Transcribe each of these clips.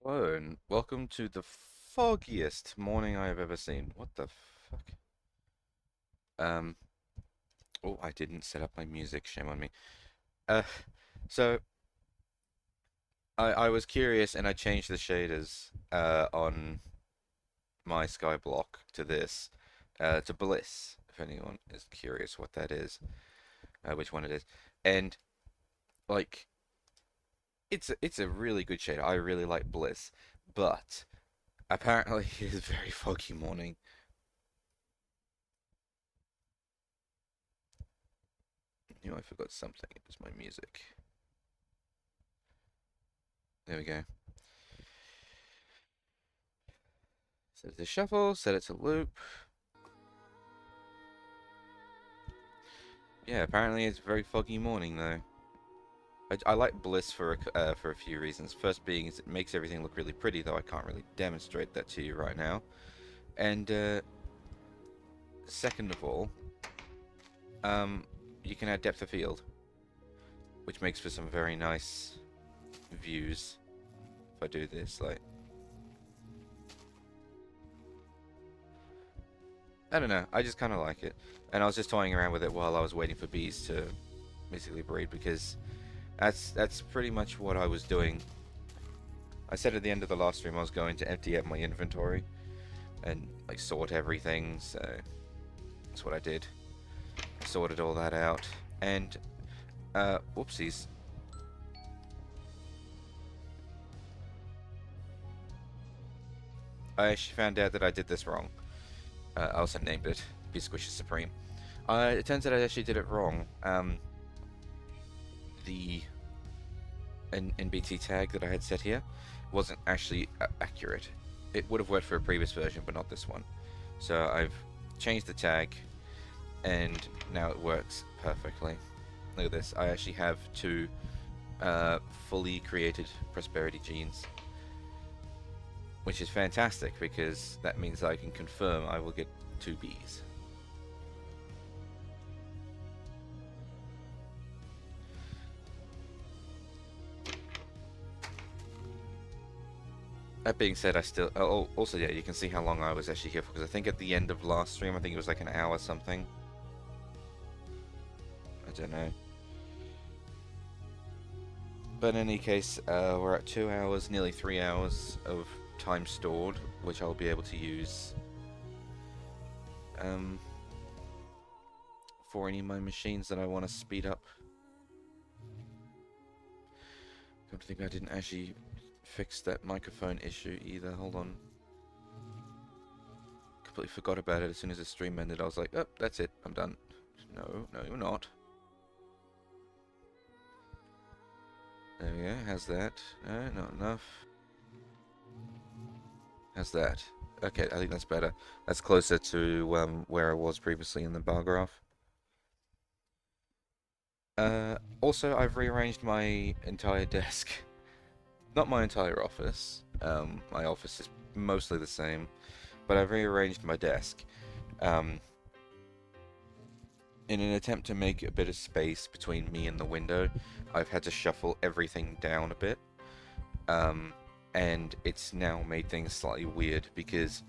Hello, and welcome to the foggiest morning I have ever seen. What the fuck? Um, oh, I didn't set up my music, shame on me. Uh, so I was curious and I changed the shaders on my Skyblock to this, to Bliss, if anyone is curious what that is, which one it is. And like it's a really good shader. I really like Bliss, but apparently it is a very foggy morning. You know, I forgot something. It was my music. There we go. Set it to shuffle, set it to loop. Yeah, apparently it's a very foggy morning though. I like Bliss for a few reasons. First being is it makes everything look really pretty, though I can't really demonstrate that to you right now. And second of all, um, you can add depth of field, which makes for some very nice views. If I do this, like, I don't know, I just kind of like it. And I was just toying around with it while I was waiting for bees to basically breed because that's pretty much what I was doing. I said at the end of the last stream I was going to empty out my inventory and like sort everything, so that's what I did. I sorted all that out, and whoopsies. I actually found out that I did this wrong. I also named it Be Squishy Supreme. It turns out I actually did it wrong. The NBT tag that I had set here wasn't actually accurate. It would have worked for a previous version, but not this one. So I've changed the tag, and now it works perfectly. Look at this. I actually have two fully created prosperity genes, which is fantastic because that means I can confirm I will get two bees. That being said, I still. Oh, also, yeah, you can see how long I was actually here for, because I think at the end of last stream, I think it was like an hour something. I don't know. But in any case, we're at 2 hours, nearly 3 hours of time stored, which I'll be able to use um, for any of my machines that I want to speed up. Come to think, I didn't actually fix that microphone issue either. Hold on. Completely forgot about it as soon as the stream ended. I was like, oh, that's it, I'm done. No, no, you're not. There we go, how's that? Not enough. How's that? Okay, I think that's better. That's closer to where I was previously in the bar graph. Also, I've rearranged my entire desk. Not my entire office. My office is mostly the same, but I've rearranged my desk. Um, in an attempt to make a bit of space between me and the window, I've had to shuffle everything down a bit. And it's now made things slightly weird because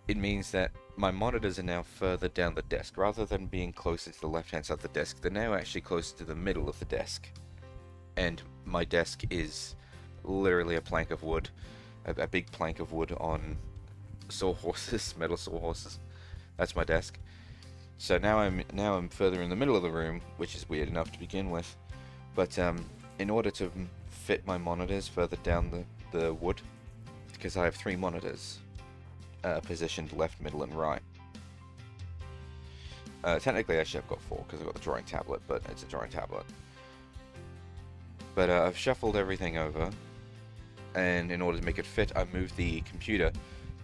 it means that my monitors are now further down the desk. Rather than being closer to the left-hand side of the desk, they're now actually closer to the middle of the desk. And my desk is literally a plank of wood, a big plank of wood on sawhorses, metal sawhorses. That's my desk. So now I'm further in the middle of the room, which is weird enough to begin with. But in order to fit my monitors further down the wood, because I have three monitors positioned left, middle, and right. Technically, actually, I've got four because I've got the drawing tablet, but it's a drawing tablet. But I've shuffled everything over, and in order to make it fit, I moved the computer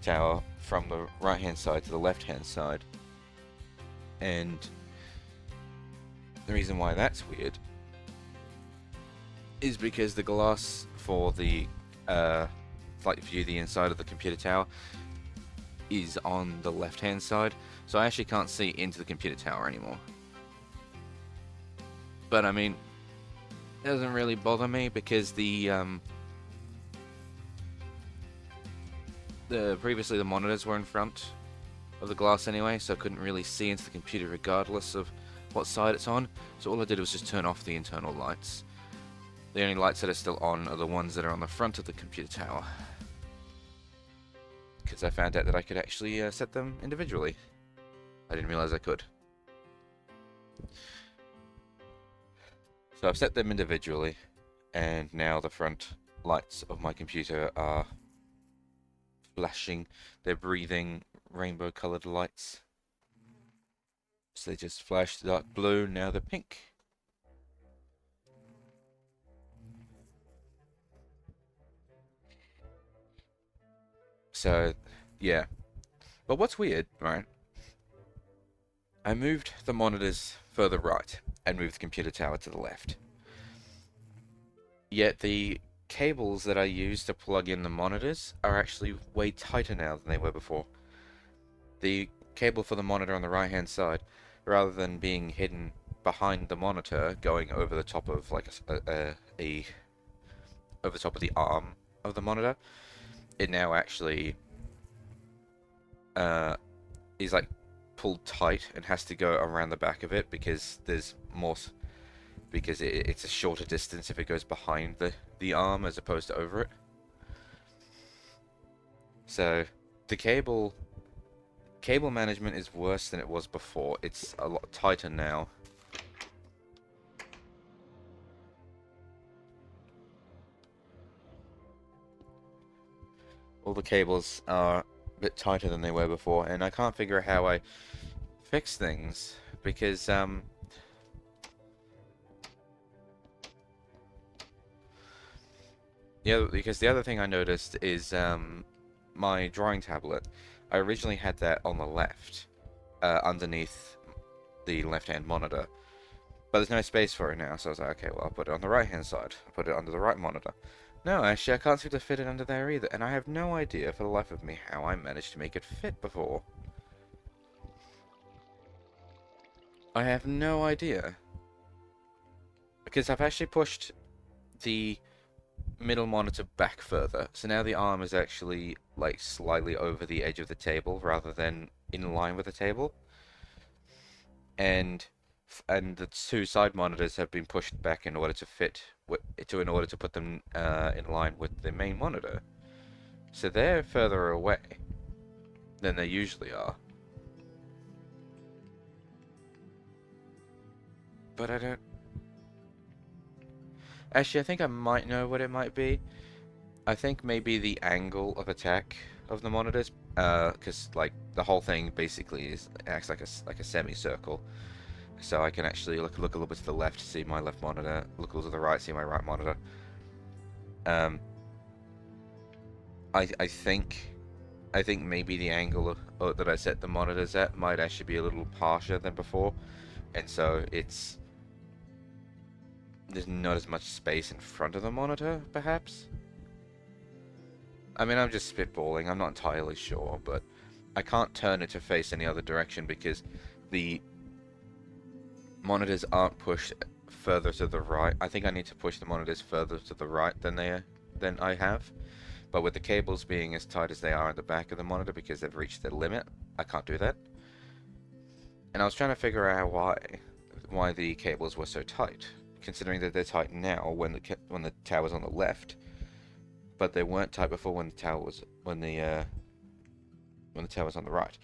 tower from the right-hand side to the left-hand side. And the reason why that's weird is because the glass for the like view the inside of the computer tower is on the left-hand side, so I actually can't see into the computer tower anymore. But I mean, it doesn't really bother me because the Previously the monitors were in front of the glass anyway, so I couldn't really see into the computer regardless of what side it's on. So all I did was just turn off the internal lights. The only lights that are still on are the ones that are on the front of the computer tower, because I found out that I could actually set them individually. I didn't realize I could. So I've set them individually, and now the front lights of my computer are flashing. They're breathing rainbow colored lights. So they just flashed dark blue, now they're pink. So, yeah. But what's weird, right? I moved the monitors further right and moved the computer tower to the left. Yet the cables that I use to plug in the monitors are actually way tighter now than they were before. The cable for the monitor on the right hand side, rather than being hidden behind the monitor going over the top of like over the top of the arm of the monitor, it now actually is like pulled tight and has to go around the back of it because there's more, because it's a shorter distance if it goes behind the arm as opposed to over it. So the cable management is worse than it was before. It's a lot tighter now. All the cables are a bit tighter than they were before, and I can't figure out how I fix things because the other thing I noticed is my drawing tablet. I originally had that on the left, underneath the left-hand monitor, but there's no space for it now, so I was like, okay, well, I'll put it on the right-hand side. I'll put it under the right monitor. No, actually, I can't seem to fit it under there either, and I have no idea for the life of me how I managed to make it fit before. I have no idea. Because I've actually pushed the middle monitor back further, so now the arm is actually like slightly over the edge of the table rather than in line with the table, and the two side monitors have been pushed back in order to fit in order to put them in line with the main monitor, so they're further away than they usually are. But I don't. Actually, I think I might know what it might be. I think maybe the angle of attack of the monitors, because like the whole thing basically acts like a semicircle. So I can actually look a little bit to the left to see my left monitor, look a little to the right, see my right monitor. I think maybe the angle that I set the monitors at might actually be a little harsher than before, and so there's not as much space in front of the monitor, perhaps. I mean, I'm just spitballing, I'm not entirely sure, but I can't turn it to face any other direction because the monitors aren't pushed further to the right. I think I need to push the monitors further to the right than I have. But with the cables being as tight as they are at the back of the monitor because they've reached their limit, I can't do that. And I was trying to figure out why the cables were so tight, considering that they're tight now when the tower's on the left, but they weren't tight before when the tower's on the right.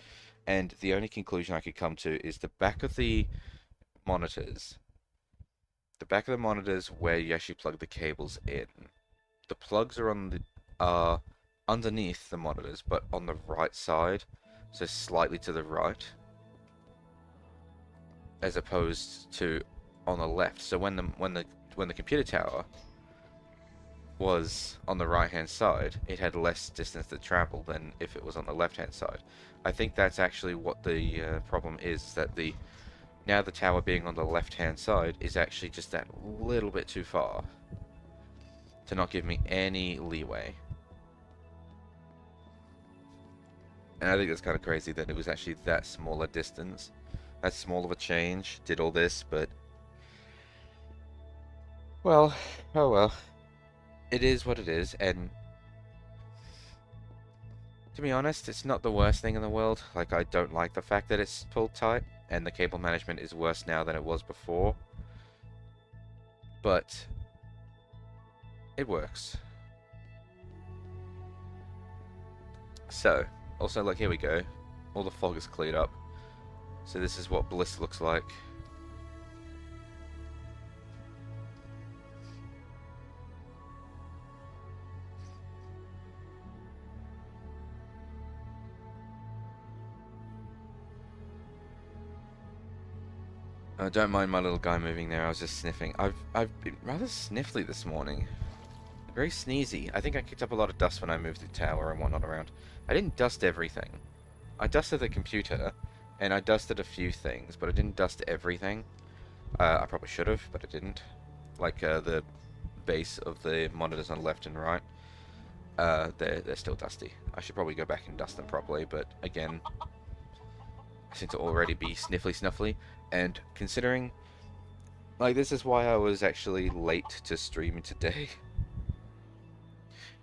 And the only conclusion I could come to is the back of the monitors. The back of the monitors where you actually plug the cables in. The plugs are underneath the monitors, but on the right side, so slightly to the right, as opposed to on the left. So when the computer tower was on the right hand side, it had less distance to travel than if it was on the left hand side. I think that's actually what the problem is, that now the tower being on the left hand side is actually just that little bit too far to not give me any leeway. And I think that's kind of crazy that it was actually that small a distance, that small of a change, did all this, but well, oh well. It is what it is, and To be honest, it's not the worst thing in the world. Like, I don't like the fact that it's pulled tight, and the cable management is worse now than it was before. But it works. So, also, look, here we go. All the fog is cleared up. So this is what Bliss looks like. Don't mind my little guy moving there, I was just sniffing. I've been rather sniffly this morning. Very sneezy. I think I kicked up a lot of dust when I moved the tower and whatnot around. I didn't dust everything. I dusted the computer, and I dusted a few things, but I didn't dust everything. I probably should have, but I didn't. Like the base of the monitors on the left and right. They're still dusty. I should probably go back and dust them properly, but again, I seem to already be sniffly, and considering, like, this is why I was actually late to stream today.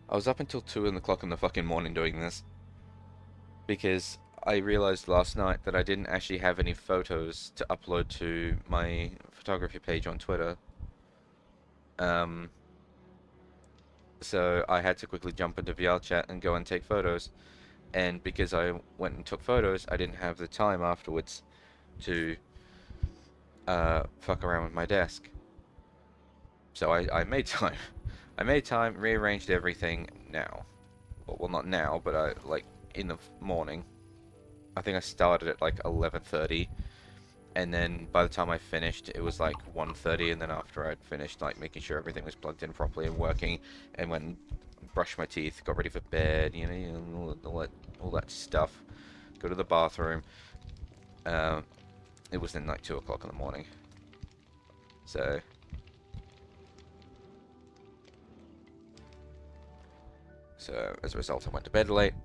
I was up until 2 o'clock in the fucking morning doing this, because I realized last night that I didn't actually have any photos to upload to my photography page on Twitter. So I had to quickly jump into VR chat and go and take photos. And because I went and took photos, I didn't have the time afterwards to fuck around with my desk. So I made time. I made time, rearranged everything now. Well, not now, but like in the morning. I think I started at like 11:30, and then by the time I finished, it was like 1:30, and then after I'd finished, like making sure everything was plugged in properly and working, and went and brushed my teeth, got ready for bed, you know, all that stuff. Go to the bathroom. It was then like 2 o'clock in the morning. So as a result, I went to bed late,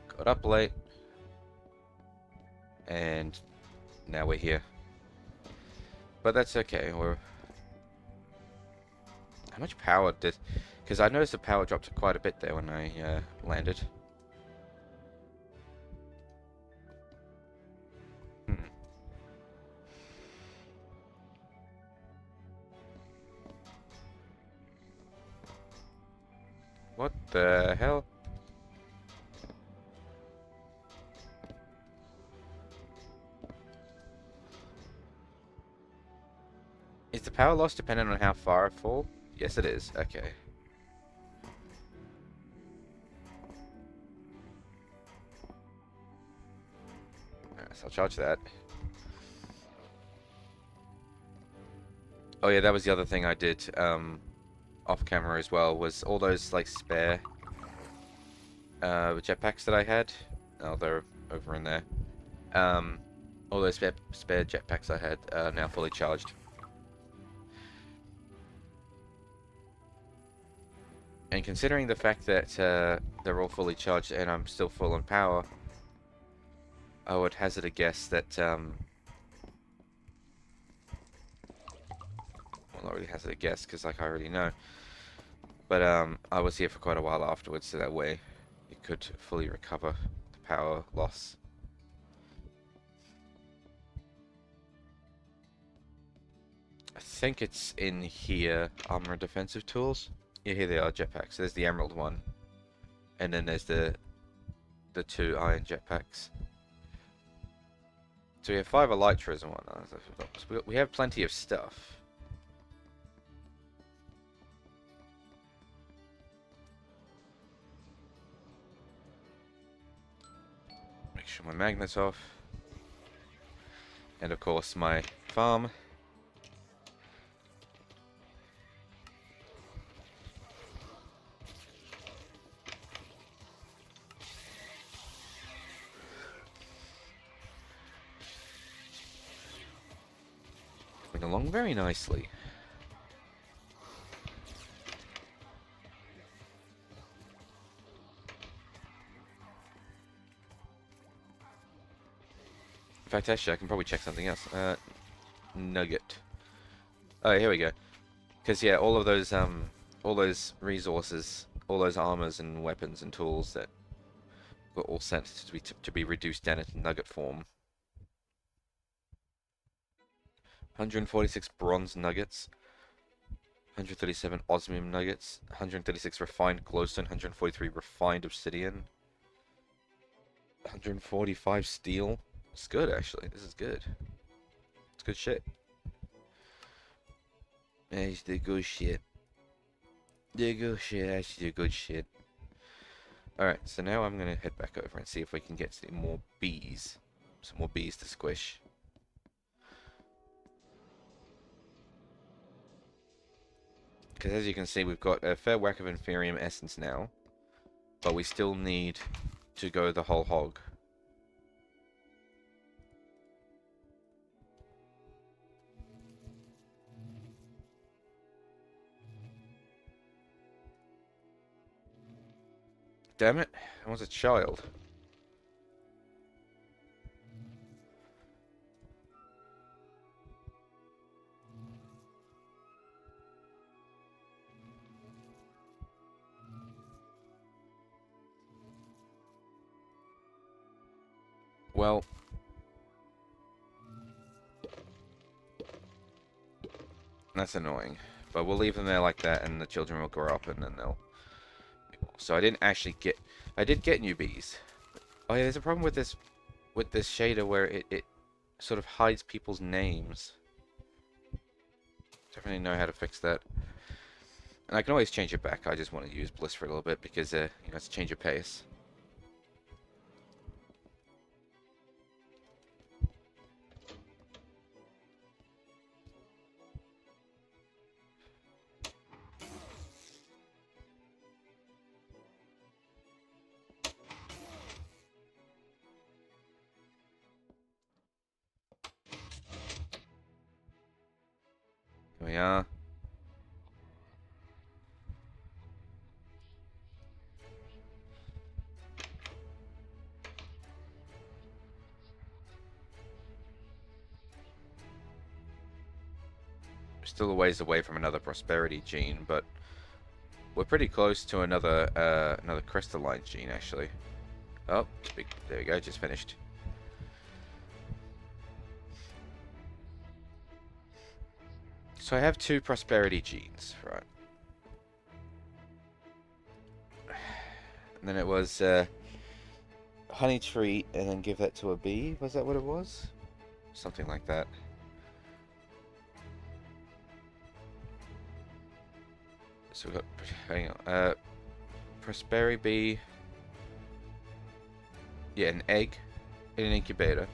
got up late, and now we're here. But that's okay. How much power did? Because I noticed the power dropped quite a bit there when I landed. What the hell? Is the power loss dependent on how far I fall? Yes, it is. Okay. Alright, so I'll charge that. Oh yeah, that was the other thing I did off camera as well, was all those like spare jetpacks that I had. Oh, they're over in there. All those spare jetpacks I had are now fully charged. And considering the fact that they're all fully charged and I'm still full on power, I would hazard a guess that, well, not really hazard a guess, because like I already know, but I was here for quite a while afterwards, so that way it could fully recover the power loss. I think it's in here, armor and defensive tools. Yeah, here they are, jetpacks. There's the emerald one, and then there's the 2 iron jetpacks. So we have 5 elytras and whatnot. So we have plenty of stuff. Make sure my magnet's off. And of course my farm. Along very nicely. In fact, actually, I can probably check something else. Nugget. Oh, here we go. Because yeah, all those resources, all those armors and weapons and tools that were all sent to be reduced down into nugget form. 146 bronze nuggets, 137 osmium nuggets, 136 refined glowstone, 143 refined obsidian, 145 steel. It's good, actually. This is good. It's good shit. That's the good shit. The good shit. That's the good shit. Alright, so now I'm going to head back over and see if we can get some more bees. Some more bees to squish. Because as you can see, we've got a fair whack of Inferium Essence now. But we still need to go the whole hog. Damn it, I was a child. Well, that's annoying. But we'll leave them there like that, and the children will grow up, and then they'll... So I didn't actually get... I did get new bees. Oh yeah, there's a problem with this shader where it sort of hides people's names. Don't really know how to fix that. And I can always change it back. I just want to use Bliss for a little bit because, you know, it's a change of pace. Here we are. Still a ways away from another prosperity gene, but we're pretty close to another crystalline gene, actually. Oh, there we go, just finished. So I have 2 prosperity genes, right? And then it was honey tree, and then give that to a bee. Was that what it was? Something like that. So we got, hang on, prosperity bee. Yeah, an egg in an incubator.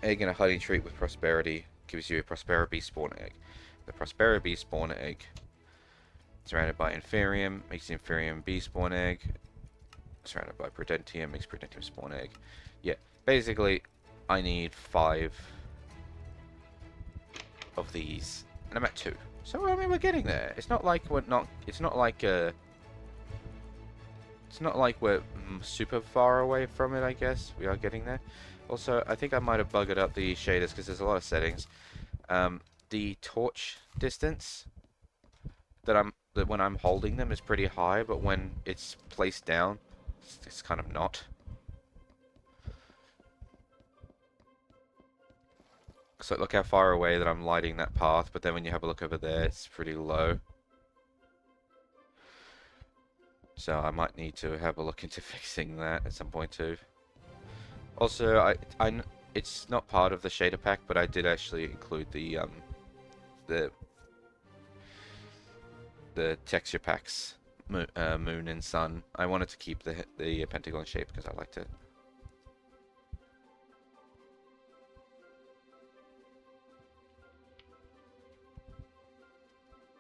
Egg in a honey treat with prosperity gives you a prosperity bee spawn egg. The prosperity bee spawn egg, surrounded by inferium, makes the inferium bee spawn egg. Surrounded by prudentium, makes prudentium spawn egg. Yeah, basically, I need 5 of these, and I'm at 2. So I mean, we're getting there. It's not like we're not. It's not like we're super far away from it. I guess we are getting there. Also, I think I might have buggered up the shaders because there's a lot of settings. The torch distance that when I'm holding them is pretty high, but when it's placed down, it's kind of not. So look how far away that I'm lighting that path, but then when you have a look over there, it's pretty low. So I might need to have a look into fixing that at some point too. Also, it's not part of the shader pack, but I did actually include the texture packs, moon and sun. I wanted to keep the pentagon shape because I liked it.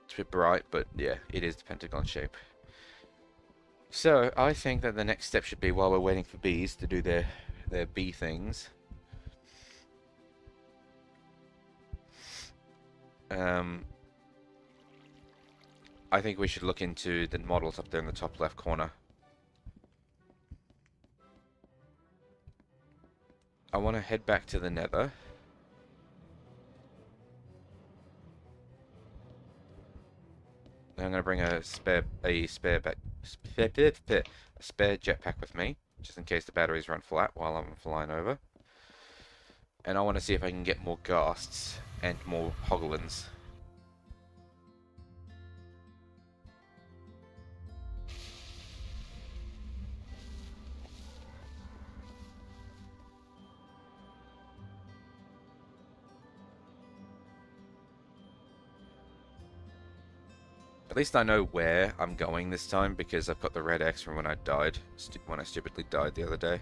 It's a bit bright, but yeah, it is the pentagon shape. So I think that the next step should be, while we're waiting for bees to do their bee things, I think we should look into the models up there in the top left corner. I want to head back to the Nether. I'm going to bring a spare jetpack with me, just in case the batteries run flat while I'm flying over. And I want to see if I can get more ghasts and more hoglins. At least I know where I'm going this time because I've got the red X from when I died, when I stupidly died the other day.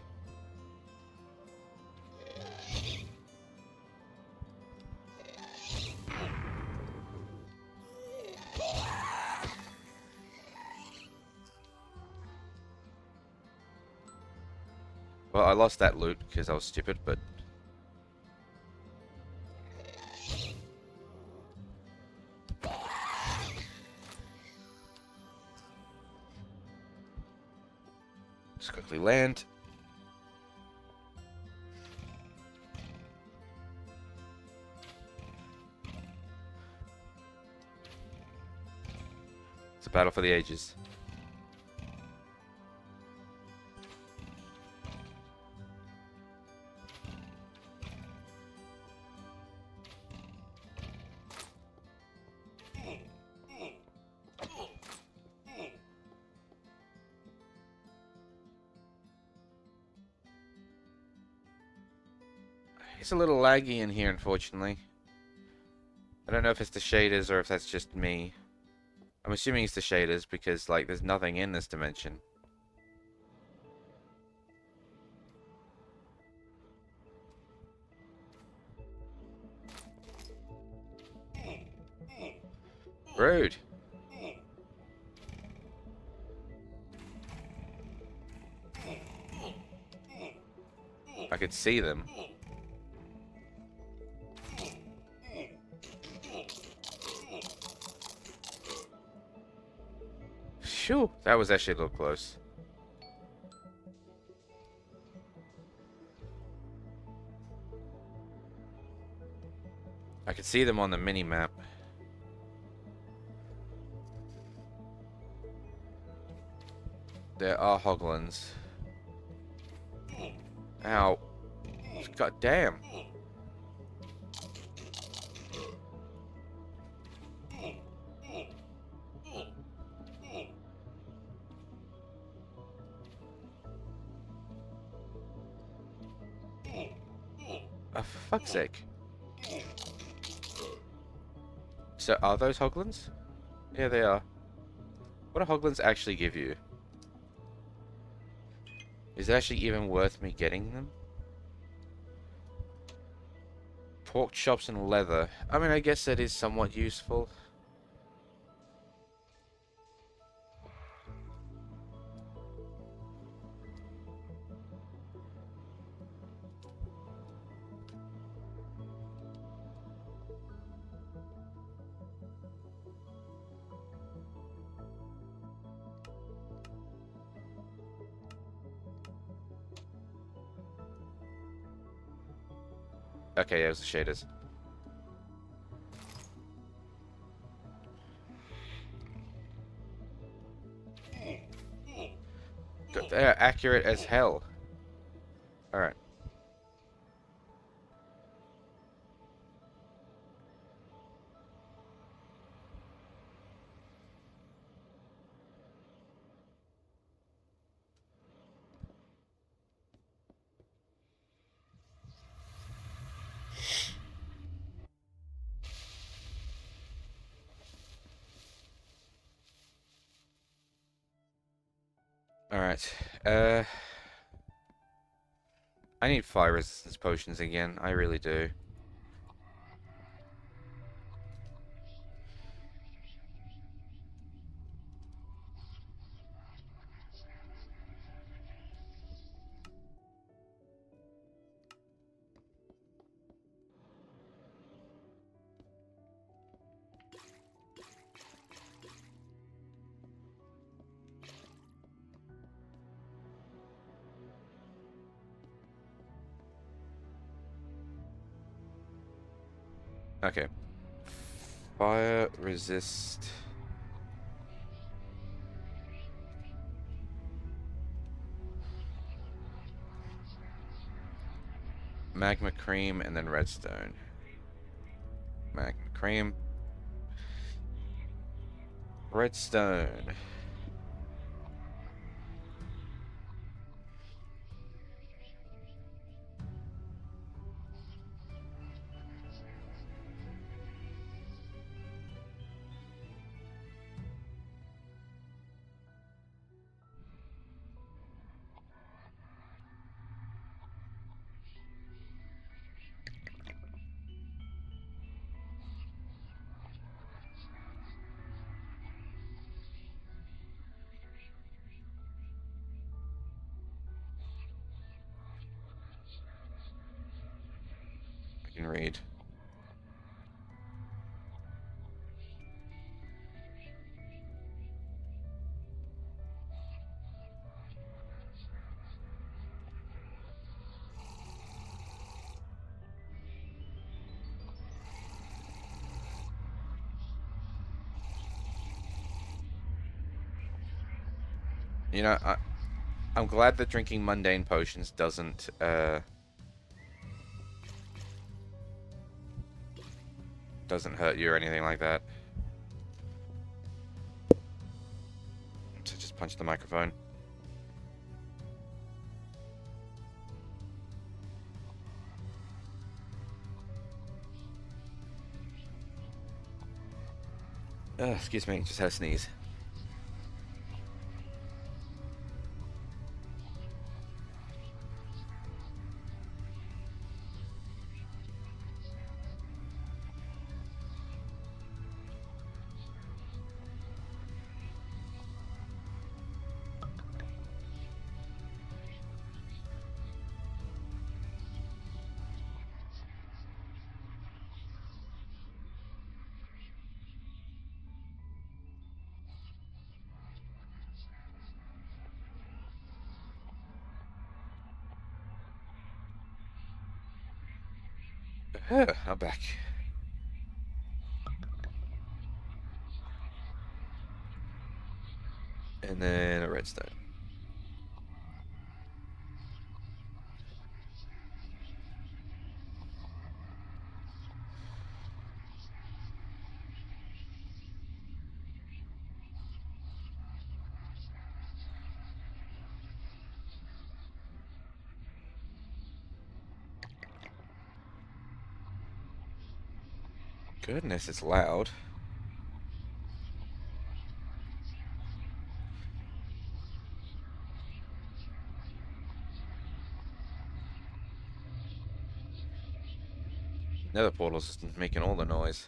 Well, I lost that loot because I was stupid, but... Just quickly land. It's a battle for the ages. It's a little laggy in here, unfortunately. I don't know if it's the shaders or if that's just me. I'm assuming it's the shaders because, like, there's nothing in this dimension. Rude. I could see them. Phew, that was actually a little close. I could see them on the mini-map. There are hoglins. Ow. God damn. Oh, for fuck's sake. So, are those hoglins? Yeah, they are. What do hoglins actually give you? Is it actually even worth me getting them? Pork chops and leather. I mean, I guess that is somewhat useful. Okay, yeah, it was the shaders. They're accurate as hell. Alright. Alright. I need fire resistance potions again. I really do. Okay. Fire resist. Magma cream and then redstone. Magma cream. Redstone. I can read. You know, I'm glad that drinking mundane potions doesn't hurt you or anything like that. So just punch the microphone. Excuse me, just had a sneeze. I'm back. And then a redstone. Goodness, it's loud. Nether portal's just making all the noise.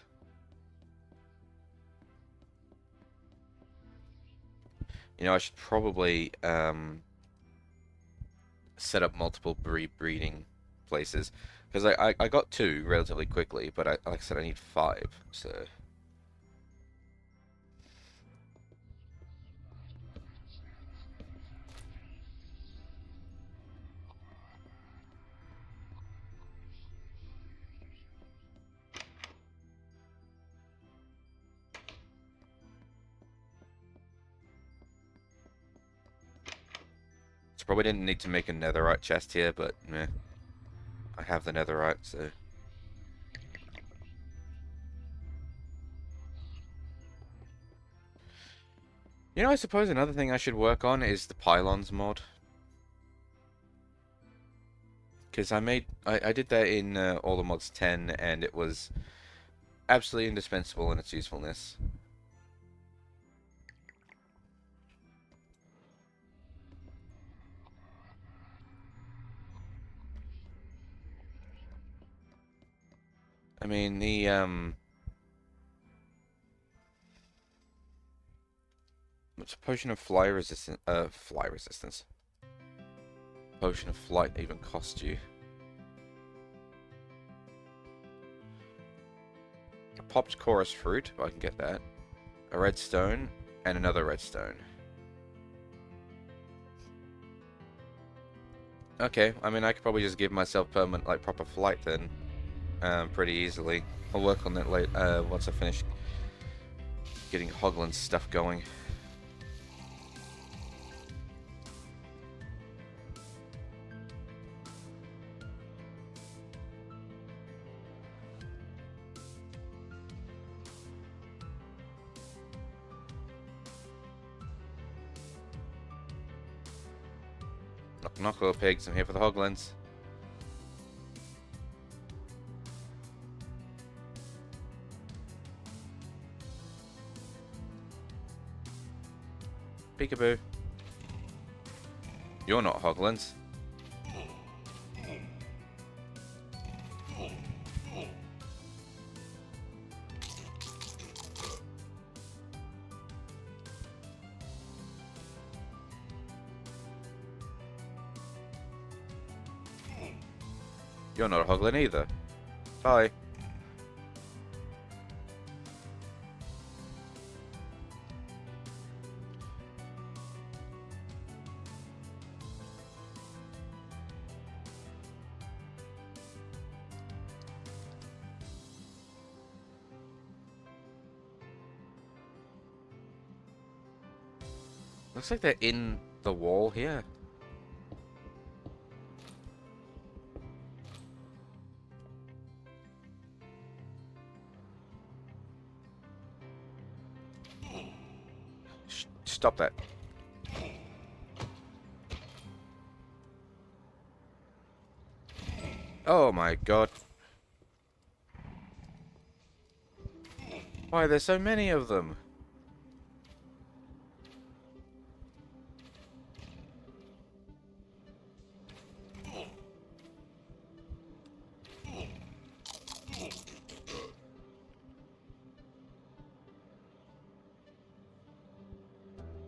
You know, I should probably set up multiple breeding places. Because I got 2 relatively quickly, but like I said, I need 5, so... So probably didn't need to make a netherite chest here, but meh. I have the netherite, so... You know, I suppose another thing I should work on is the pylons mod. Because I did that in All the Mods 10, and it was absolutely indispensable in its usefulness. I mean, what's a potion of fly resistance? Potion of flight even cost you? A popped chorus fruit, I can get that. A redstone, and another redstone. Okay, I mean, I could probably just give myself permanent, like, proper flight then. Pretty easily. I'll work on that later, once I finish getting Hoglin's stuff going. Knock, knock, little pigs. I'm here for the hoglins. Peekaboo. You're not hoglins. You're not a hoglin either. Bye. Looks like they're in the wall here. Stop that. Oh my god. Why are there so many of them?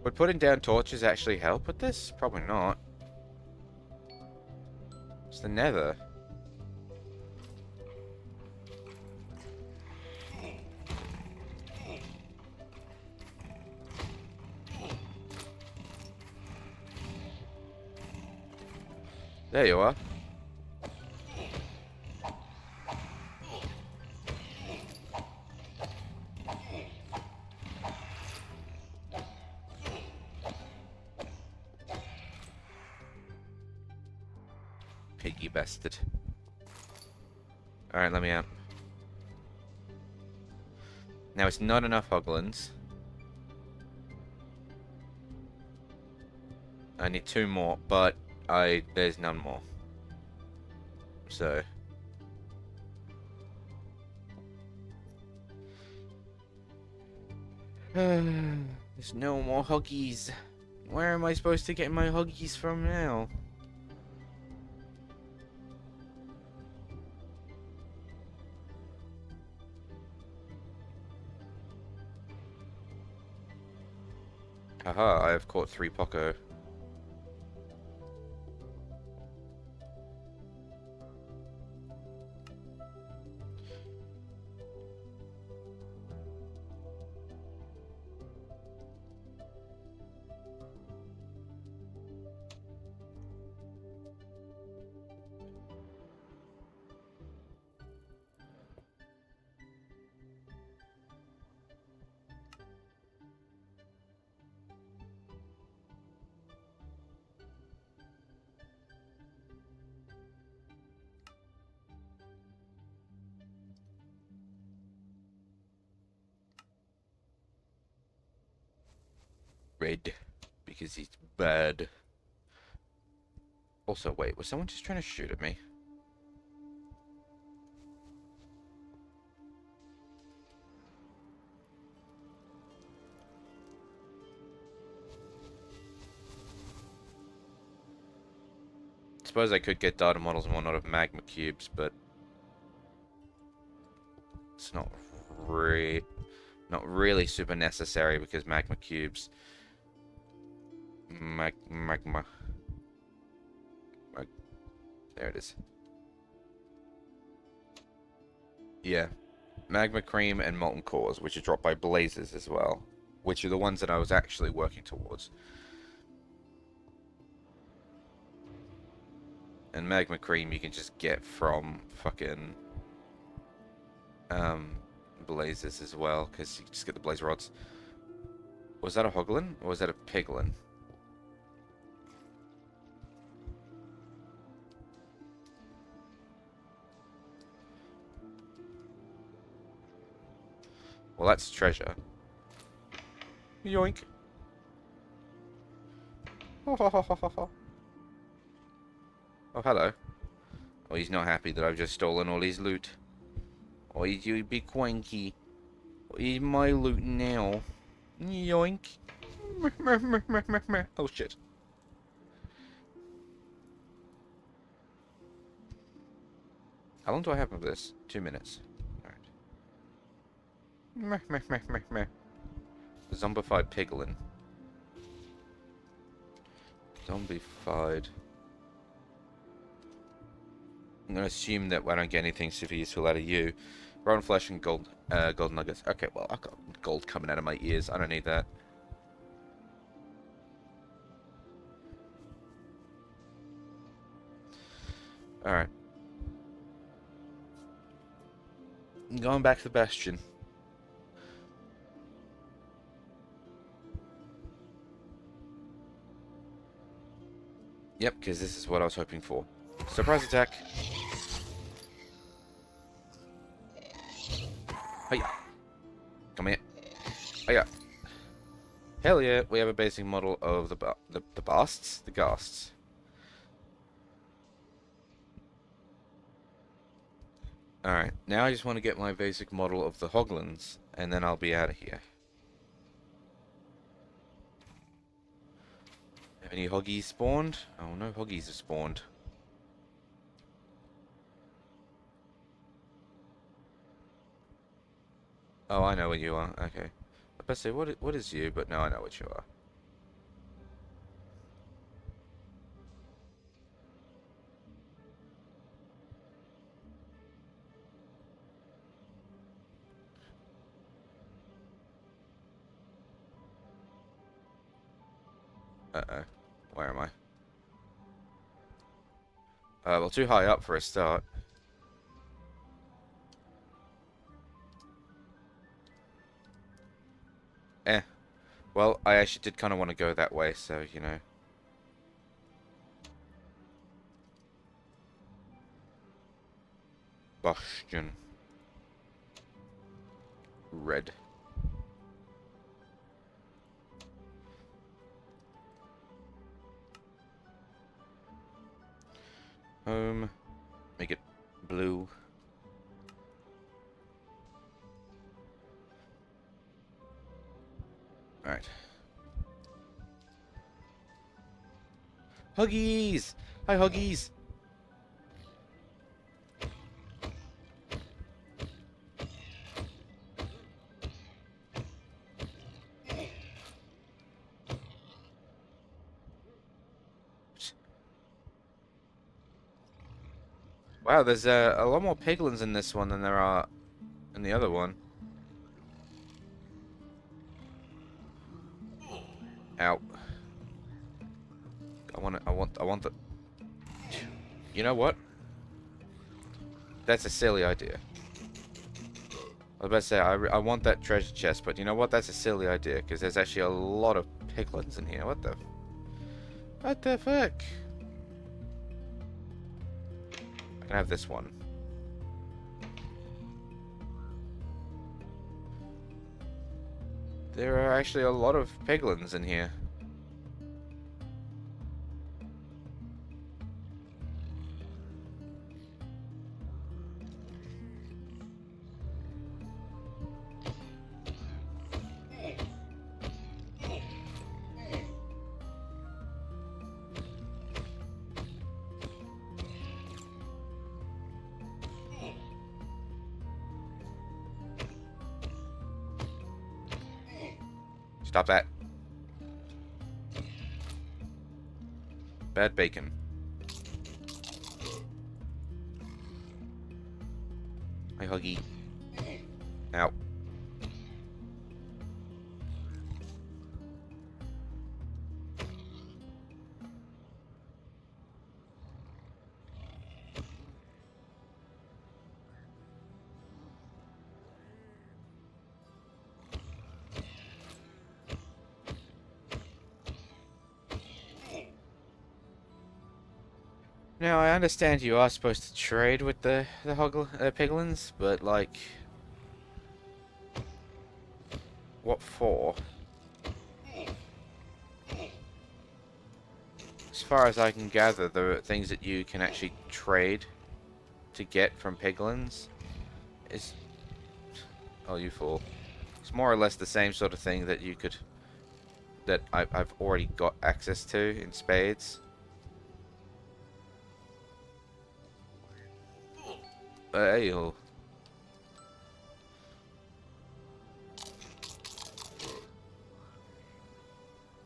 Would putting down torches actually help with this? Probably not. It's the nether. There you are. Piggy bastard. Alright, let me out. Now it's not enough hoglins. I need 2 more, but there's none more. So there's no more huggies. Where am I supposed to get my huggies from now? Haha, I have caught 3 Poco. Red, because he's bad. Also, wait, was someone just trying to shoot at me? Suppose I could get data models and whatnot of magma cubes, but it's not really super necessary because magma cubes. Magma. There it is. Yeah. Magma cream and molten cores, which are dropped by blazes as well. Which are the ones that I was actually working towards. And magma cream you can just get from fucking blazes as well, because you just get the blaze rods. Was that a hoglin or was that a piglin? Well, that's treasure. Yoink. Oh, hello. Oh, he's not happy that I've just stolen all his loot. Oh, you big wanky. He's my loot now. Yoink. Oh, shit. How long do I have of this? 2 minutes. Alright. Zombified piglin. Zombified. I'm gonna assume that I don't get anything super useful out of you. Rotten flesh and gold nuggets. Okay, well, I've got gold coming out of my ears. I don't need that. Alright. Going back to the Bastion. Yep, because this is what I was hoping for. Surprise attack. Hiya. Come here. Hiya. Hell yeah, we have a basic model of the Basts? The Ghasts. Alright, now I just want to get my basic model of the Hoglins, and then I'll be out of here. Have any Hoggies spawned? Oh, no Hoggies have spawned. Oh, I know what you are. Okay. I was about to say, what is you? But no, I know what you are. Uh-oh. Where am I? Well, too high up for a start. Eh. Well, I actually did kind of want to go that way, so, you know. Bastion. Red. Home. Make it blue. Alright. Huggies! Hi, Huggies! Wow, there's a lot more piglins in this one than there are in the other one. Ow. I want the... You know what? That's a silly idea. I was about to say, I want that treasure chest, but you know what? That's a silly idea, because there's actually a lot of piglins in here. What the... What the fuck? I can have this one. There are actually a lot of piglins in here. Stop that. Bad bacon. Hi, Huggy. Ow. Now, I understand you are supposed to trade with the piglins, but, like... What for? It's far as I can gather, the things that you can actually trade to get from piglins is... Oh, you fool. It's more or less the same sort of thing that you could... that I've already got access to in spades. Hey, oh.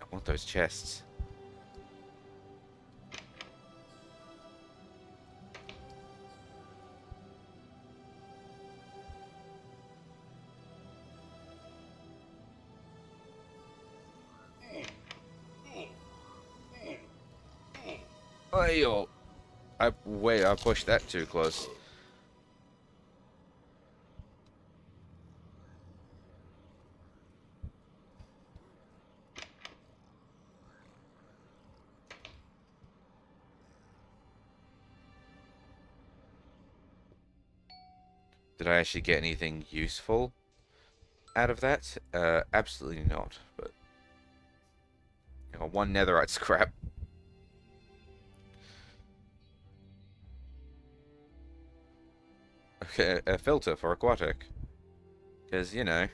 I want those chests. Hey, oh. I pushed that too close. Did I actually get anything useful out of that? Absolutely not. But you know, one netherite scrap. Okay, a filter for aquatic. Because, you know,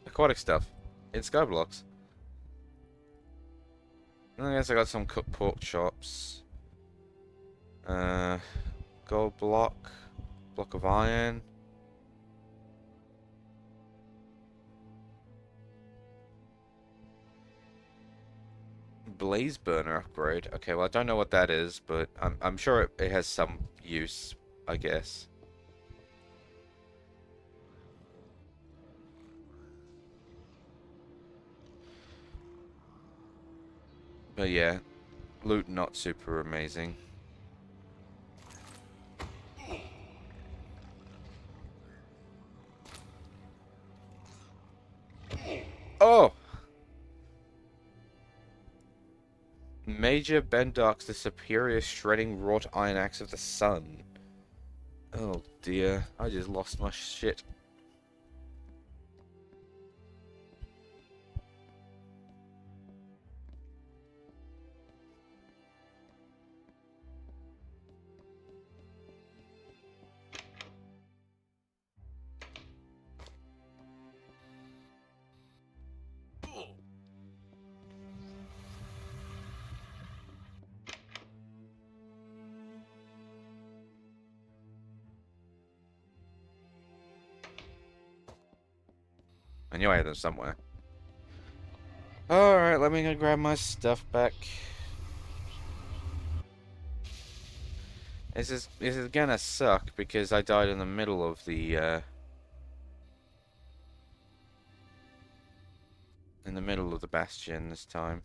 aquatic stuff. In Skyblocks. I guess I got some cooked pork chops. Gold block. Block of iron. Blaze burner upgrade. Okay, well I don't know what that is, but I'm sure it has some use, I guess. But yeah, loot not super amazing. Oh! Major Bendark's the superior shredding wrought iron axe of the sun. Oh dear, I just lost my shit. I knew I had them somewhere. Alright, let me go grab my stuff back. This is gonna suck because I died in the middle of the bastion this time.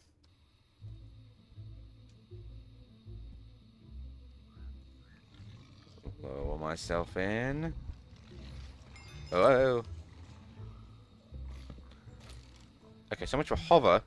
Lower myself in. Hello. Okay, so much for hover.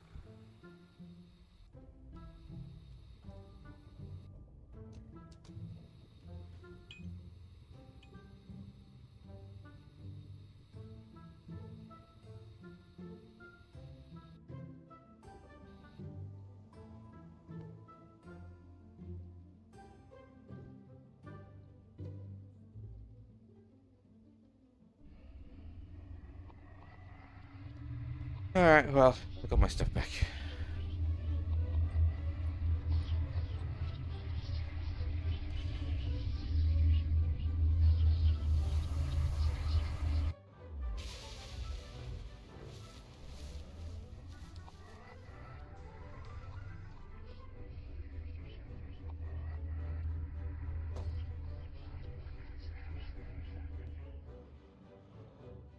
Alright, well, I got my stuff back.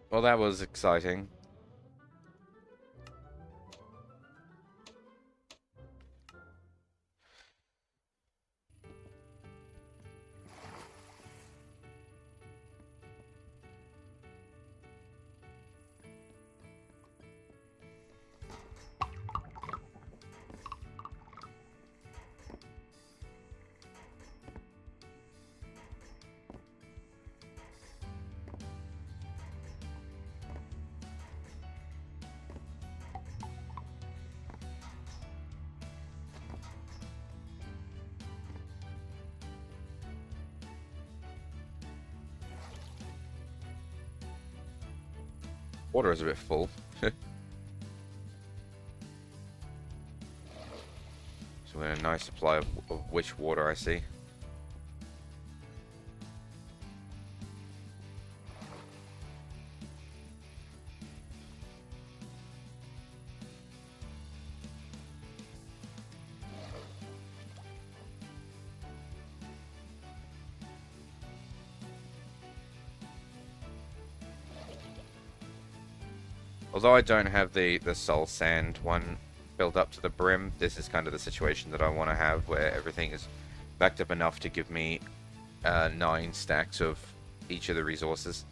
Well, that was exciting. Water is a bit full. So we got a nice supply of witch water, I see. Although I don't have the soul sand one built up to the brim, this is kind of the situation that I want to have, where everything is backed up enough to give me 9 stacks of each of the resources.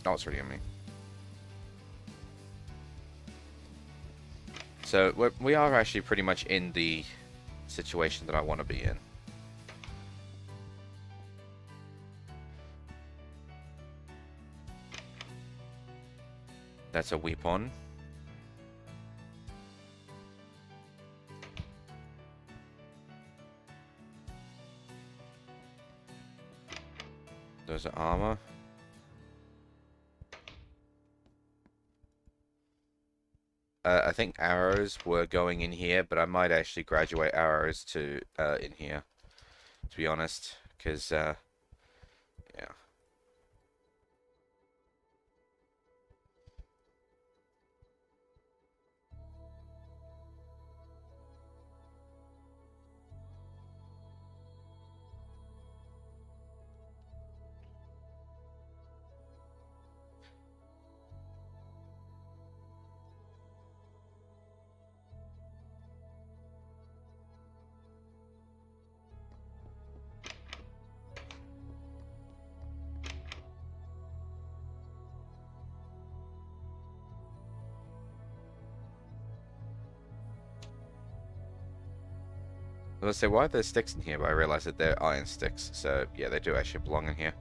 Oh, it's already on me. So we are actually pretty much in the situation that I want to be in. That's a weapon. Those are armor. I think arrows were going in here, but I might actually graduate arrows to in here, to be honest, because yeah. Let's say, why are there sticks in here? But I realized that they're iron sticks, so yeah, they do actually belong in here.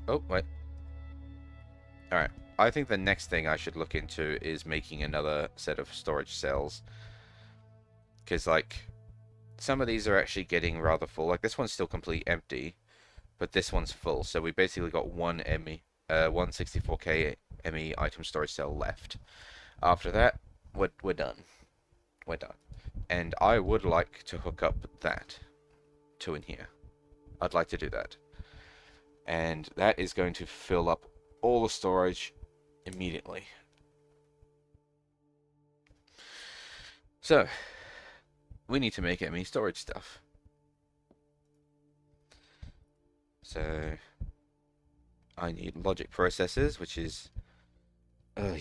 Oh, wait. Alright. I think the next thing I should look into is making another set of storage cells. Because, like, some of these are actually getting rather full. Like, this one's still completely empty, but this one's full. So we basically got one 164k ME item storage cell left. After that, we're done. We're done. And I would like to hook up that to in here. I'd like to do that. And that is going to fill up all the storage immediately. So, we need to make ME storage stuff. So, I need logic processors, which is... I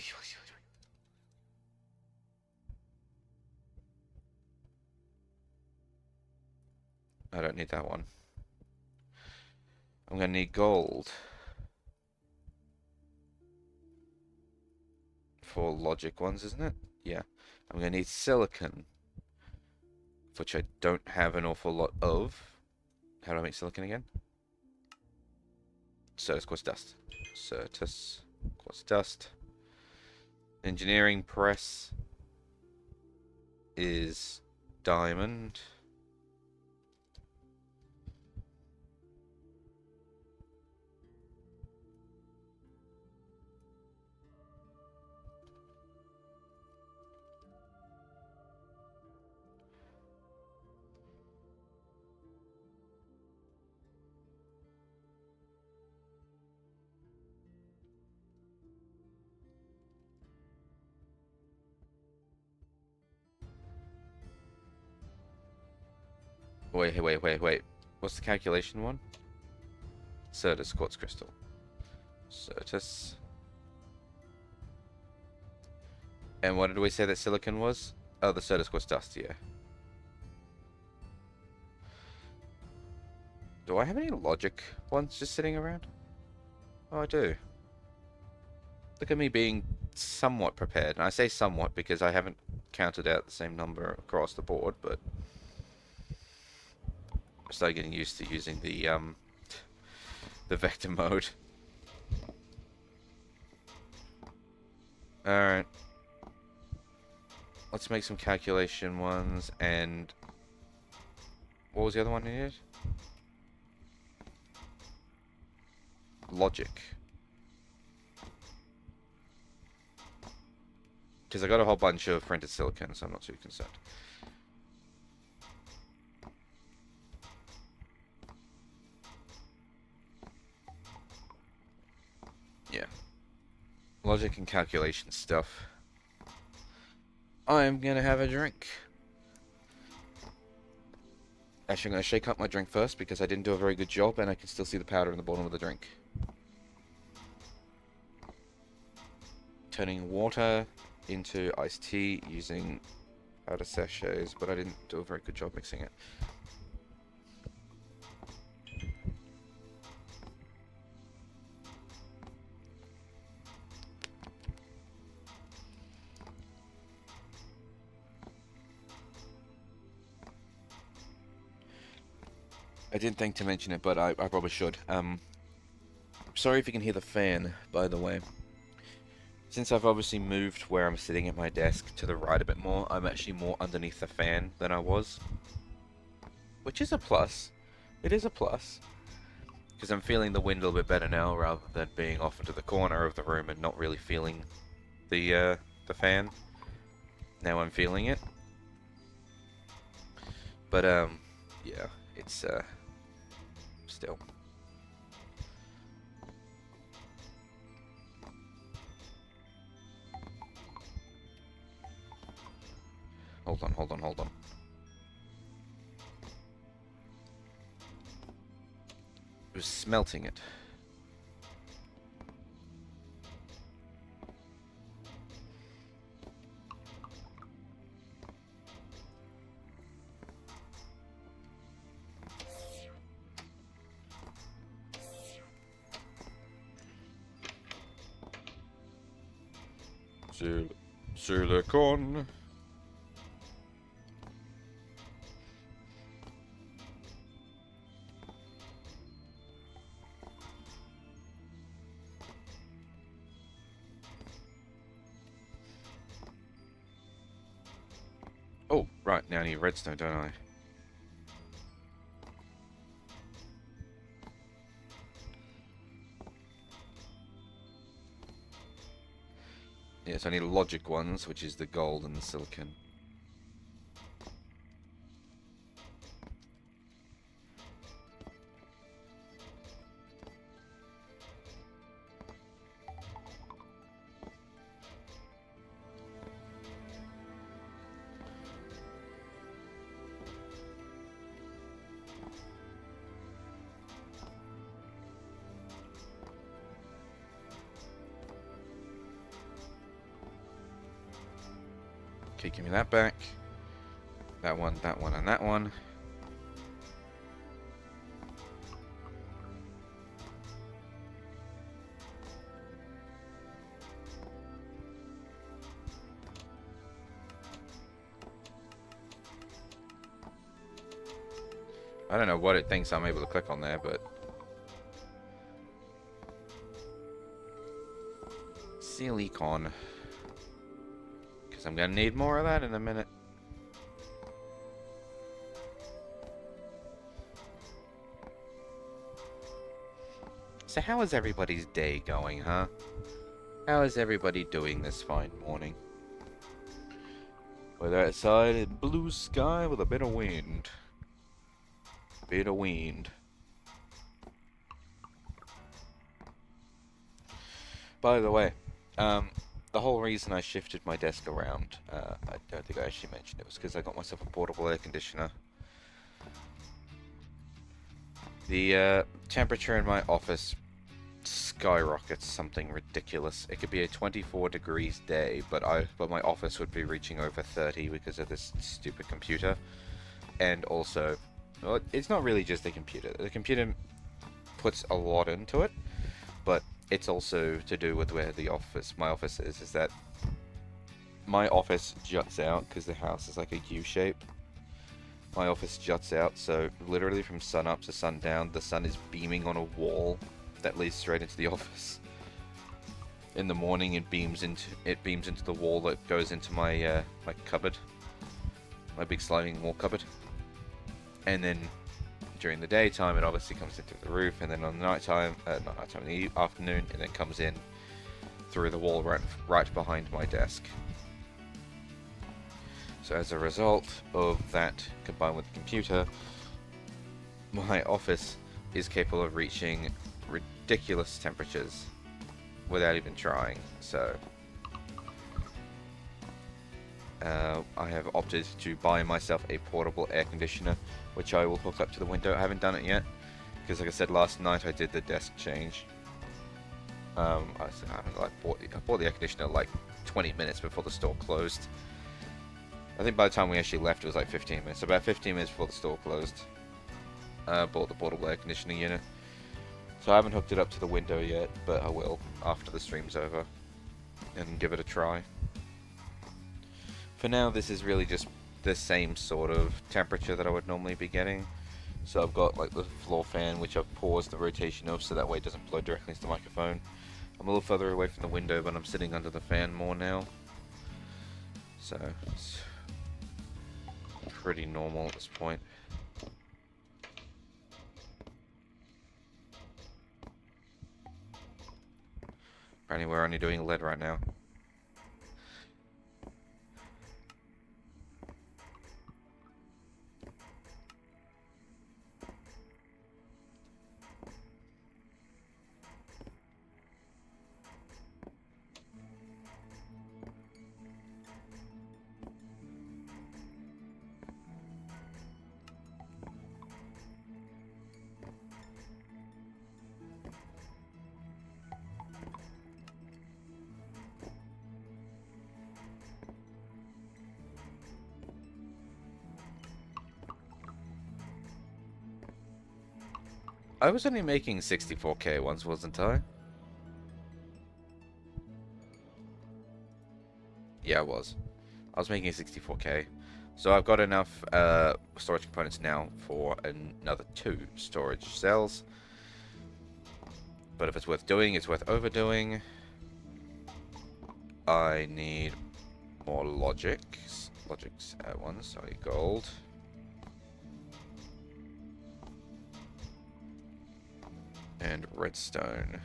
don't need that one. I'm going to need gold for logic ones, isn't it? Yeah. I'm going to need silicon, which I don't have an awful lot of. How do I make silicon again? Certus quartz dust. Certus quartz dust. Engineering press is diamond. Wait. What's the calculation one? Certus quartz crystal. Certus. And what did we say that silicon was? Oh, the Certus quartz dust, yeah. Do I have any logic ones just sitting around? Oh, I do. Look at me being somewhat prepared. And I say somewhat because I haven't counted out the same number across the board, but... I started getting used to using the the vector mode. Alright. Let's make some calculation ones, and... What was the other one needed? Logic. Because I got a whole bunch of printed silicon, so I'm not too concerned. Yeah. Logic and calculation stuff. I'm gonna have a drink. Actually, I'm gonna shake up my drink first because I didn't do a very good job and I can still see the powder in the bottom of the drink. Turning water into iced tea using powder sachets, but I didn't do a very good job mixing it. I didn't think to mention it, but I probably should. Sorry if you can hear the fan, by the way. Since I've obviously moved where I'm sitting at my desk to the right a bit more, I'm actually more underneath the fan than I was. Which is a plus. It is a plus. Because I'm feeling the wind a little bit better now, rather than being off into the corner of the room and not really feeling the fan. Now I'm feeling it. But, yeah, it's, still. Hold on. It was smelting it. Silicon. Oh, right, now I need redstone, don't I? Yes, I need logic ones, which is the gold and the silicon. Okay, give me that back. That one, and that one. I don't know what it thinks I'm able to click on there, but... Silicon. Because I'm going to need more of that in a minute. So how is everybody's day going, huh? How is everybody doing this fine morning? We're outside in blue sky with a bit of wind. Bit of wind. By the way, the whole reason I shifted my desk around, I don't think I actually mentioned it, was because I got myself a portable air conditioner. The temperature in my office skyrockets something ridiculous. It could be a 24 degrees day, but my office would be reaching over 30 because of this stupid computer. And also, well, it's not really just the computer. The computer puts a lot into it, but it's also to do with where my office is that my office juts out because the house is like a U shape. My office juts out, so literally from sun up to sundown, the sun is beaming on a wall that leads straight into the office. In the morning, it beams into the wall that goes into my my cupboard, my big sliding wall cupboard. And then during the daytime, it obviously comes into the roof, and then on the nighttime, not nighttime, in the afternoon, it then comes in through the wall right behind my desk. So as a result of that, combined with the computer, my office is capable of reaching ridiculous temperatures without even trying. So I have opted to buy myself a portable air conditioner, which I will hook up to the window. I haven't done it yet because, like I said, last night I did the desk change. I bought the air conditioner like 20 minutes before the store closed. I think by the time we actually left, it was like 15 minutes. So about 15 minutes before the store closed, bought the portable air conditioning unit. So I haven't hooked it up to the window yet, but I will after the stream's over and give it a try. For now, this is really just the same sort of temperature that I would normally be getting. So I've got like the floor fan, which I've paused the rotation of so that way it doesn't blow directly into the microphone. I'm a little further away from the window, but I'm sitting under the fan more now. So it's pretty normal at this point. Apparently we're only doing lead right now. I was only making 64k once, wasn't I? Yeah, I was. I was making 64k. So I've got enough storage components now for another 2 storage cells. But if it's worth doing, it's worth overdoing. I need more logics. Logics at once, sorry, gold. And redstone.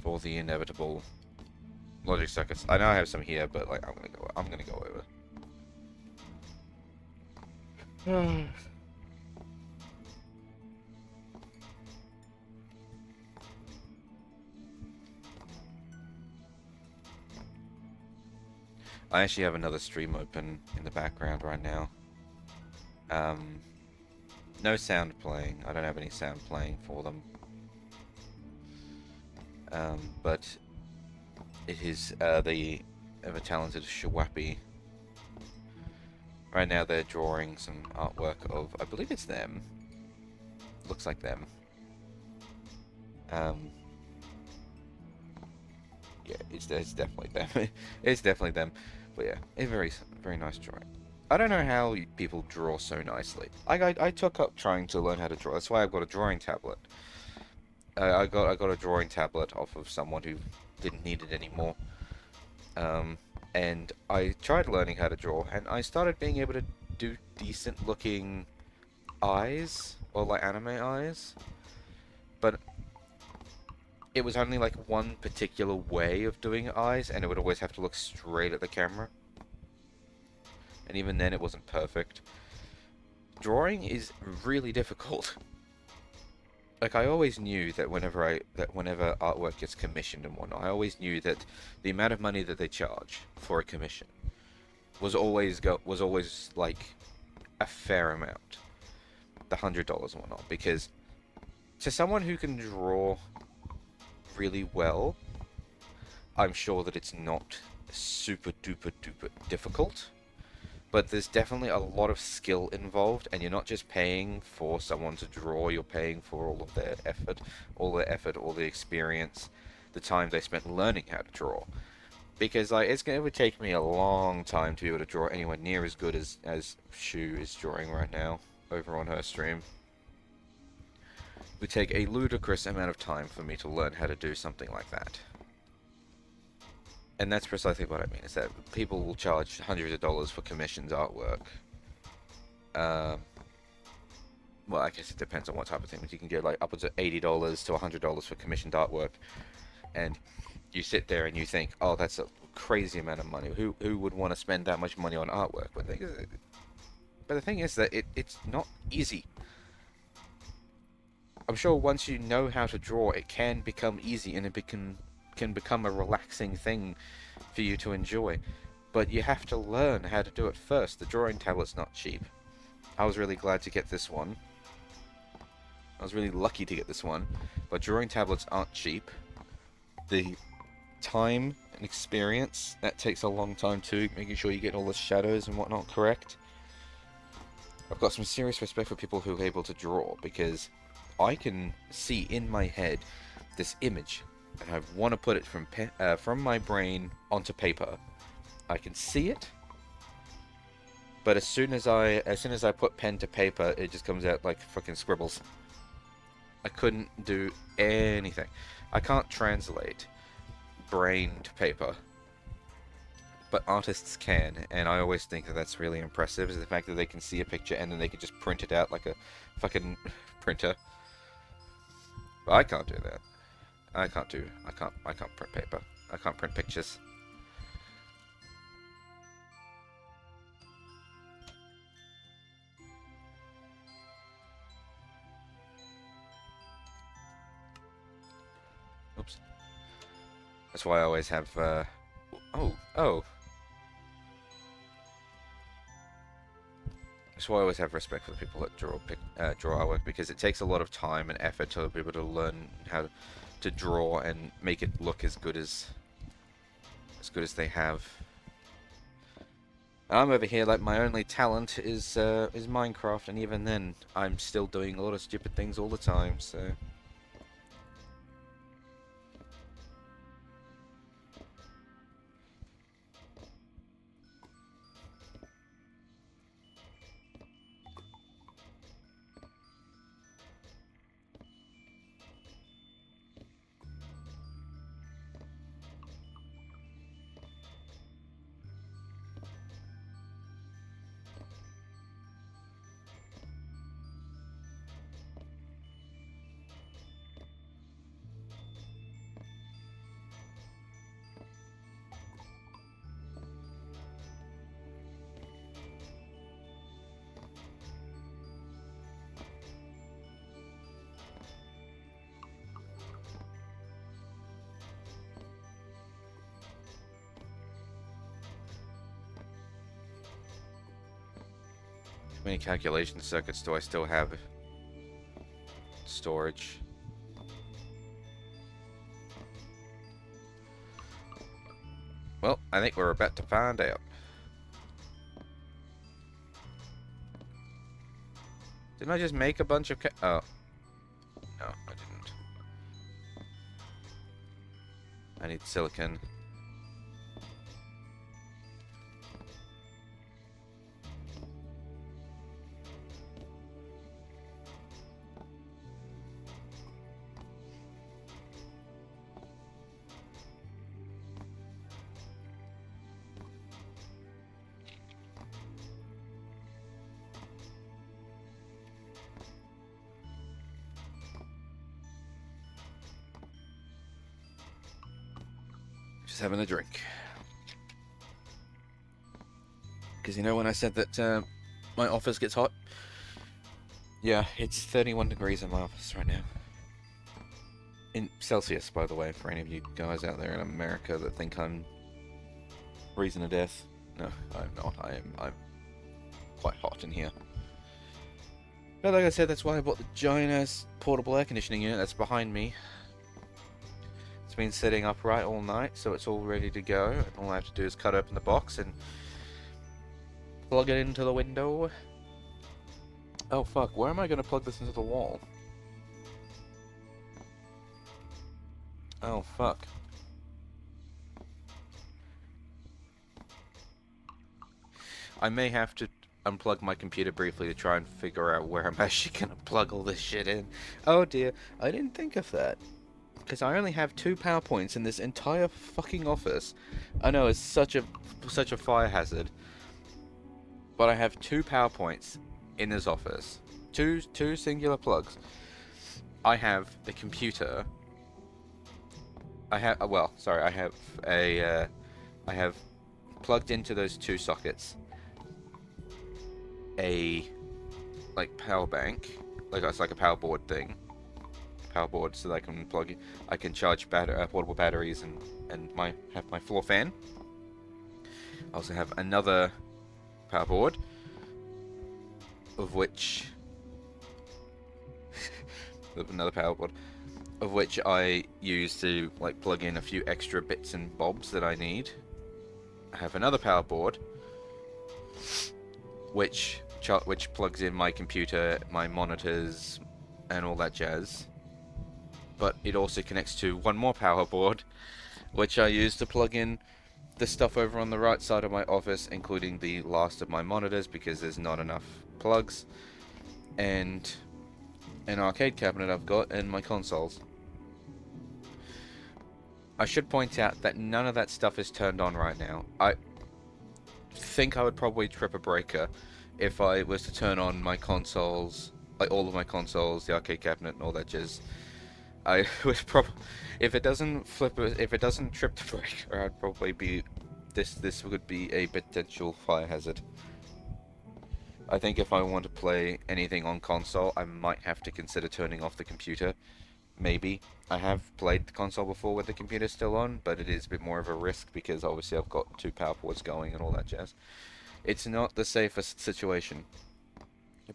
For the inevitable logic circuits. I know I have some here, but like I'm gonna go over. I actually have another stream open in the background right now. No sound playing. I don't have any sound playing for them. But it is the ever-talented Shawapi. Right now they're drawing some artwork of, I believe it's them. Looks like them. Yeah, it's definitely them. It's definitely them. But yeah, a very nice drawing. I don't know how people draw so nicely. I took up trying to learn how to draw. That's why I've got a drawing tablet. I got a drawing tablet off of someone who didn't need it anymore. And I tried learning how to draw, and I started being able to do decent looking eyes, or like anime eyes. But it was only like one particular way of doing eyes, and it would always have to look straight at the camera. And even then it wasn't perfect. Drawing is really difficult. Like, I always knew that whenever artwork gets commissioned and whatnot, I always knew that the amount of money that they charge for a commission was always like a fair amount, the $100 and whatnot. Because to someone who can draw really well, I'm sure that it's not super duper difficult. But there's definitely a lot of skill involved, and you're not just paying for someone to draw, you're paying for all their effort, all the experience, the time they spent learning how to draw. Because like it would take me a long time to be able to draw anywhere near as good as Shu is drawing right now over on her stream. It would take a ludicrous amount of time for me to learn how to do something like that. And that's precisely what I mean, is that people will charge hundreds of dollars for commissioned artwork. Well, I guess it depends on what type of thing. You can get like upwards of $80 to $100 for commissioned artwork. And you sit there and you think, oh, that's a crazy amount of money. Who would want to spend that much money on artwork? But the thing is that it's not easy. I'm sure once you know how to draw, it can become easy and it can become a relaxing thing for you to enjoy. But you have to learn how to do it first. The drawing tablet's not cheap. I was really glad to get this one. I was really lucky to get this one. But drawing tablets aren't cheap. The time and experience, that takes a long time too, making sure you get all the shadows and whatnot correct. I've got some serious respect for people who are able to draw, because I can see in my head this image, and I want to put it from my brain onto paper. I can see it, but as soon as I put pen to paper, it just comes out like fucking scribbles. I couldn't do anything. I can't translate brain to paper, but artists can, and I always think that that's really impressive, is the fact that they can see a picture and then they can just print it out like a fucking printer. But I can't do that. I can't print paper. I can't print pictures. Oops. That's why I always have, oh. That's why I always have respect for the people that draw artwork, because it takes a lot of time and effort to be able to learn how to draw and make it look as good as they have. I'm over here like my only talent is Minecraft, and even then I'm still doing a lot of stupid things all the time, so. How many calculation circuits do I still have? Storage. Well, I think we're about to find out. Didn't I just make a bunch of oh. No, I didn't. I need silicon. Just having a drink. Because you know when I said that my office gets hot? Yeah, it's 31 degrees in my office right now. In Celsius, by the way, for any of you guys out there in America that think I'm freezing to death. No, I'm not. I'm quite hot in here. But like I said, that's why I bought the giant-ass portable air conditioning unit that's behind me. It's been sitting upright all night, so it's all ready to go. And all I have to do is cut open the box and plug it into the window. Oh fuck, where am I going to plug this into the wall? Oh fuck. I may have to unplug my computer briefly to try and figure out where I'm actually gonna plug all this shit in. Oh dear, I didn't think of that. Because I only have 2 PowerPoints in this entire fucking office. I know it's such a fire hazard, but I have 2 PowerPoints in this office. Two singular plugs. I have the computer. I have well, sorry, I have plugged into those 2 sockets a like power bank, like it's like a power board thing, power board, so that I can plug it. I can charge portable batteries and have my floor fan. I also have another power board, of which another power board, of which I use to like plug in a few extra bits and bobs that I need. I have another power board, which plugs in my computer, my monitors, and all that jazz. But it also connects to one more power board, which I use to plug in the stuff over on the right side of my office, including the last of my monitors because there's not enough plugs, and an arcade cabinet I've got, and my consoles. I should point out that none of that stuff is turned on right now. I think I would probably trip a breaker if I was to turn on my consoles, like all of my consoles, the arcade cabinet, and all that jazz. I would probably, if it doesn't trip the breaker, I'd probably be, this would be a potential fire hazard. I think if I want to play anything on console, I might have to consider turning off the computer. Maybe. I have played the console before with the computer still on, but it is a bit more of a risk because obviously I've got 2 power ports going and all that jazz. It's not the safest situation,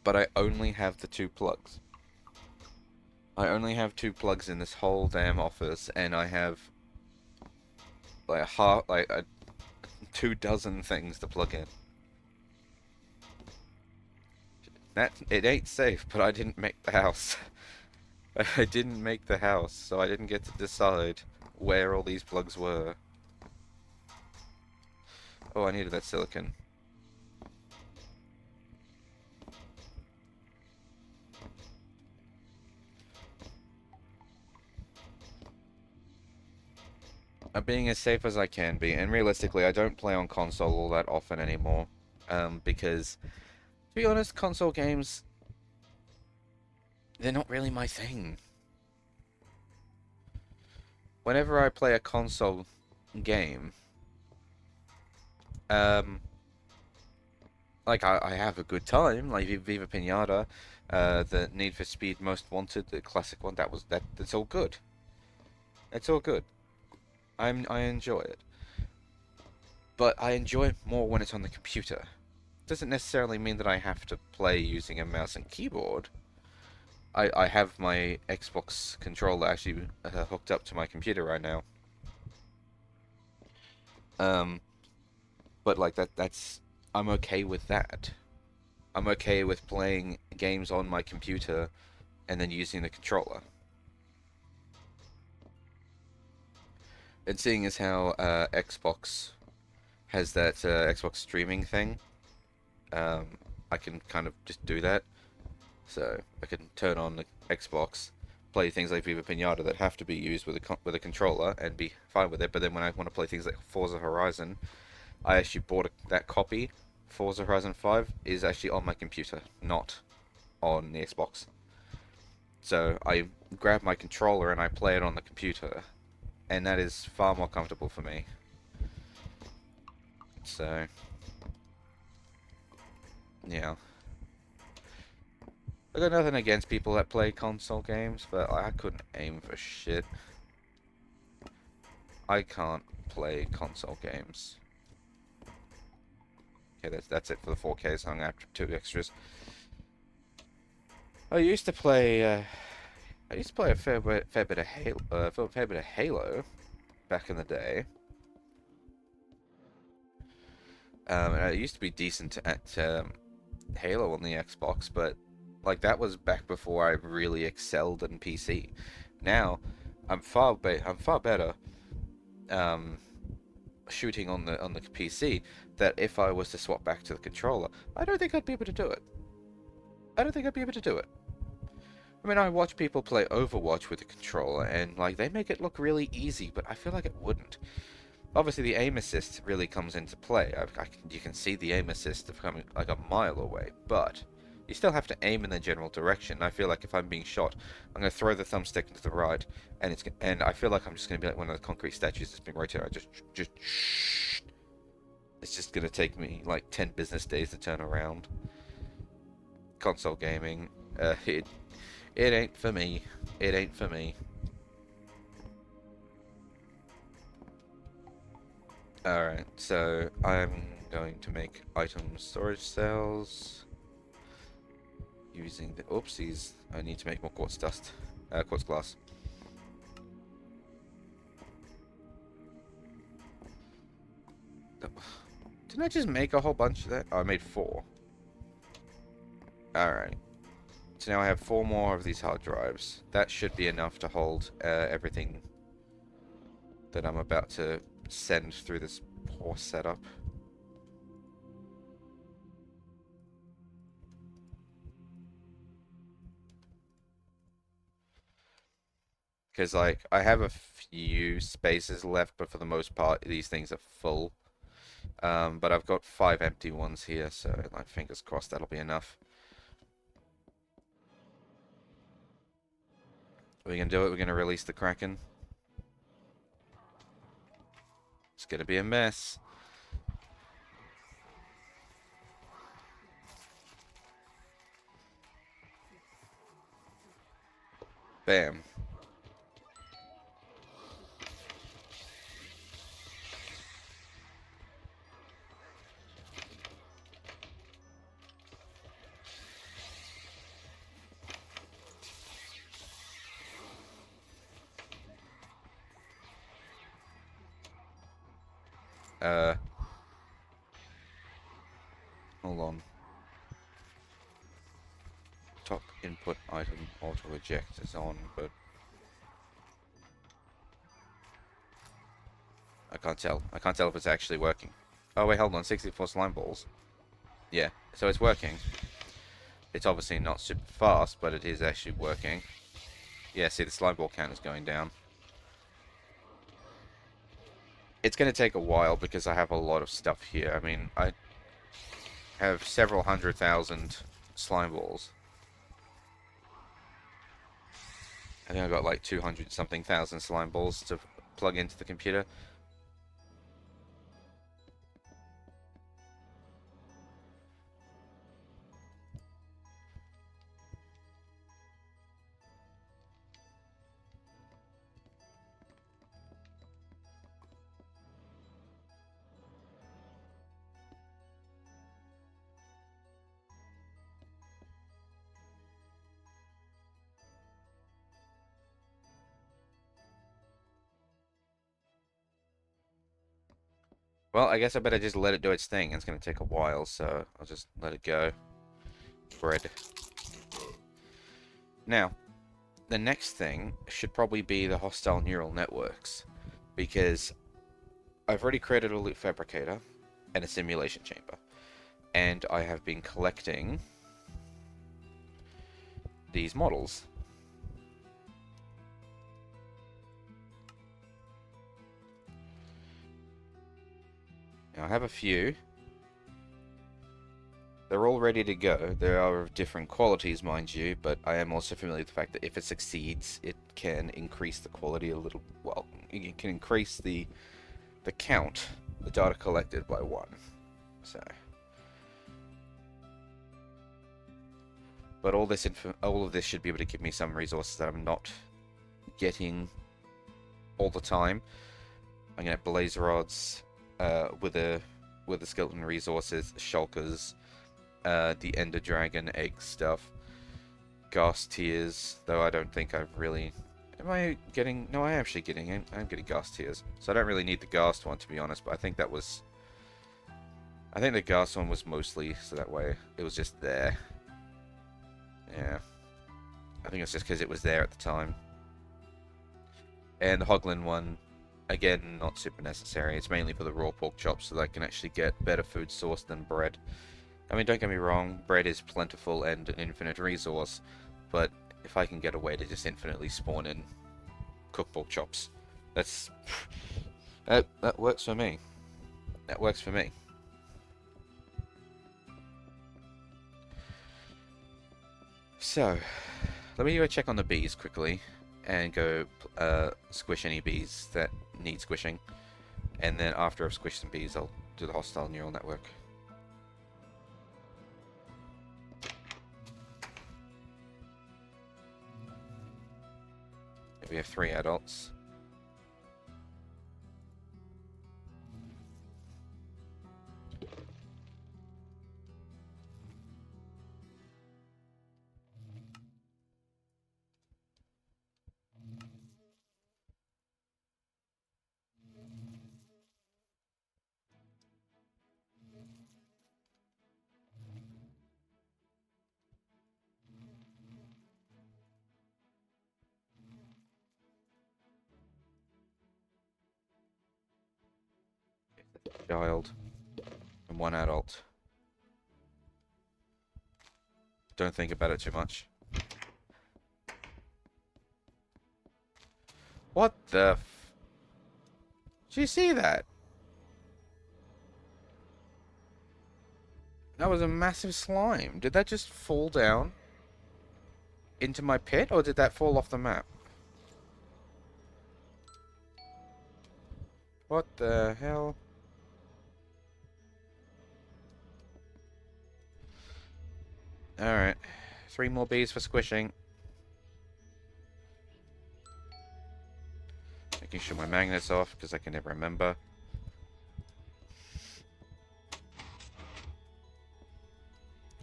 but I only have the 2 plugs. I only have 2 plugs in this whole damn office, and I have like 24 things to plug in. It ain't safe, but I didn't make the house. I didn't make the house, so I didn't get to decide where all these plugs were. Oh, I needed that silicon. I'm being as safe as I can be, and realistically, I don't play on console all that often anymore. Because, to be honest, console games, they're not really my thing. Whenever I play a console game, like I have a good time, like Viva Pinata, the Need for Speed Most Wanted, the classic one, that's all good. It's all good. I enjoy it. But I enjoy it more when it's on the computer. Doesn't necessarily mean that I have to play using a mouse and keyboard. I have my Xbox controller actually hooked up to my computer right now. But like that's I'm okay with that. I'm okay with playing games on my computer and then using the controller. And seeing as how Xbox has that Xbox streaming thing, I can kind of just do that. So I can turn on the Xbox, play things like Viva Pinata that have to be used with a controller and be fine with it. But then when I want to play things like Forza Horizon, I actually bought that copy. Forza Horizon 5 is actually on my computer, not on the Xbox. So I grab my controller and I play it on the computer, and that is far more comfortable for me. So, yeah. I got nothing against people that play console games, but I couldn't aim for shit. I can't play console games. Okay, that's it for the 4K, so I'm gonna have 2 extras. I used to play a fair bit of Halo back in the day. And I used to be decent at Halo on the Xbox, but like that was back before I really excelled in PC. Now I'm far better shooting on the PC that if I was to swap back to the controller, I don't think I'd be able to do it. I don't think I'd be able to do it. I mean, I watch people play Overwatch with a controller, and like they make it look really easy, but I feel like it wouldn't. Obviously, the aim assist really comes into play. You can see the aim assist coming like a mile away, but you still have to aim in the general direction. I feel like if I'm being shot, I'm going to throw the thumbstick to the right, and I feel like I'm just going to be like one of the concrete statues that's being rotated. Just it's just going to take me like 10 business days to turn around. Console gaming, it ain't for me. It ain't for me. Alright, so I'm going to make item storage cells using the oopsies. I need to make more quartz dust, quartz glass. Didn't I just make a whole bunch of that? Oh, I made 4. Alright. So now I have 4 more of these hard drives. That should be enough to hold everything that I'm about to send through this poor setup. Because, like, I have a few spaces left, but for the most part, these things are full. But I've got 5 empty ones here, so, like, fingers crossed that'll be enough. We're gonna do it. We're gonna release the Kraken. It's gonna be a mess. Bam. Hold on. Top input item auto eject is on, but I can't tell. I can't tell if it's actually working. Oh wait, hold on. 64 slime balls. Yeah, so it's working. It's obviously not super fast, but it is actually working. Yeah, see the slime ball count is going down. It's going to take a while because I have a lot of stuff here. I mean, I have several 100,000 slime balls. I think I got like 200 something thousand slime balls to plug into the computer. Well, I guess I better just let it do its thing. It's going to take a while, so I'll just let it go. Bread. Now, the next thing should probably be the hostile neural networks, because I've already created a loot fabricator and a simulation chamber, and I have been collecting these models. Now, I have a few. They're all ready to go. They are of different qualities, mind you, but I am also familiar with the fact that if it succeeds, it can increase the quality a little. Well, it can increase the count, the data collected by 1. So, but all of this should be able to give me some resources that I'm not getting all the time. I'm gonna have blaze rods, with the skeleton resources, shulkers, the ender dragon egg stuff, ghast tears, though I don't think I've really... Am I getting... No, I'm actually getting it. I'm getting ghast tears. So I don't really need the ghast one, to be honest, but I think that was... I think the ghast one was mostly, so that way it was just there. Yeah. I think it's just because it was there at the time. And the Hoglin one Again, not super necessary. It's mainly for the raw pork chops so that I can actually get better food source than bread. I mean, don't get me wrong, bread is plentiful and an infinite resource, but if I can get a way to just infinitely spawn in cooked pork chops, that's that works for me. That works for me. So, let me go check on the bees quickly and go squish any bees that need squishing. And then after I've squished some bees, I'll do the hostile neural network. We have 3 adults. Child. And 1 adult. Don't think about it too much. What the f... Did you see that? That was a massive slime. Did that just fall down into my pit, or did that fall off the map? What the hell? Alright. 3 more bees for squishing. Making sure my magnet's off, because I can never remember.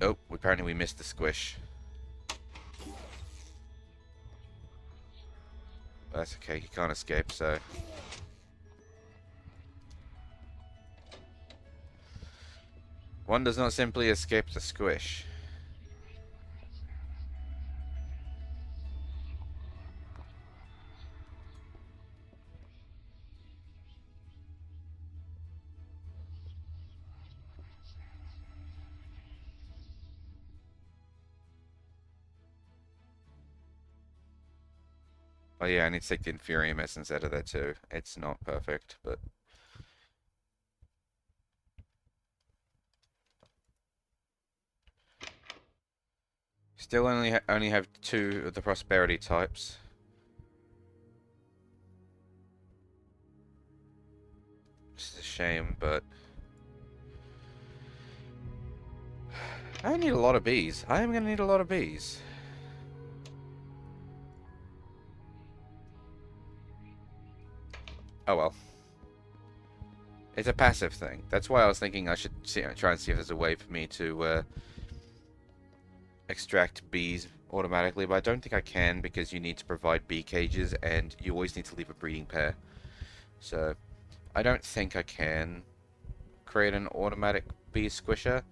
Oh, apparently we missed the squish. That's okay, he can't escape, so... One does not simply escape the squish. Oh yeah, I need to take the Infurium Essence out of that too. It's not perfect, but... Still only have 2 of the Prosperity types. This is a shame, but... I need a lot of bees. I am going to need a lot of bees. Oh well. It's a passive thing. That's why I was thinking I should try and see if there's a way for me to extract bees automatically, but I don't think I can because you need to provide bee cages and you always need to leave a breeding pair. So, I don't think I can create an automatic bee squisher,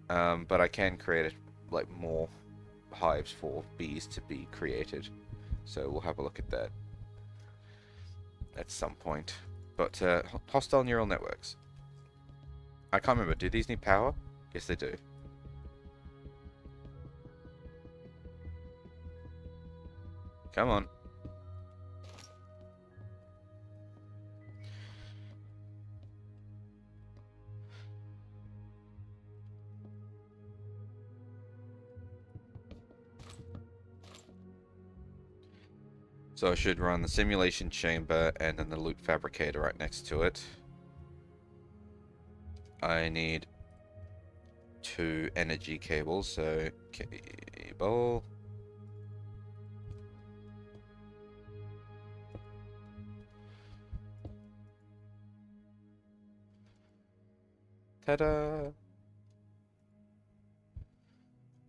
but I can create like more hives for bees to be created. So we'll have a look at that at some point. But hostile neural networks. I can't remember. Do these need power? Yes, they do. Come on. So I should run the simulation chamber and then the loot fabricator right next to it. I need 2 energy cables, so cable. Ta-da!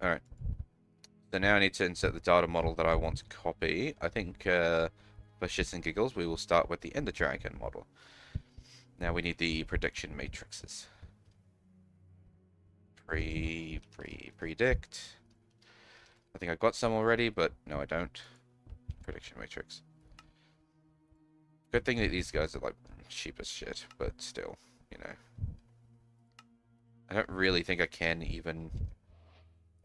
Alright. So now I need to insert the data model that I want to copy. I think, for shits and giggles, we will start with the Ender Dragon model. Now we need the prediction matrices. Predict. I think I got some already, but no I don't. Prediction matrix. Good thing that these guys are like cheap as shit, but still, you know. I don't really think I can even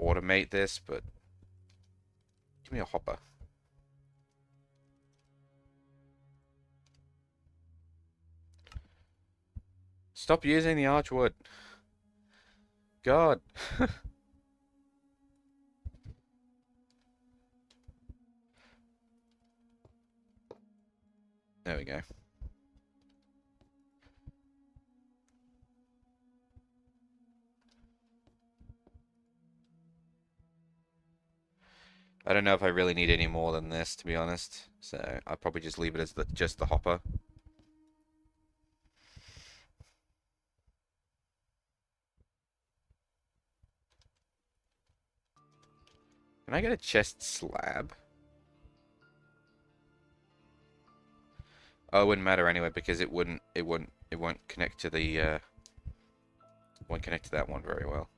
automate this, but give me a hopper. Stop using the archwood. God. There we go. I don't know if I really need any more than this, to be honest. So I'll probably just leave it as just the hopper. Can I get a chest slab? Oh, it wouldn't matter anyway because it won't connect to the won't connect to that one very well.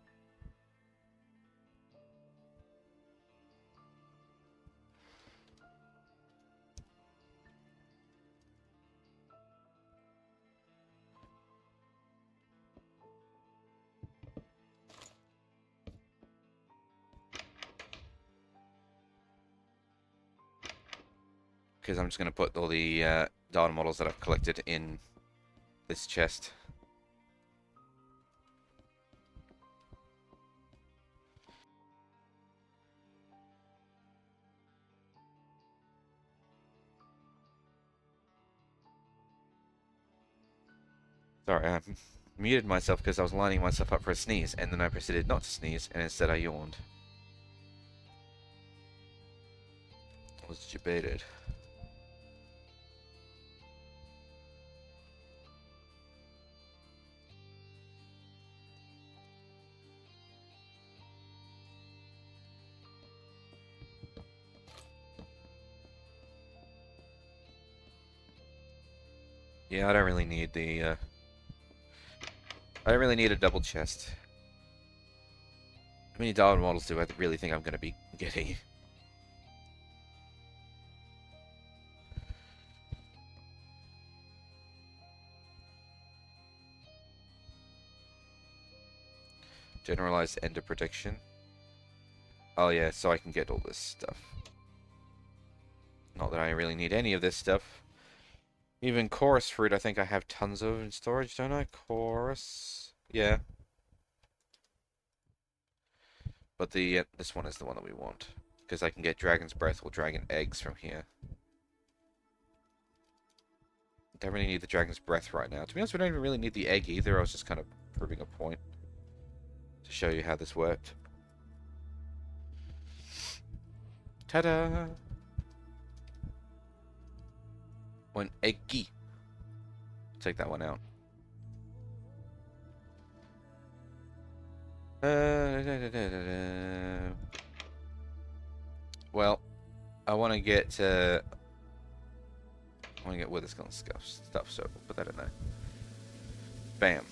Because I'm just going to put all the data models that I've collected in this chest. Sorry, I muted myself because I was lining myself up for a sneeze, and then I proceeded not to sneeze, and instead I yawned. I was debated. Yeah, I don't really need the, I don't really need a double chest. How many data models do I really think I'm going to be getting? Generalized ender prediction. Oh yeah, so I can get all this stuff. Not that I really need any of this stuff. Even chorus fruit, I think I have tons of in storage, don't I? Chorus, yeah. But the this one is the one that we want because I can get dragon's breath or dragon eggs from here. Don't really need the dragon's breath right now. To be honest, we don't even really need the egg either. I was just kind of proving a point to show you how this worked. Ta-da! One eggy. Take that one out. Well, I want to get Witherskull stuff, so we'll put that in there. Bam.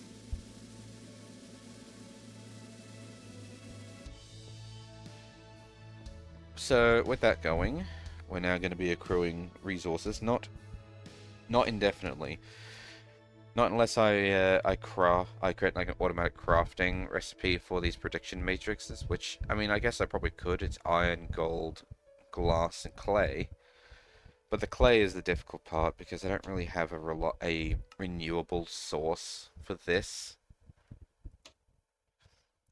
So with that going, we're now going to be accruing resources, not indefinitely. Not unless I create like an automatic crafting recipe for these prediction matrices, which, I mean, I guess I probably could. It's iron, gold, glass, and clay. But the clay is the difficult part because I don't really have a renewable source for this.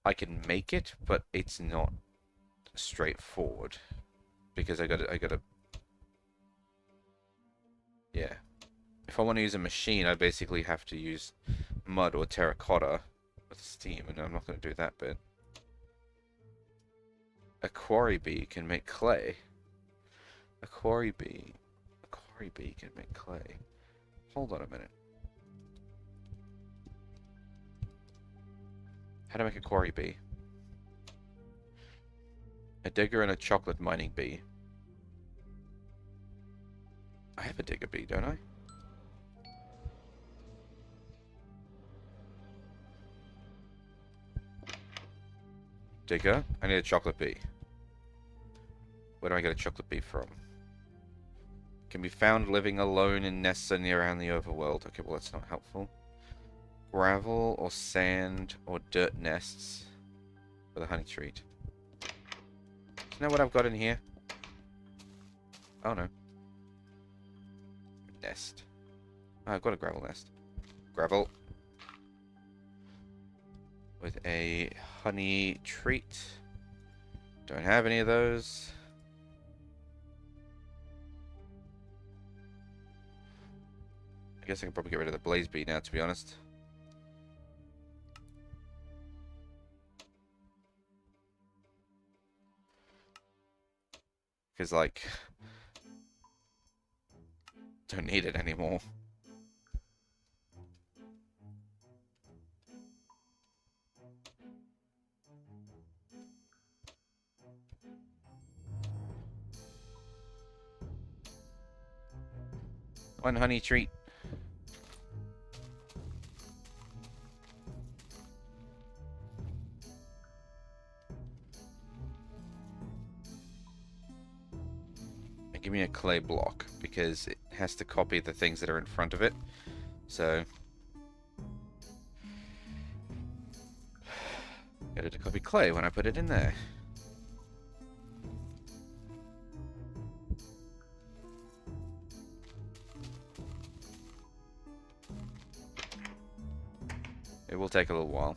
I can make it, but it's not straightforward because I gotta yeah. If I want to use a machine, I basically have to use mud or terracotta with steam, and I'm not going to do that bit. A quarry bee can make clay. A quarry bee can make clay. Hold on a minute. How to make a quarry bee? A digger and a chocolate mining bee. I have a digger bee, don't I? Digger. I need a chocolate bee. Where do I get a chocolate bee from? Can be found living alone in nests only around the overworld. Okay, well that's not helpful. Gravel or sand or dirt nests for the honey treat. Isn't that what I've got in here? Oh no. Nest. Oh, I've got a gravel nest. Gravel. With a honey treat. Don't have any of those. I guess I can probably get rid of the blaze bee now, to be honest. Because, like, don't need it anymore. One honey treat. And give me a clay block, because it has to copy the things that are in front of it. So, get it to copy clay when I put it in there. It will take a little while.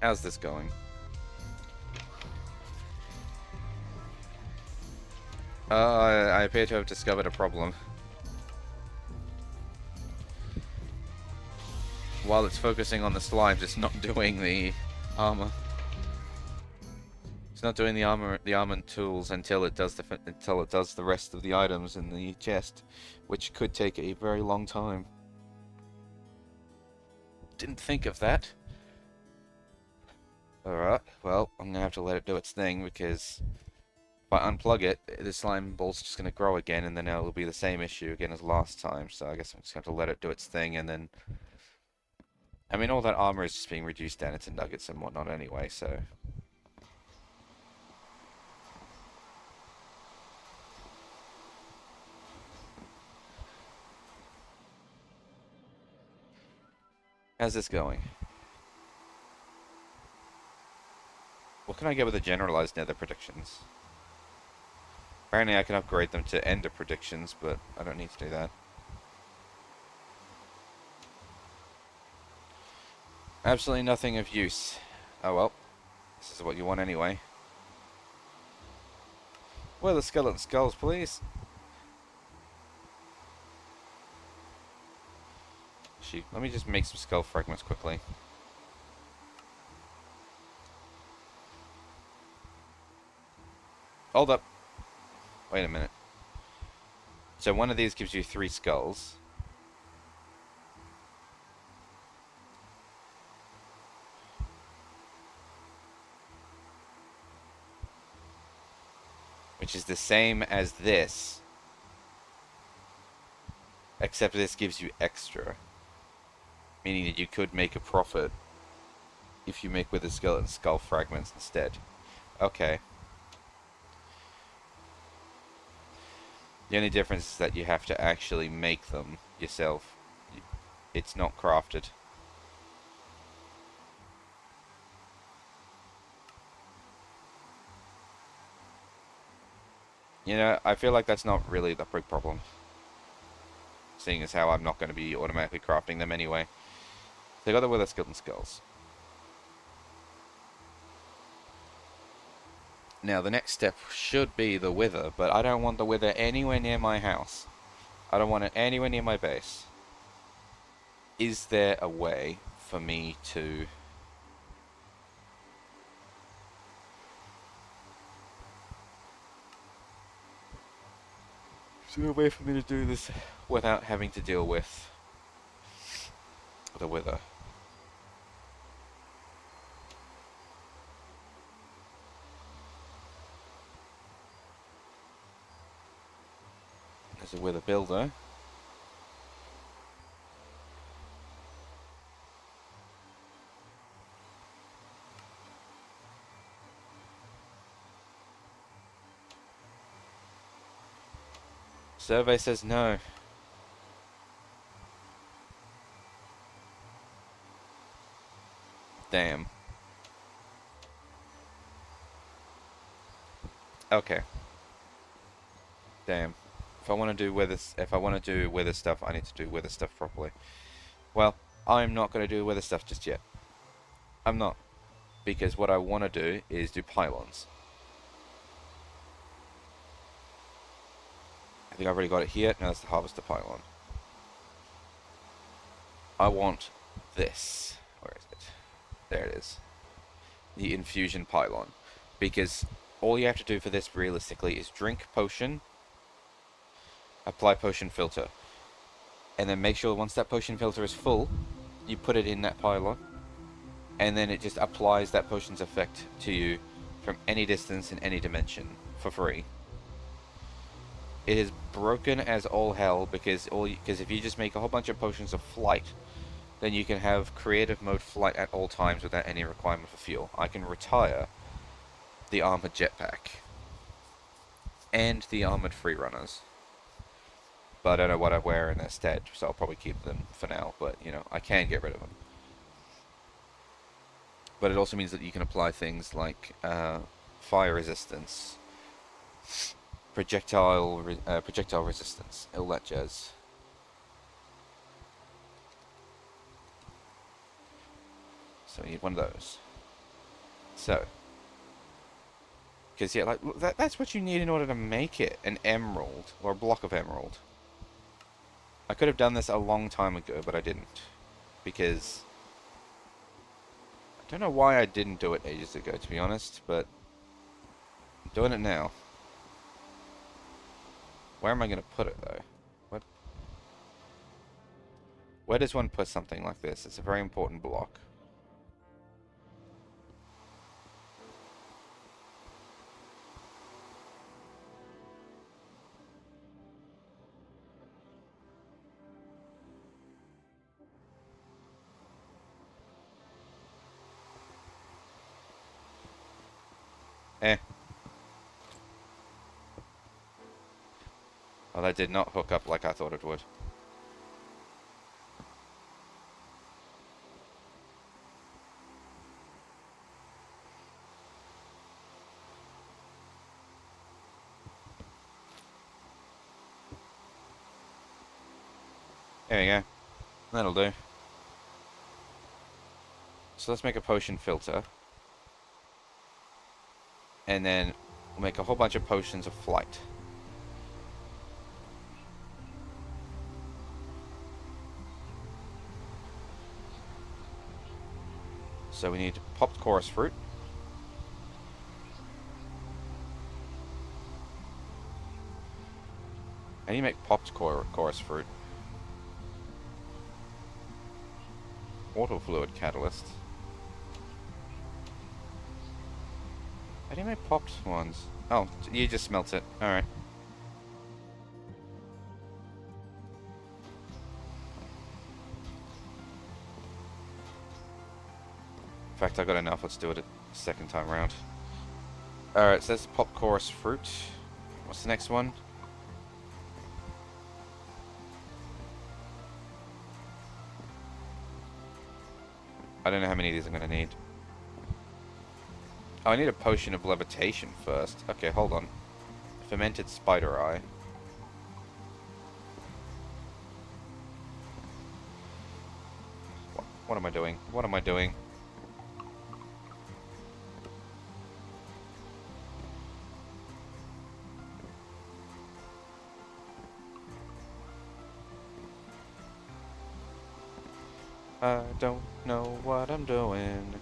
How's this going? I appear to have discovered a problem. While it's focusing on the slimes, it's not doing the armor. It's not doing the armor and tools until it does the rest of the items in the chest, which could take a very long time. Didn't think of that. Alright, well, I'm gonna have to let it do its thing, because if I unplug it, the slime ball's just gonna grow again, and then it'll be the same issue again as last time, so I guess I'm just gonna have to let it do its thing, and then... I mean, all that armor is just being reduced down into nuggets and whatnot anyway, so... How's this going? What can I get with the generalized nether predictions? Apparently I can upgrade them to ender predictions, but I don't need to do that. Absolutely nothing of use. Oh well. This is what you want anyway. Where are the skeleton skulls, please? Shoot, let me just make some skull fragments quickly. Hold up. Wait a minute. So one of these gives you 3 skulls. Which is the same as this. Except this gives you extra. Meaning that you could make a profit if you make with the skeleton skull fragments instead. Okay. The only difference is that you have to actually make them yourself. It's not crafted. You know, I feel like that's not really the big problem. Seeing as how I'm not going to be automatically crafting them anyway. They got the wither skeleton skulls. Now, the next step should be the wither, but I don't want the wither anywhere near my house. I don't want it anywhere near my base. Is there a way for me to... Is there a way for me to do this without having to deal with the wither? There's a wither builder. Survey says no. Damn. Okay. Damn. If I want to do weather stuff, I need to do weather stuff properly. Well, I'm not going to do weather stuff just yet. I'm not. Because what I want to do is do pylons. I think I've already got it here. Now that's the harvester pylon. I want this. Where is it? There it is. The infusion pylon. Because all you have to do for this realistically is drink potion, apply potion filter, and then make sure once that potion filter is full, you put it in that pylon, and then it just applies that potion's effect to you from any distance in any dimension for free. It is broken as all hell because if you just make a whole bunch of potions of flight, then you can have creative mode flight at all times without any requirement for fuel. I can retire the armored jetpack and the armored freerunners, but I don't know what I wear in their stead, so I'll probably keep them for now. But you know, I can get rid of them. But it also means that you can apply things like fire resistance, projectile resistance, all that jazz. So we need one of those. So, because yeah, like that's what you need in order to make it an emerald or a block of emerald. I could have done this a long time ago, but I didn't, because I don't know why I didn't do it ages ago, to be honest. But I'm doing it now. Where am I going to put it though? What? Where does one put something like this? It's a very important block. Eh. Well, that did not hook up like I thought it would. There you go. That'll do. So let's make a potion filter. And then we'll make a whole bunch of potions of flight. So we need popped chorus fruit. How do you make popped chorus fruit? Auto fluid catalyst. How do you make popped ones? Oh, you just smelt it. Alright. In fact, I got enough. Let's do it a second time round. Alright, so that's pop chorus fruit. What's the next one? I don't know how many of these I'm going to need. Oh, I need a potion of levitation first. Okay, hold on. Fermented spider eye. What am I doing? What am I doing? I don't know what I'm doing.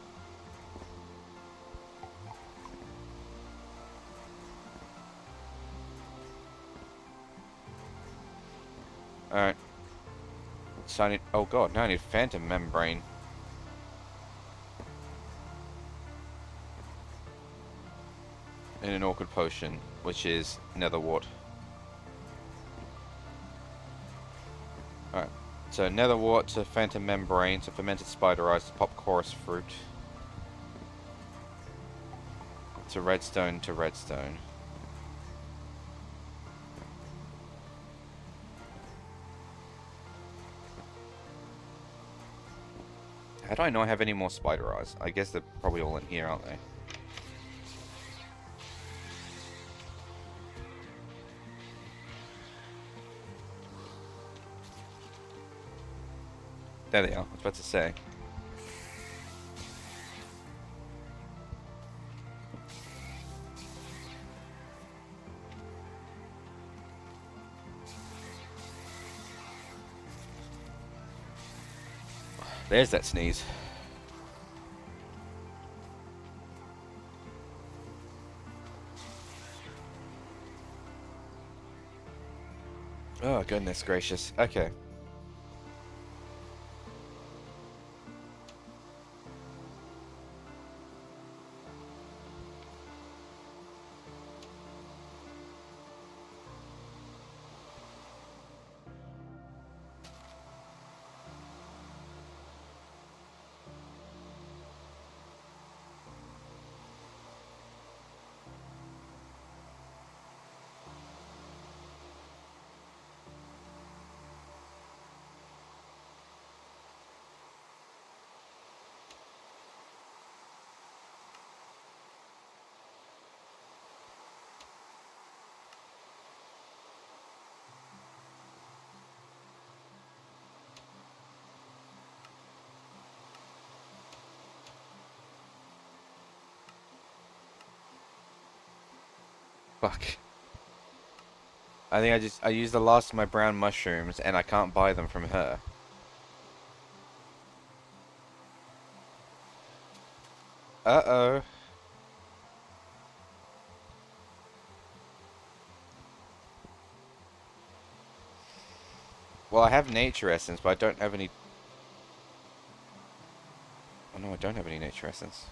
Alright. So I need... Oh god, now I need phantom membrane. And an orchid potion, which is nether wart. Alright. So nether wart to phantom membrane to fermented spider eyes to pop chorus fruit. To redstone to redstone. How do I not have any more spider eyes? I guess they're probably all in here, aren't they? There they are. I was about to say. There's that sneeze. Oh, goodness gracious. Okay. Fuck. I think I used the last of my brown mushrooms and I can't buy them from her. Uh-oh. Well, I have nature essence, but I don't have any... Oh no, I don't have any nature essence.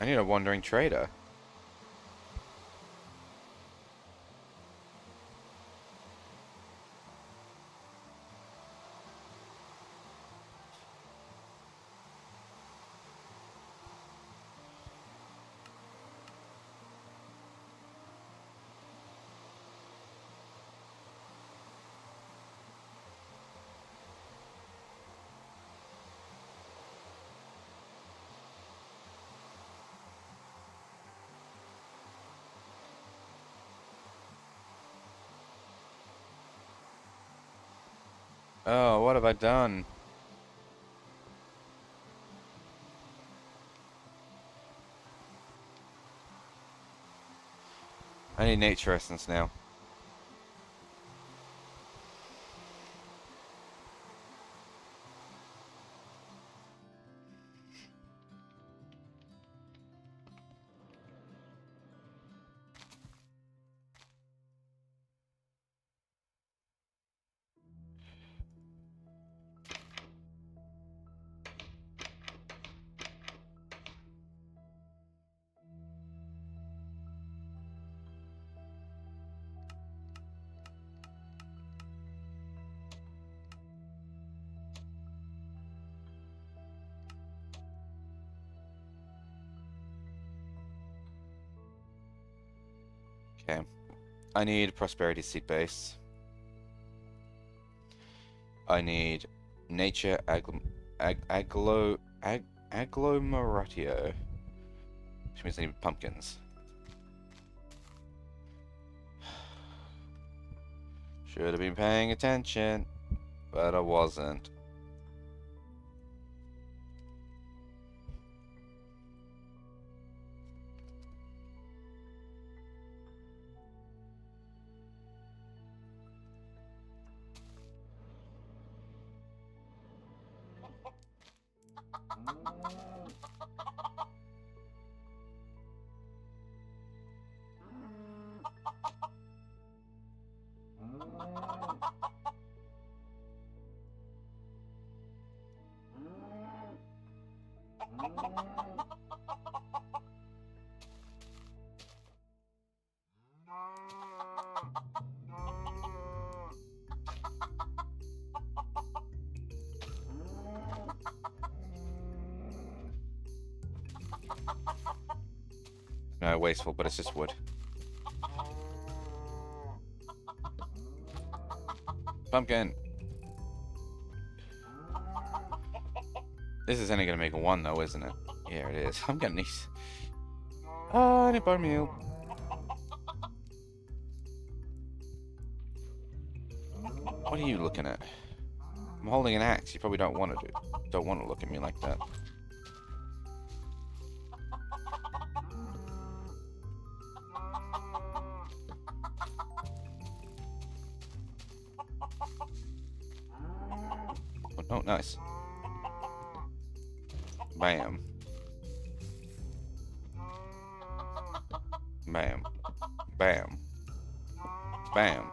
I need a wandering trader. Oh, what have I done? I need nature essence now. Okay. I need prosperity seed base. I need nature agglomeratio, which means I need pumpkins. Should have been paying attention, but I wasn't. No, wasteful, but it's just wood. Pumpkin. This is only going to make a 1 though, isn't it? Yeah, it is. I'm getting these. Ah, I need bone meal. What are you looking at? I'm holding an axe. You probably don't want to look at me like that. Oh, nice. Bam. Bam. Bam. Bam.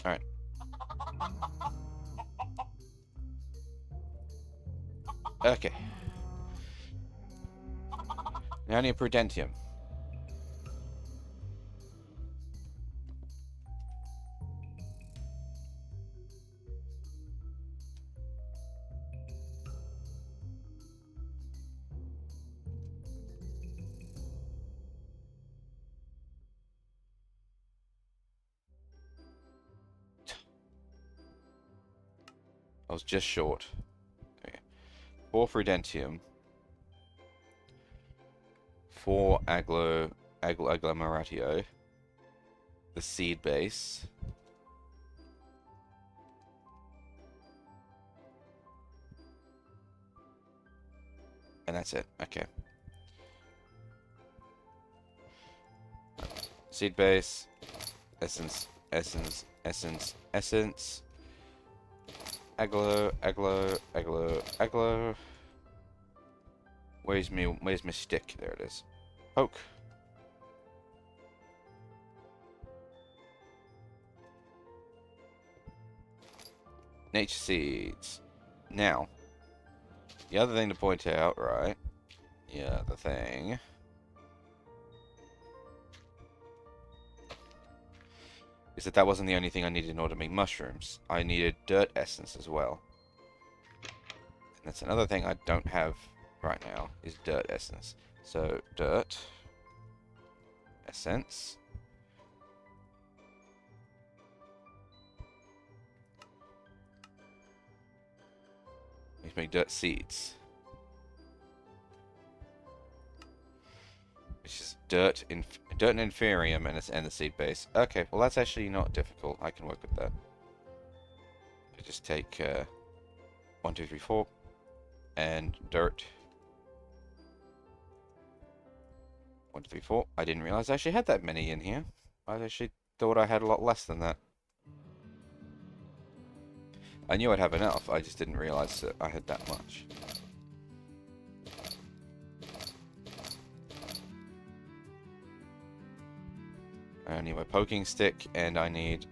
Alright. Okay. Now I need Prudentium. I was just short. Okay. 4 Prudentium. 4 agglomeratio. The seed base. And that's it. Okay. Seed base. Essence. Essence. Essence. Essence. Agglo. Where's my stick? There it is. Poke. Nature seeds. Now, the other thing to point out, right? Yeah, the thing. Is that wasn't the only thing I needed in order to make mushrooms. I needed dirt essence as well. And that's another thing I don't have right now, is dirt essence. So, dirt. Essence. Let's make dirt seeds. It's just dirt and inferium and the seed base. Okay, well that's actually not difficult. I can work with that. I just take 1, 2, 3, 4 and dirt. 1, 2, 3, 4. I didn't realize I actually had that many in here. I actually thought I had a lot less than that. I knew I'd have enough. I just didn't realize that I had that much. I need my poking stick, and I need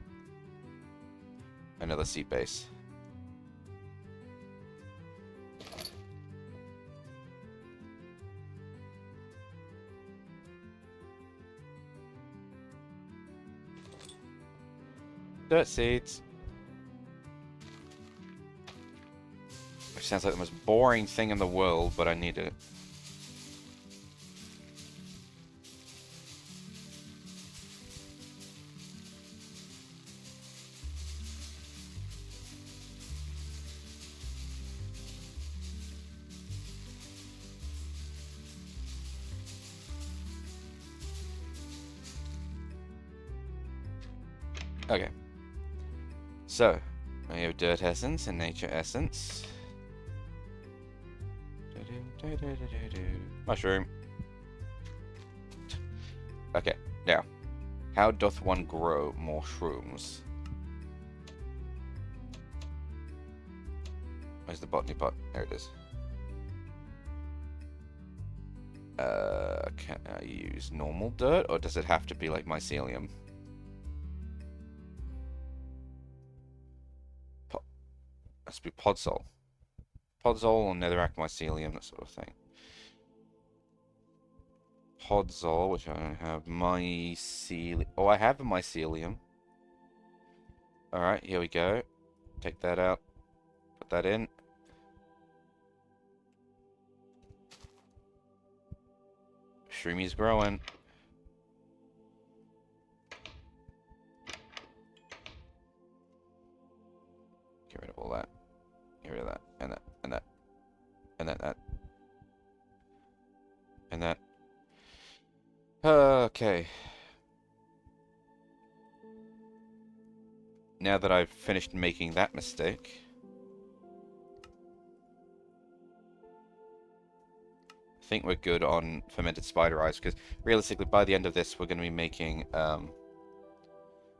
another seed base. Dirt seeds. Which sounds like the most boring thing in the world, but I need it. Okay. So, I have dirt essence and nature essence. Mushroom. Okay, now, how doth one grow more shrooms? Where's the botany pot? There it is. Can I use normal dirt, or does it have to be like mycelium? Has to be podzol. Podzol or netherrack mycelium, that sort of thing. Podzol, which I don't have. Mycelium. Oh, I have a mycelium. Alright, here we go. Take that out. Put that in. Shroomi's growing. Okay. Now that I've finished making that mistake, I think we're good on fermented spider eyes, because realistically, by the end of this, we're going to be making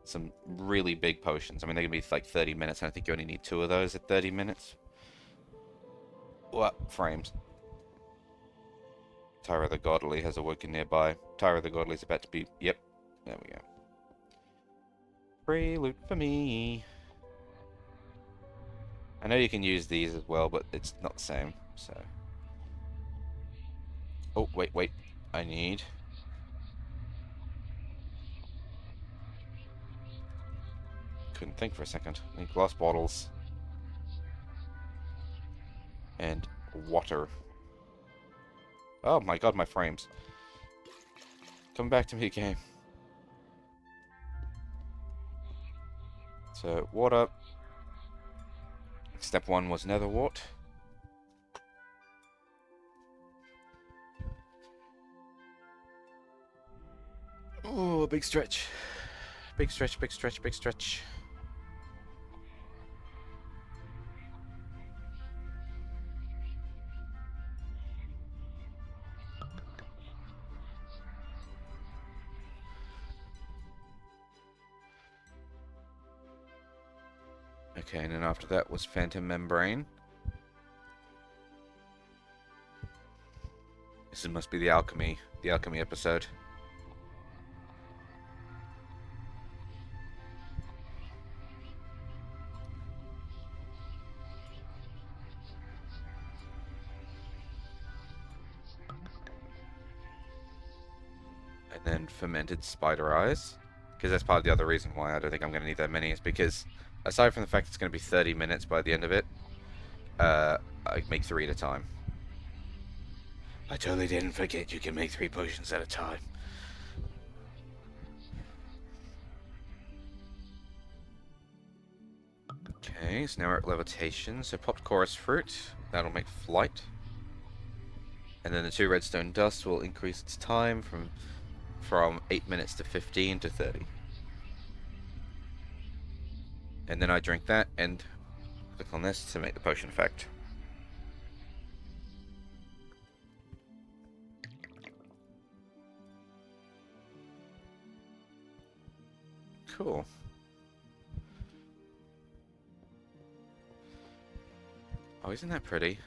some really big potions. I mean, they're going to be like 30 minutes, and I think you only need 2 of those at 30 minutes. What? Frames. Tyra the Godly has awoken nearby. Tyra the Godly is about to be... Yep. There we go. Free loot for me. I know you can use these as well, but it's not the same, so... Oh, wait. I need... Couldn't think for a second. I need glass bottles. And water. Oh my god, my frames. Come back to me, game. So, water. Step 1 was nether wart. Oh, big stretch. Big stretch. Okay, and then after that was Phantom Membrane. This must be the alchemy episode. And then fermented spider eyes. Because that's part of the other reason why I don't think I'm going to need that many, is because, aside from the fact it's going to be 30 minutes by the end of it, I make 3 at a time. I totally didn't forget you can make 3 potions at a time. Okay, so now we're at levitation. So popped chorus fruit, that'll make flight. And then the 2 redstone dust will increase its time from 8 minutes to 15 to 30. And then I drink that and click on this to make the potion effect. Cool. Oh, isn't that pretty?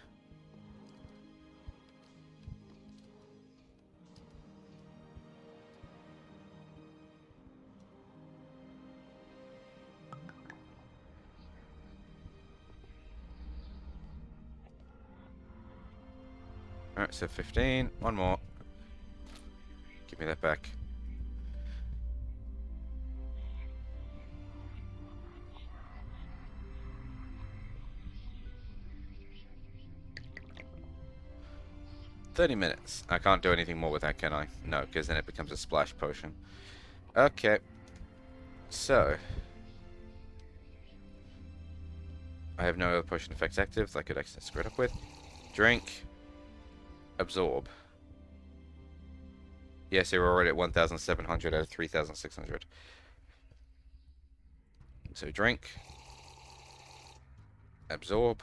Alright, so 15. One more. Give me that back. $30 minutes. I can't do anything more with that, can I? No, because then it becomes a splash potion. Okay. So. I have no other potion effects active that I could actually screw it up with. Drink. Absorb. Yes, you're already at 1,700 out of 3,600. So drink. Absorb.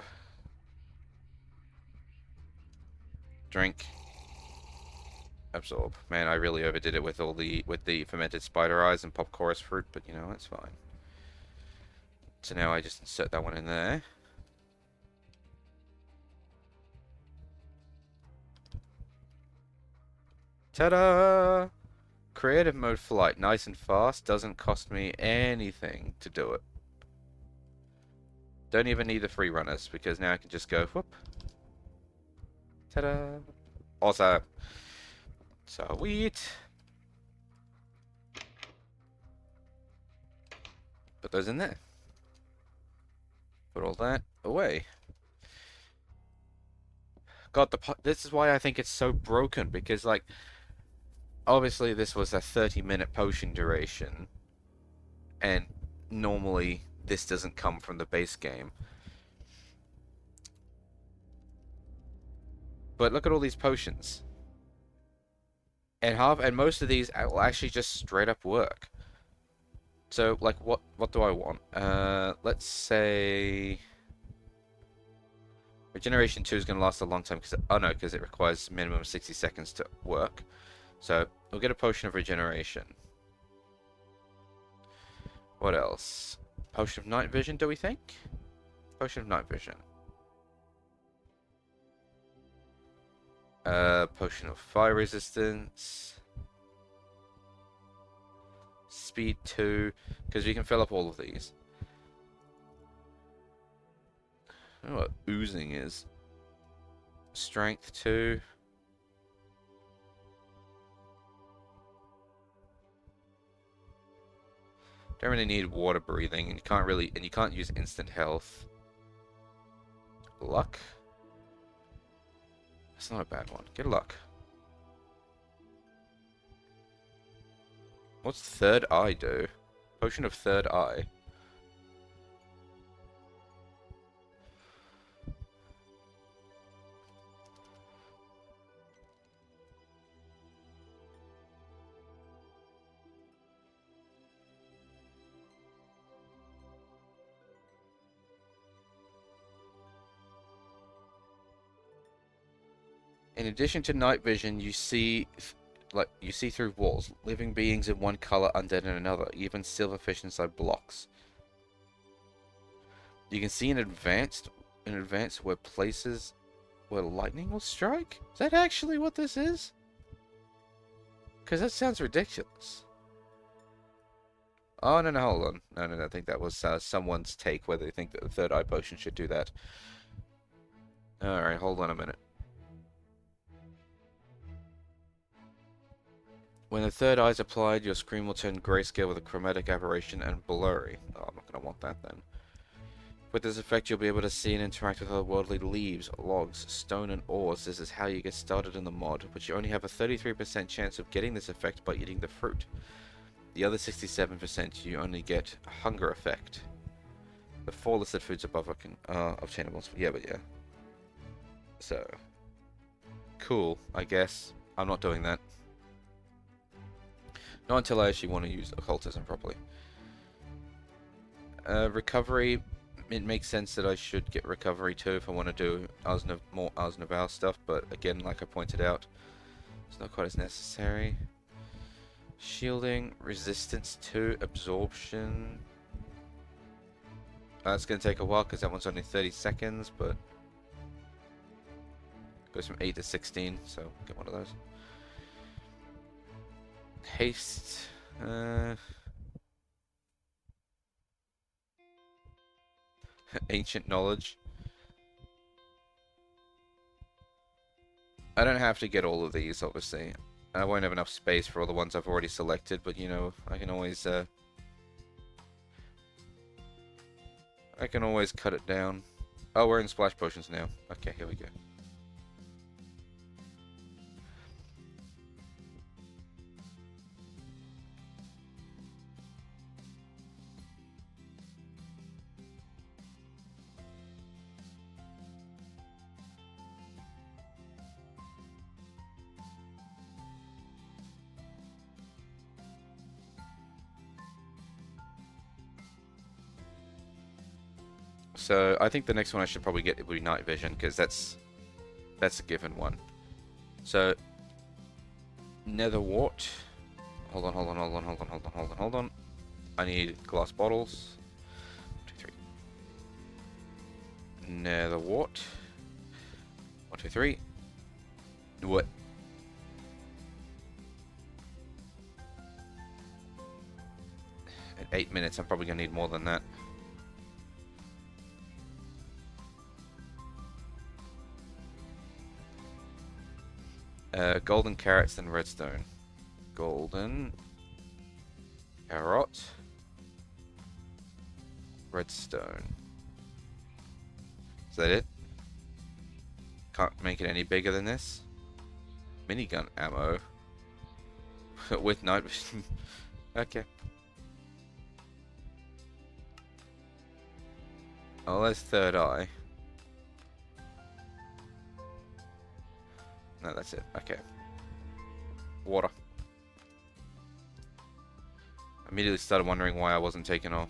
Drink. Absorb. Man, I really overdid it with the fermented spider eyes and pop chorus fruit, but you know, it's fine. So now I just insert that one in there. Ta-da! Creative mode flight, nice and fast, doesn't cost me anything to do it. Don't even need the free runners, because now I can just go, whoop. Ta-da! Also, sweet! Put those in there. Put all that away. God, this is why I think it's so broken, because, like, obviously this was a 30-minute potion duration, and normally this doesn't come from the base game. But look at all these potions. And most of these will actually just straight up work. So, like, what do I want? Let's say Regeneration 2 is going to last a long time because, oh no, because it requires minimum 60 seconds to work. So, we'll get a Potion of Regeneration. What else? Potion of Night Vision, do we think? Potion of Night Vision. Potion of Fire Resistance. Speed 2, because we can fill up all of these. I don't know what oozing is. Strength 2. Don't really need water breathing, and you can't use instant health. Luck? That's not a bad one. Get luck. What's Third Eye do? Potion of Third Eye. In addition to night vision, you see through walls, living beings in one color, undead in another, even silverfish inside blocks. You can see in advance where places where lightning will strike. Is that actually what this is? Because that sounds ridiculous. Oh no, hold on. No, I think that was someone's take where they think that the third eye potion should do that. Alright, hold on a minute. When the third eye is applied, your screen will turn grayscale with a chromatic aberration and blurry. Oh, I'm not going to want that then. With this effect, you'll be able to see and interact with otherworldly leaves, logs, stone, and ores. This is how you get started in the mod, but you only have a 33% chance of getting this effect by eating the fruit. The other 67% you only get a hunger effect. The 4 listed foods above are obtainable. Yeah, but yeah. So, cool, I guess. I'm not doing that. Not until I actually want to use occultism properly. Recovery, it makes sense that I should get recovery too if I want to do more Ars Nova stuff, but again, like I pointed out, it's not quite as necessary. Shielding, resistance 2, absorption. That's going to take a while because that one's only 30 seconds, but goes from 8 to 16, so get one of those. Haste. Ancient knowledge. I don't have to get all of these, obviously. I won't have enough space for all the ones I've already selected, but you know, I can always cut it down. Oh, we're in splash potions now. Okay, here we go. So I think the next one I should probably get would be night vision because that's a given one. So nether wart. Hold on. I need glass bottles. 1, 2, 3. Nether wart. 1, 2, 3. What? In 8 minutes, I'm probably gonna need more than that. Golden carrots and redstone. Golden carrot, redstone. Is that it? Can't make it any bigger than this. Minigun ammo with night vision. Okay. Oh, there's third eye. No, that's it. Okay. Water. Immediately started wondering why I wasn't taking off.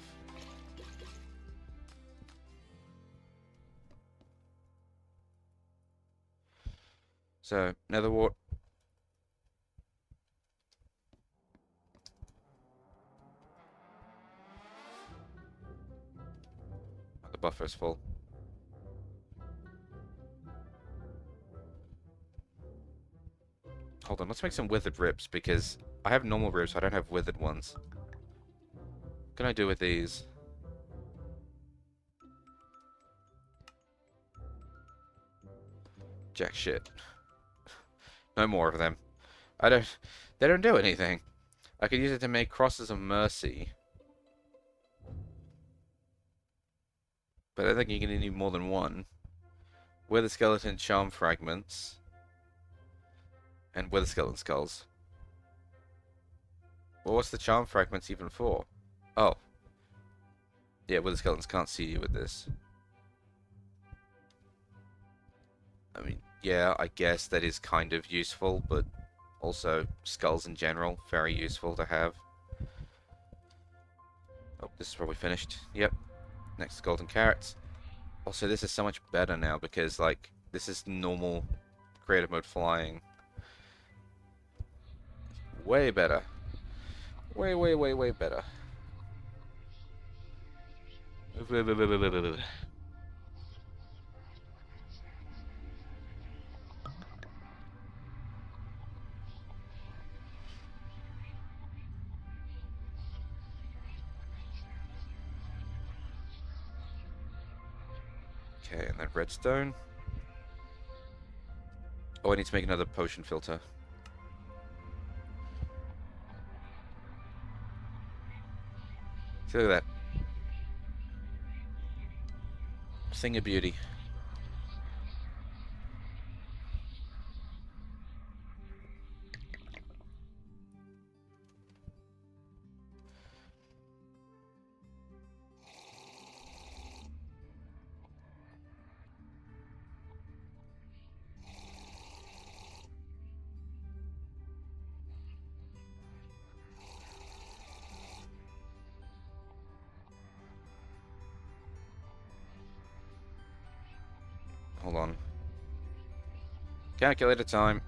So, nether wart. The buffer's full. Hold on, let's make some withered ribs, because I have normal ribs, so I don't have withered ones. What can I do with these? Jack shit. No more of them. They don't do anything. I could use it to make crosses of mercy. But I think you're gonna need more than one. Wither skeleton charm fragments. And wither skeleton skulls. Well, what's the charm fragments even for? Oh. Yeah, wither skeletons can't see you with this. I mean, yeah, I guess that is kind of useful, but also skulls in general, very useful to have. Oh, this is probably finished. Yep. Next, golden carrots. Also, this is so much better now because, like, this is normal creative mode flying. Way better. Way, way, way, way better. Okay, and then redstone. Oh, I need to make another potion filter. See, look at that. Thing of beauty. Hold on. Calculator time.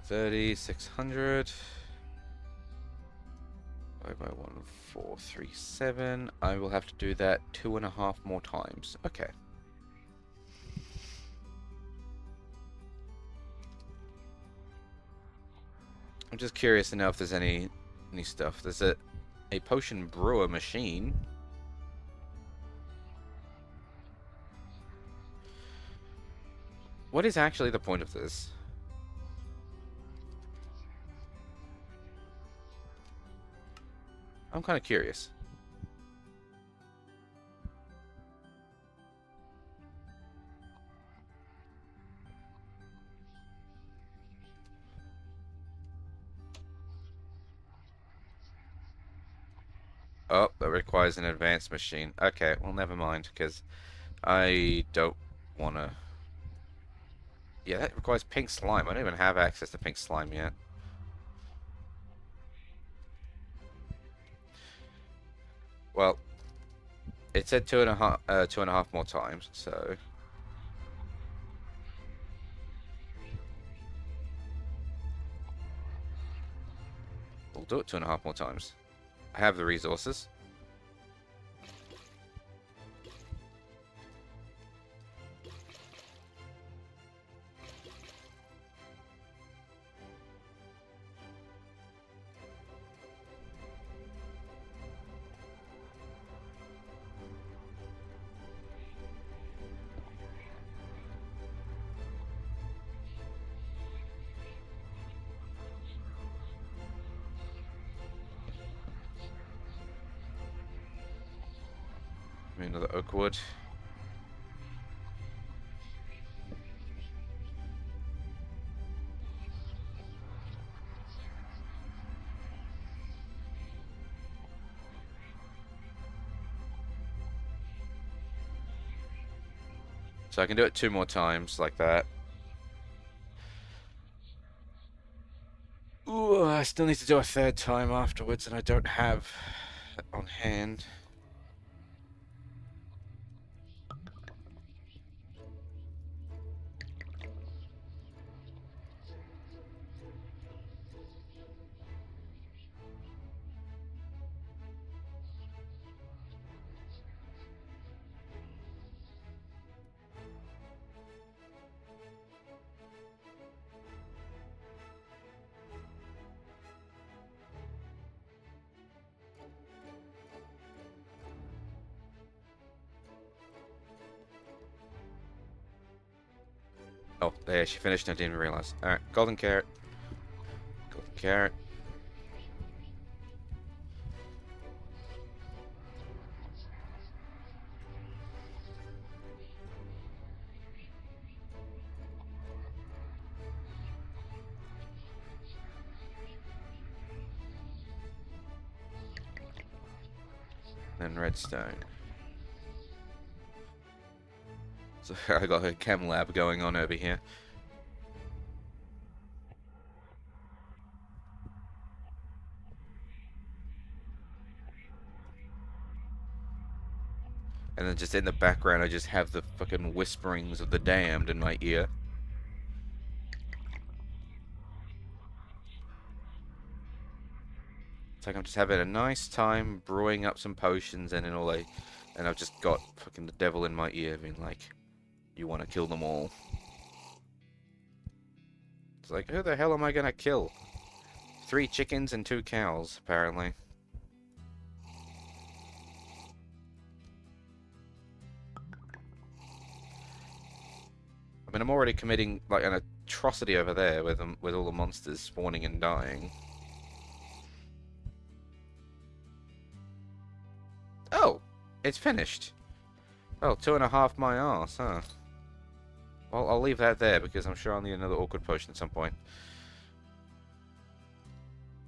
3,600. 5 by 1,437. I will have to do that 2.5 more times. Okay. I'm just curious to know if there's any stuff. There's a potion brewer machine. What is actually the point of this? I'm kind of curious. Oh, that requires an advanced machine. Okay, well, never mind, because I don't want to... Yeah, that requires pink slime. I don't even have access to pink slime yet. Well, it said 2.5 more times, so... We'll do it 2.5 more times. I have the resources. Another oak wood. So I can do it 2 more times like that. I still need to do a third time afterwards, and I don't have it on hand. Oh, there, she finished and I didn't realize. Alright, golden carrot. Golden carrot. And redstone. So I got a chem lab going on over here. And then just in the background, I just have the fucking whisperings of the damned in my ear. It's like I'm just having a nice time brewing up some potions and and I've just got fucking the devil in my ear being like, you want to kill them all. It's like, who the hell am I gonna kill? 3 chickens and 2 cows, apparently. I mean, I'm already committing like an atrocity over there with all the monsters spawning and dying. Oh, it's finished. Oh, 2.5 my arse, huh? Well, I'll leave that there because I'm sure I'll need another awkward potion at some point.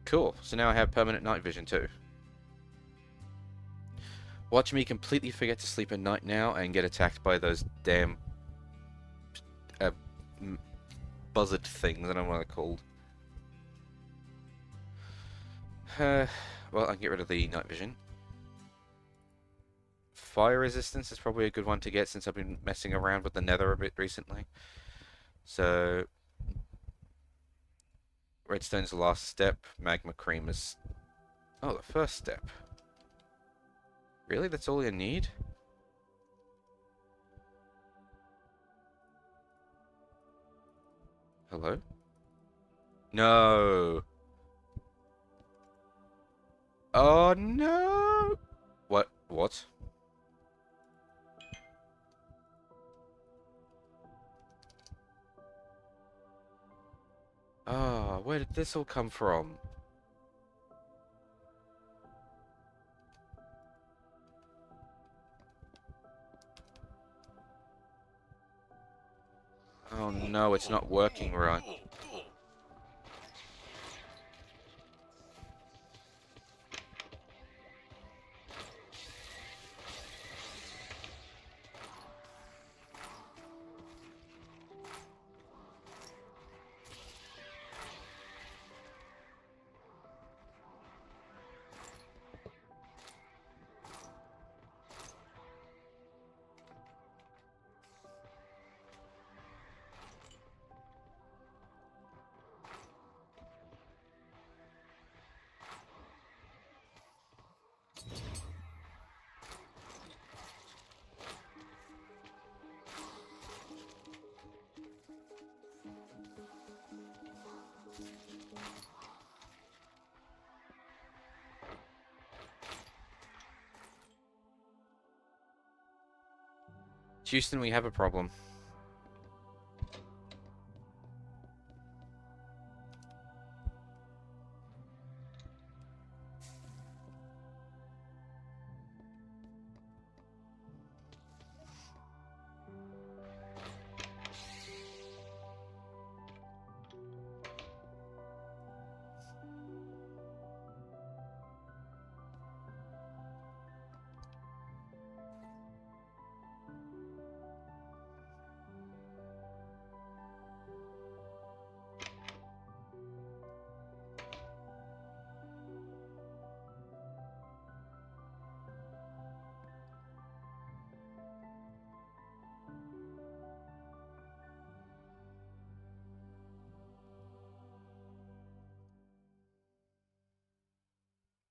Cool. So now I have permanent night vision too. Watch me completely forget to sleep at night now and get attacked by those damn buzzard things. I don't know what they're called. Well, I can get rid of the night vision. Fire resistance is probably a good one to get since I've been messing around with the nether a bit recently. So, redstone's the last step. Magma cream is... Oh, the first step. Really? That's all you need? Hello? No! Oh, no! What? What? Oh, where did this all come from? Oh no, it's not working right. Houston, we have a problem.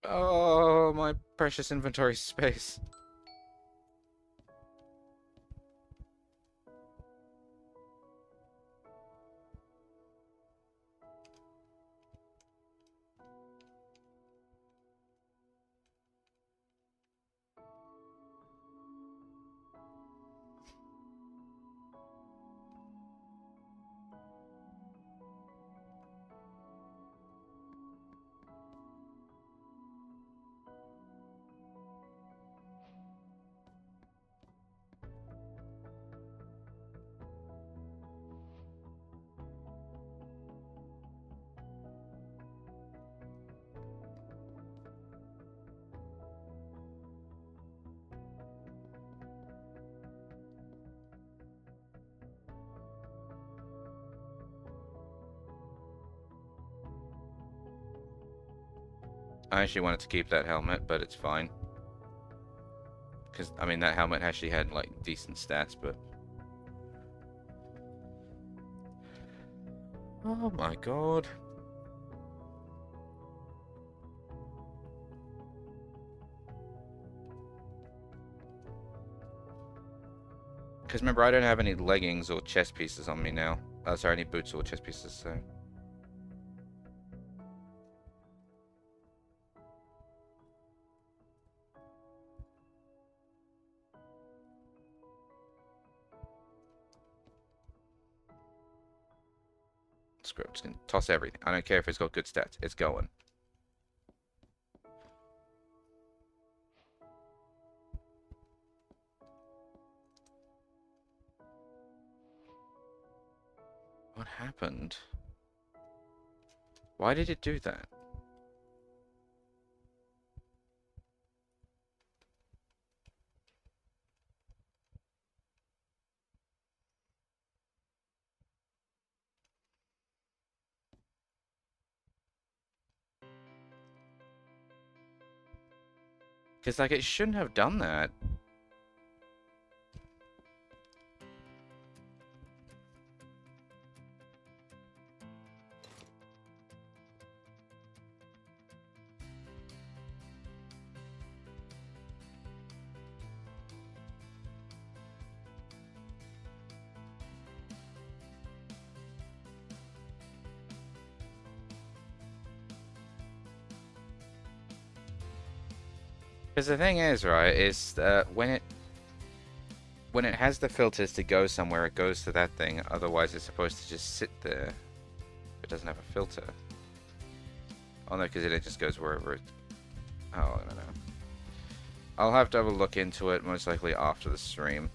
Oh, my precious inventory space. I actually wanted to keep that helmet, but it's fine. Because, I mean, that helmet actually had, like, decent stats, but... Oh my god. Because remember, I don't have any leggings or chest pieces on me now. Sorry, any boots or chest pieces, so... Screw it, just gonna toss everything. I don't care if it's got good stats. It's going. What happened? Why did it do that? Because, like, it shouldn't have done that. Because the thing is, right, is that when it has the filters to go somewhere, it goes to that thing. Otherwise, it's supposed to just sit there. It doesn't have a filter. Oh no, because it just goes wherever it... Oh, I don't know. I'll have to have a look into it, most likely after the stream.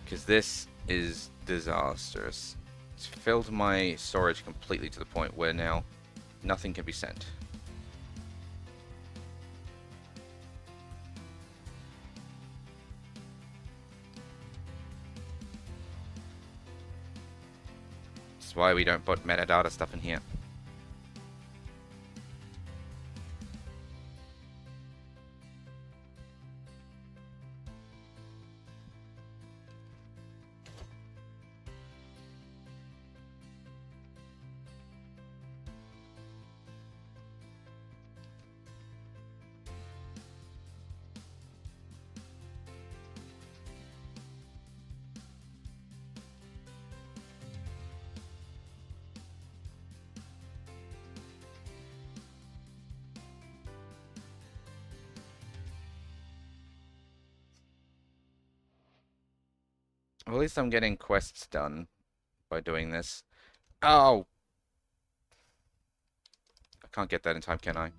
Because this is disastrous. It's filled my storage completely to the point where now nothing can be sent. That's why we don't put metadata stuff in here. Well, at least I'm getting quests done by doing this. Oh! I can't get that in time, can I?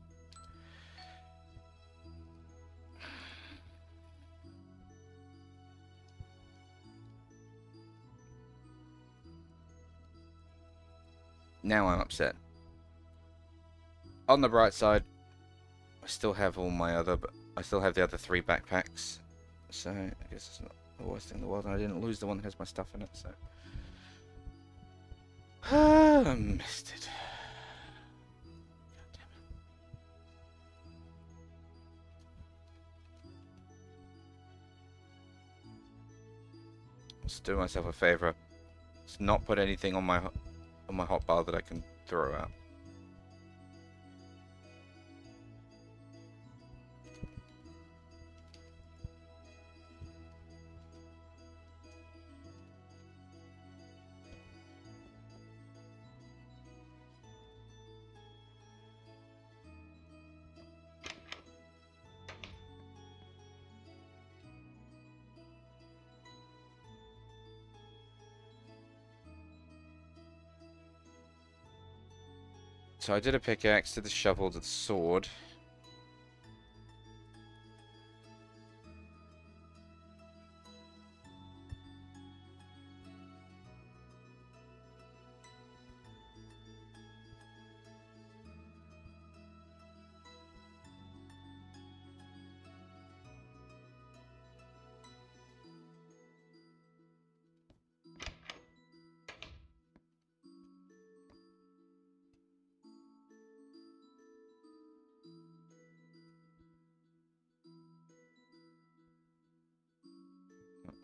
Now I'm upset. On the bright side, I still have all my other... I still have the other 3 backpacks. So, I guess it's not the worst thing in the world. And I didn't lose the one that has my stuff in it, so... I missed it. God damn it. Let's do myself a favor. Let's not put anything on my hotbar that I can throw out. So I did a pickaxe, did the shovel, did the sword.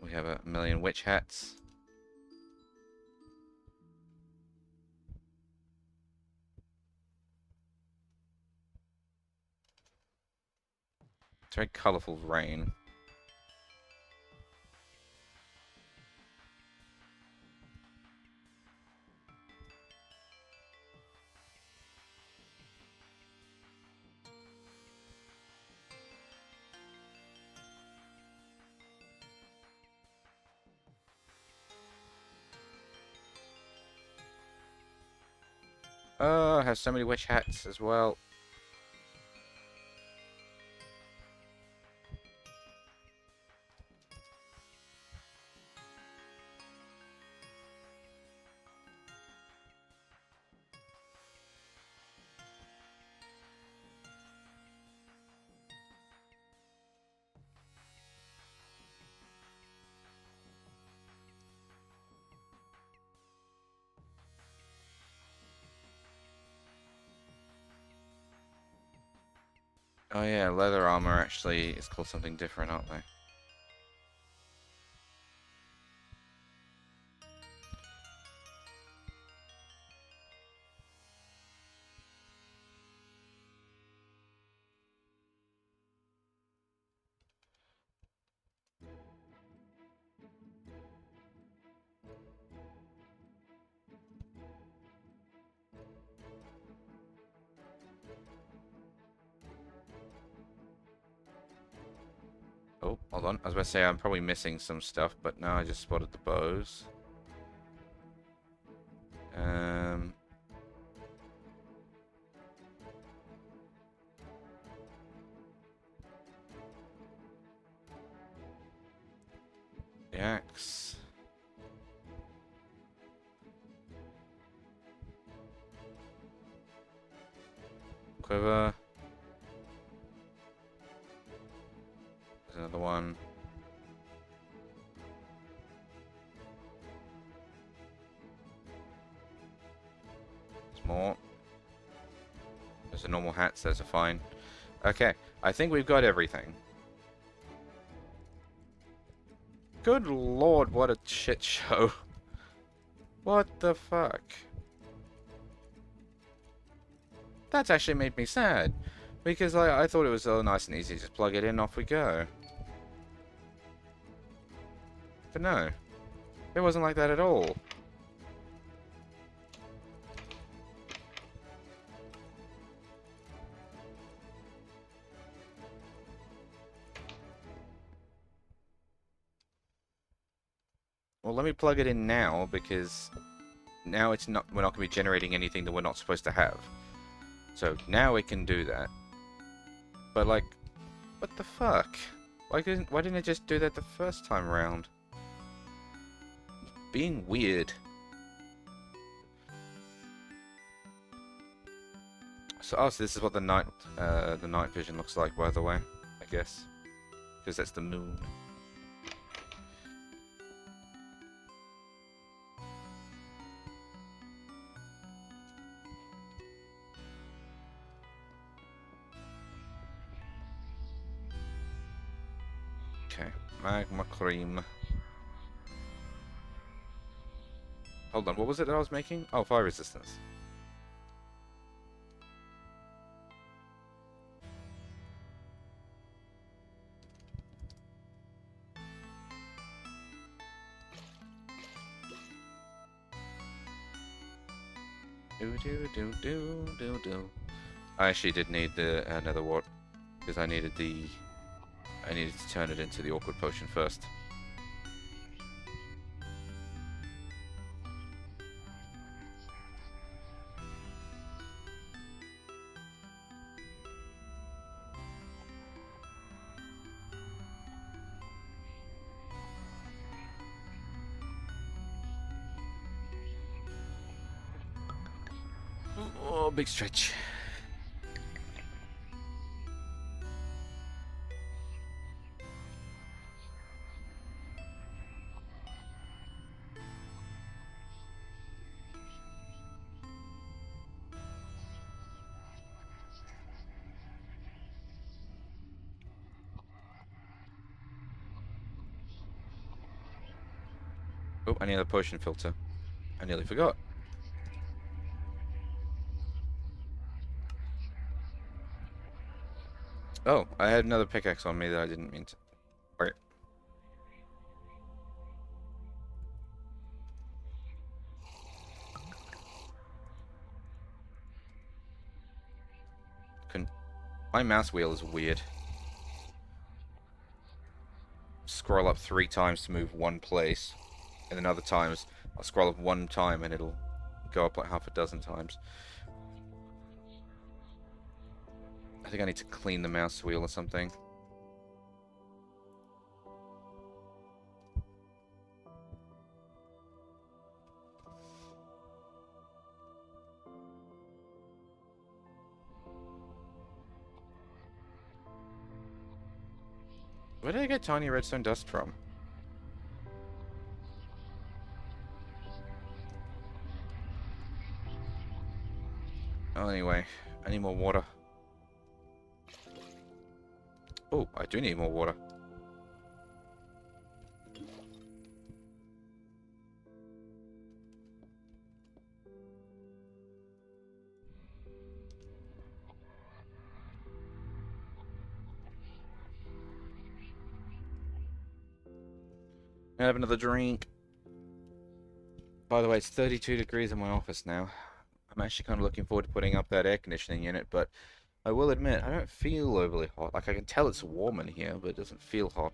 We have a million witch hats. It's very colourful rain. Oh, I have so many witch hats as well. Oh yeah, leather armor actually is called something different, aren't they? Oh, hold on. I was about to say I'm probably missing some stuff, but no, I just spotted the bows. Um, the axe. Quiver. There's another one. There's more. There's a normal hat, so those are fine. Okay, I think we've got everything. Good lord, what a shit show. What the fuck? That's actually made me sad. Because I thought it was so nice and easy. Just plug it in, off we go. But no. It wasn't like that at all. Well, let me plug it in now, because now it's not. We're not going to be generating anything that we're not supposed to have. So now it can do that. But like, what the fuck? Why didn't it just do that the first time around? Being weird. So, oh, so this is what the night vision looks like, by the way, I guess, because that's the moon. Okay, magma cream. Hold on, what was it that I was making? Oh, fire resistance. Do. I actually did need the another wart because I needed to turn it into the awkward potion first. Oh, big stretch. Oh, I need a potion filter. I nearly forgot. Oh, I had another pickaxe on me that I didn't mean to. Right. My mouse wheel is weird. Scroll up 3 times to move one place, and then other times I'll scroll up 1 time and it'll go up like half a dozen times. I think I need to clean the mouse wheel or something. Where did I get tiny redstone dust from? Oh, anyway, I need more water. Oh, I do need more water. I have another drink. By the way, it's 32 degrees in my office now. I'm actually kind of looking forward to putting up that air conditioning unit, but I will admit, I don't feel overly hot. Like, I can tell it's warm in here, but it doesn't feel hot.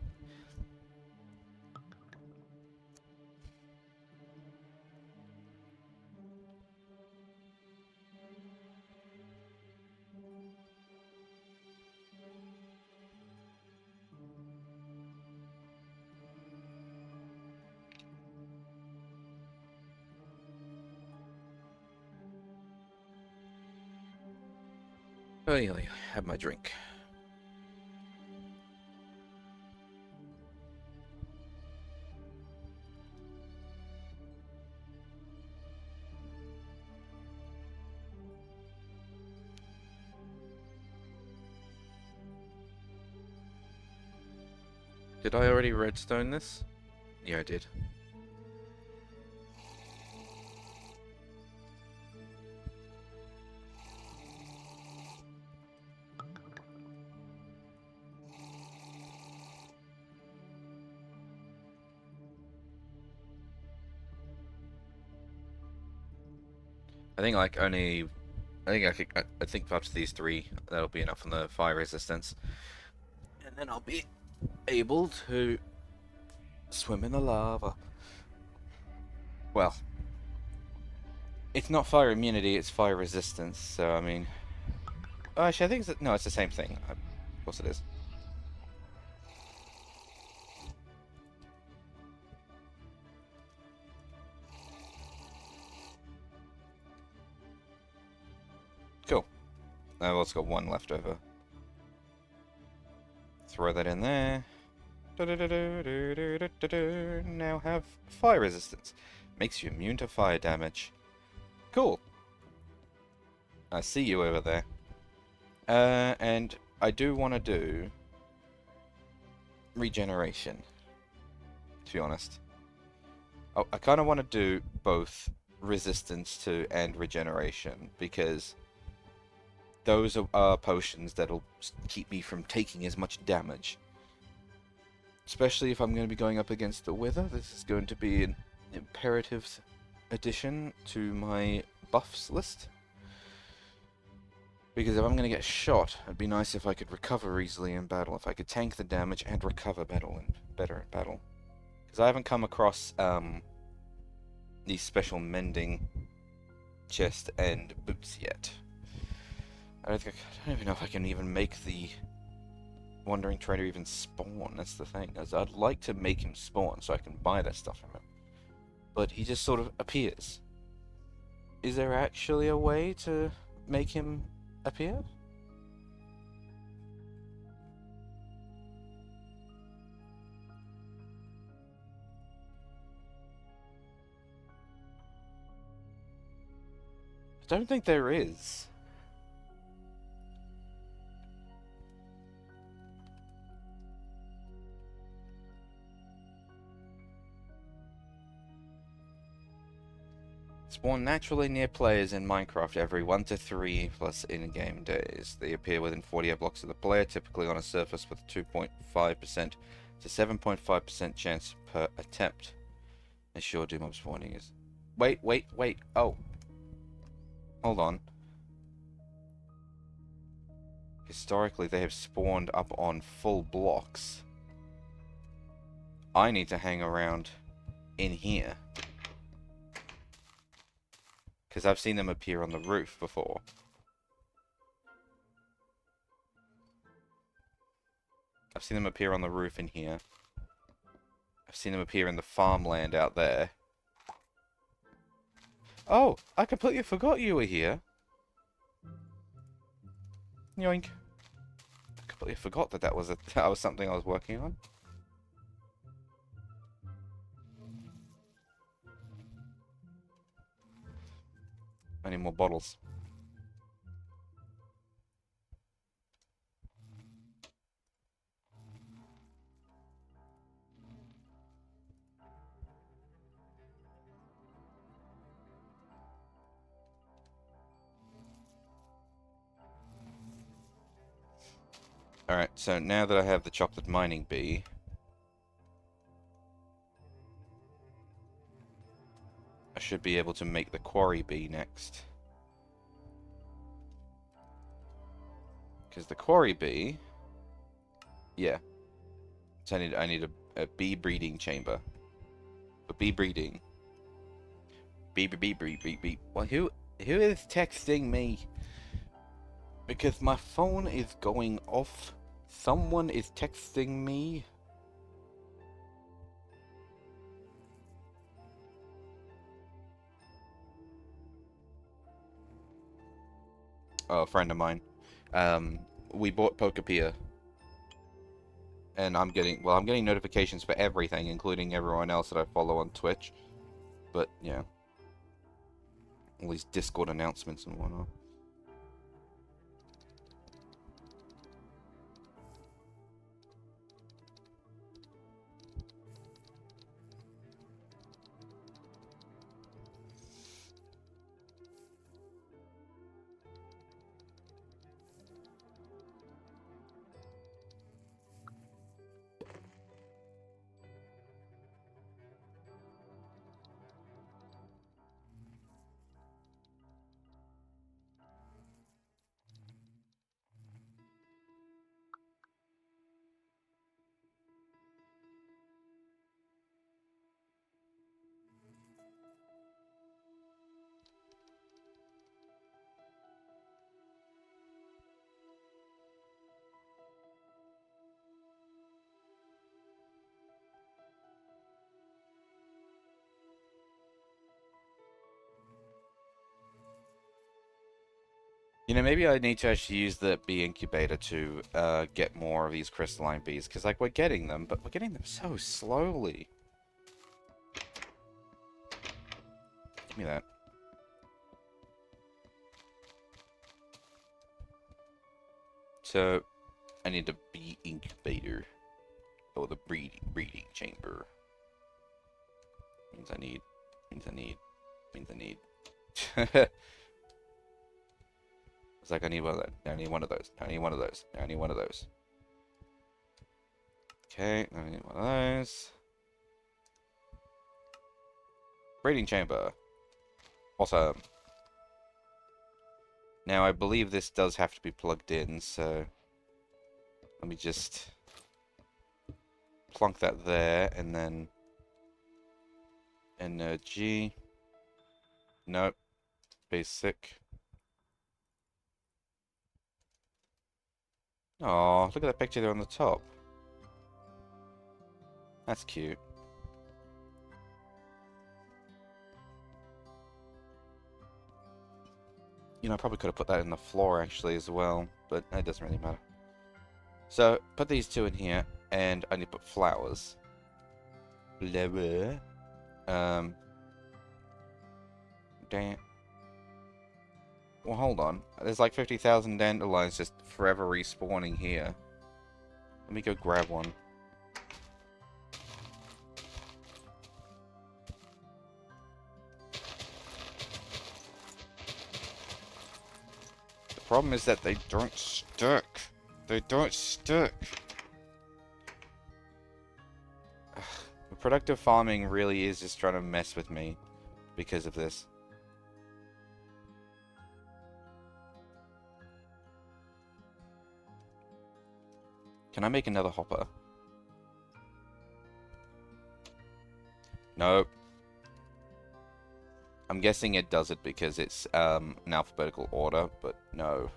Oh, yeah, have my drink. Did I already redstone this? Yeah, I did. I think like only, I think after these 3, that'll be enough on the fire resistance, and then I'll be able to swim in the lava. Well, it's not fire immunity; it's fire resistance. So I mean, actually, I think no, it's the same thing. Of course, it is. Cool. Now let's got 1 left over. Throw that in there. Now have fire resistance. Makes you immune to fire damage. Cool. I see you over there. And I do want to do regeneration, to be honest. Oh, I kind of want to do both resistance to and regeneration, because those are potions that'll keep me from taking as much damage. Especially if I'm going to be going up against the Wither. This is going to be an imperative addition to my buffs list. Because if I'm going to get shot, it'd be nice if I could recover easily in battle. If I could tank the damage and recover better in battle. Because I haven't come across these special mending chest and boots yet. I don't even know if I can even make the Wandering Trader even spawn. That's the thing. As I'd like to make him spawn so I can buy that stuff from him. But he just sort of appears. Is there actually a way to make him appear? I don't think there is. Spawn naturally near players in Minecraft every 1 to 3 plus in-game days. They appear within 48 blocks of the player, typically on a surface with 2.5% to 7.5% chance per attempt. Ensure do mob spawning is... Wait. Oh. Hold on. Historically, they have spawned up on full blocks. I need to hang around in here. Because I've seen them appear on the roof before. I've seen them appear on the roof in here. I've seen them appear in the farmland out there. Oh, I completely forgot you were here. Yoink. I completely forgot that was something I was working on. I need more bottles. Alright, so now that I have the chocolate mining bee, I should be able to make the quarry bee next. Because the quarry bee... Yeah. So I need a bee breeding chamber. For bee breeding. Beep. Well, who is texting me? Because my phone is going off. Someone is texting me. Oh, a friend of mine. We bought Pokepia. And I'm getting notifications for everything, including everyone else that I follow on Twitch. But, yeah. All these Discord announcements and whatnot. You know, maybe I need to actually use the bee incubator to get more of these crystalline bees, because, like, we're getting them, but we're getting them so slowly. Give me that. So, I need the bee incubator. Or the breeding chamber. Means I need. It's like, I need one of that. I need one of those. I need one of those. I need one of those. Okay, I need one of those. Breeding chamber. Awesome. Now, I believe this does have to be plugged in, so let me just plonk that there, and then energy. Nope. Basic. Oh, look at that picture there on the top. That's cute. You know, I probably could have put that in the floor actually as well, but it doesn't really matter. So, put these two in here, and I need to put flowers. Flower. Damn. Well, hold on. There's like 50,000 dandelions just forever respawning here. Let me go grab one. The problem is that they don't stick. They don't stick. Productive farming really is just trying to mess with me because of this. Can I make another hopper? Nope. I'm guessing it does it because it's in alphabetical order, but no.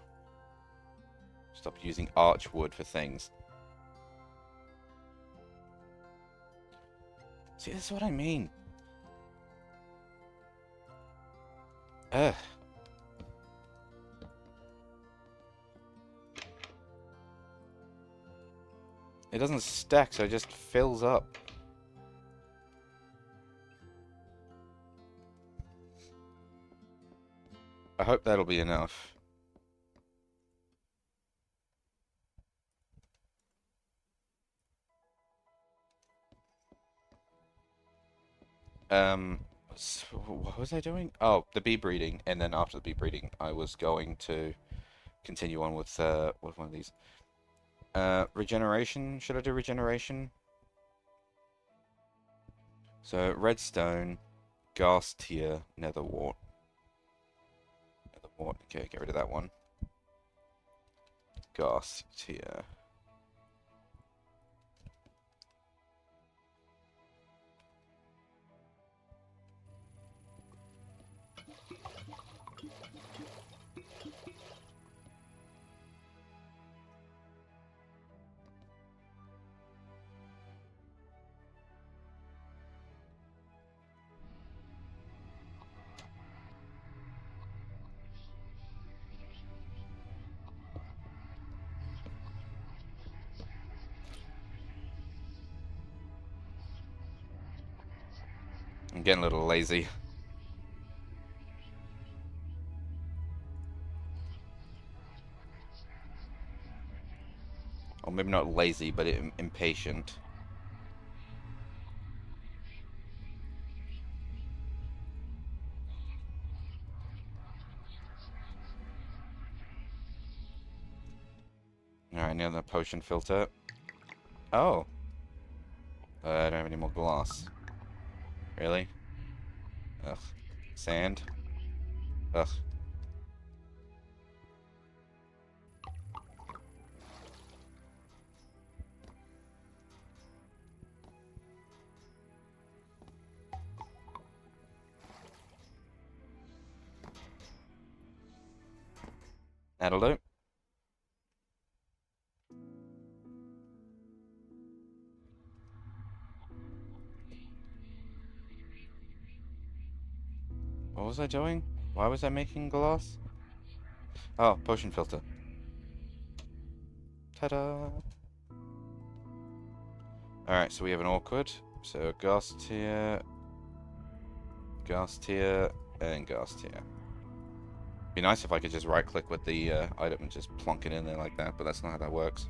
Stop using archwood for things. See, that's what I mean. Ugh. It doesn't stack, so it just fills up. I hope that'll be enough. So what was I doing? Oh, the bee breeding, and then after the bee breeding, I was going to continue on with one of these. Regeneration. Should I do regeneration? So redstone, gas tier, nether wart. Nether wart. Okay, get rid of that one. Gas tier. I'm getting a little lazy. Or maybe not lazy, but impatient. Alright, now the potion filter. Oh. I don't have any more glass. Really? Ugh. Sand? Ugh. That'll do. What was I doing? Why was I making glass? Oh, potion filter. Ta-da! Alright, so we have an awkward. So gas tier, and gas tier. Be nice if I could just right click with the item and just plonk it in there like that, but that's not how that works.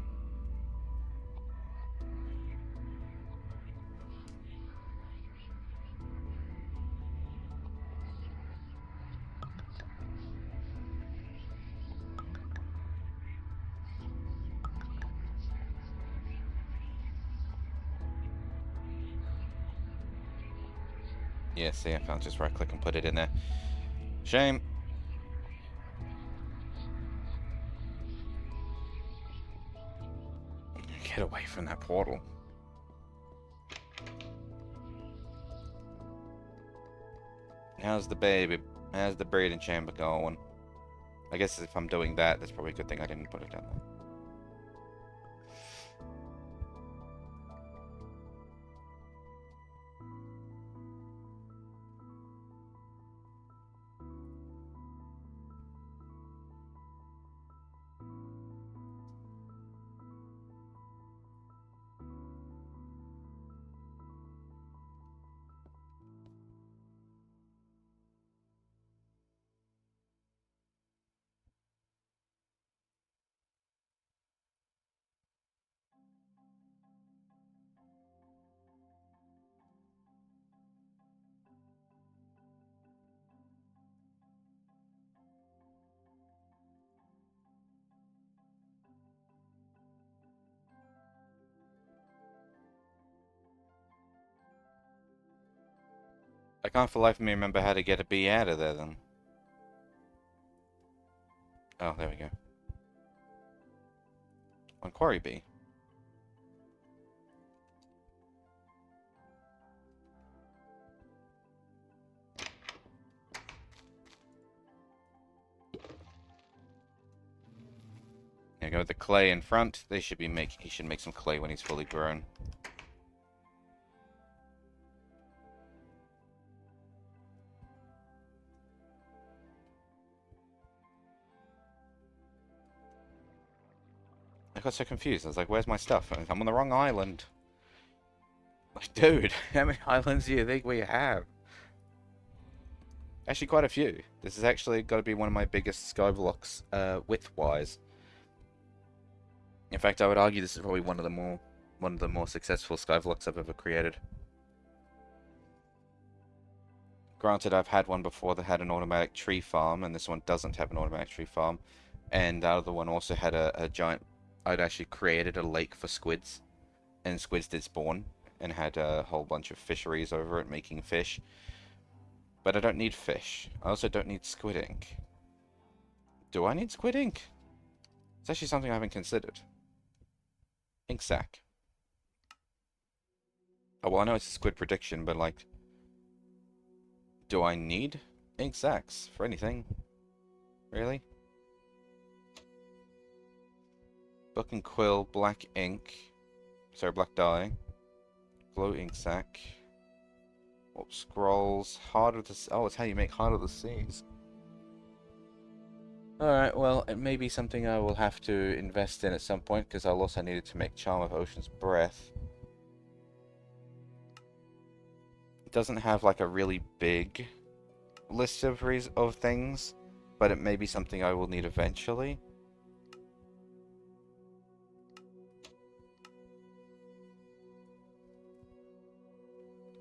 Yeah, see, I can't just right click and put it in there. Shame. Get away from that portal. How's the baby? How's the breeding chamber going? I guess if I'm doing that, that's probably a good thing I didn't put it down there. I can't for the life of me remember how to get a bee out of there then. Oh, there we go. On Quarry Bee. Yeah, go with the clay in front. He should make some clay when he's fully grown. I got so confused. I was like, where's my stuff? I'm on the wrong island. Like, dude, how many islands do you think we have? Actually, quite a few. This has actually got to be one of my biggest skyblocks, width-wise. In fact, I would argue this is probably one of the more successful skyblocks I've ever created. Granted, I've had one before that had an automatic tree farm, and this one doesn't have an automatic tree farm. And the other one also had a giant... I'd actually created a lake for squids, and squids did spawn, and had a whole bunch of fisheries over it, making fish. But I don't need fish. I also don't need squid ink. Do I need squid ink? It's actually something I haven't considered. Ink sac. Oh, well, I know it's a squid prediction, but, like... Do I need ink sacs for anything? Really? Book and quill, black ink. Sorry, black dye. Glow ink sac. Oh, scrolls. Heart of the... Oh, it's how you make Heart of the Seas. Alright, well, it may be something I will have to invest in at some point, because I'll also need it to make Charm of Ocean's Breath. It doesn't have, like, a really big list of things, but it may be something I will need eventually.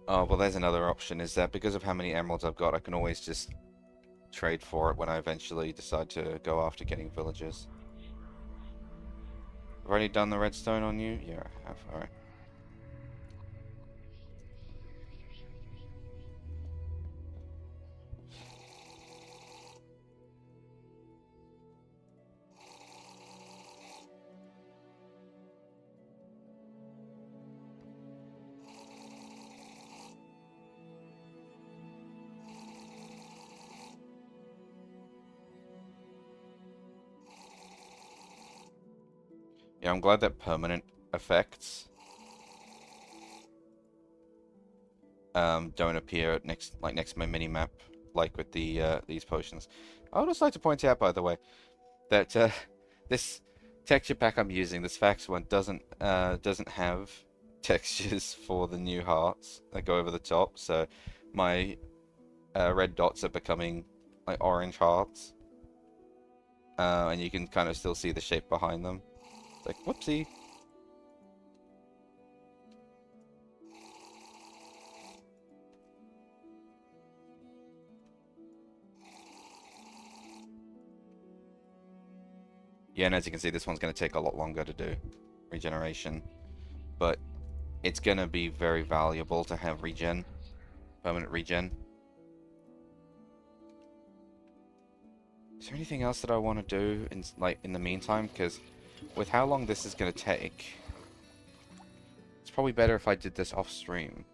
Oh, well, there's another option, is that because of how many emeralds I've got, I can always just trade for it when I eventually decide to go after getting villagers. I've already done the redstone on you? Yeah, I have. Alright. Yeah, I'm glad that permanent effects don't appear next to my mini map, like with the these potions. I would also like to point out, by the way, that this texture pack I'm using, this Fax one, doesn't have textures for the new hearts that go over the top. So my red dots are becoming like orange hearts, and you can kind of still see the shape behind them. Like, whoopsie. Yeah, and as you can see, this one's going to take a lot longer to do regeneration, but it's going to be very valuable to have permanent regen. Is there anything else that I want to do in the meantime? Because with how long this is going to take, probably better if I did this off stream.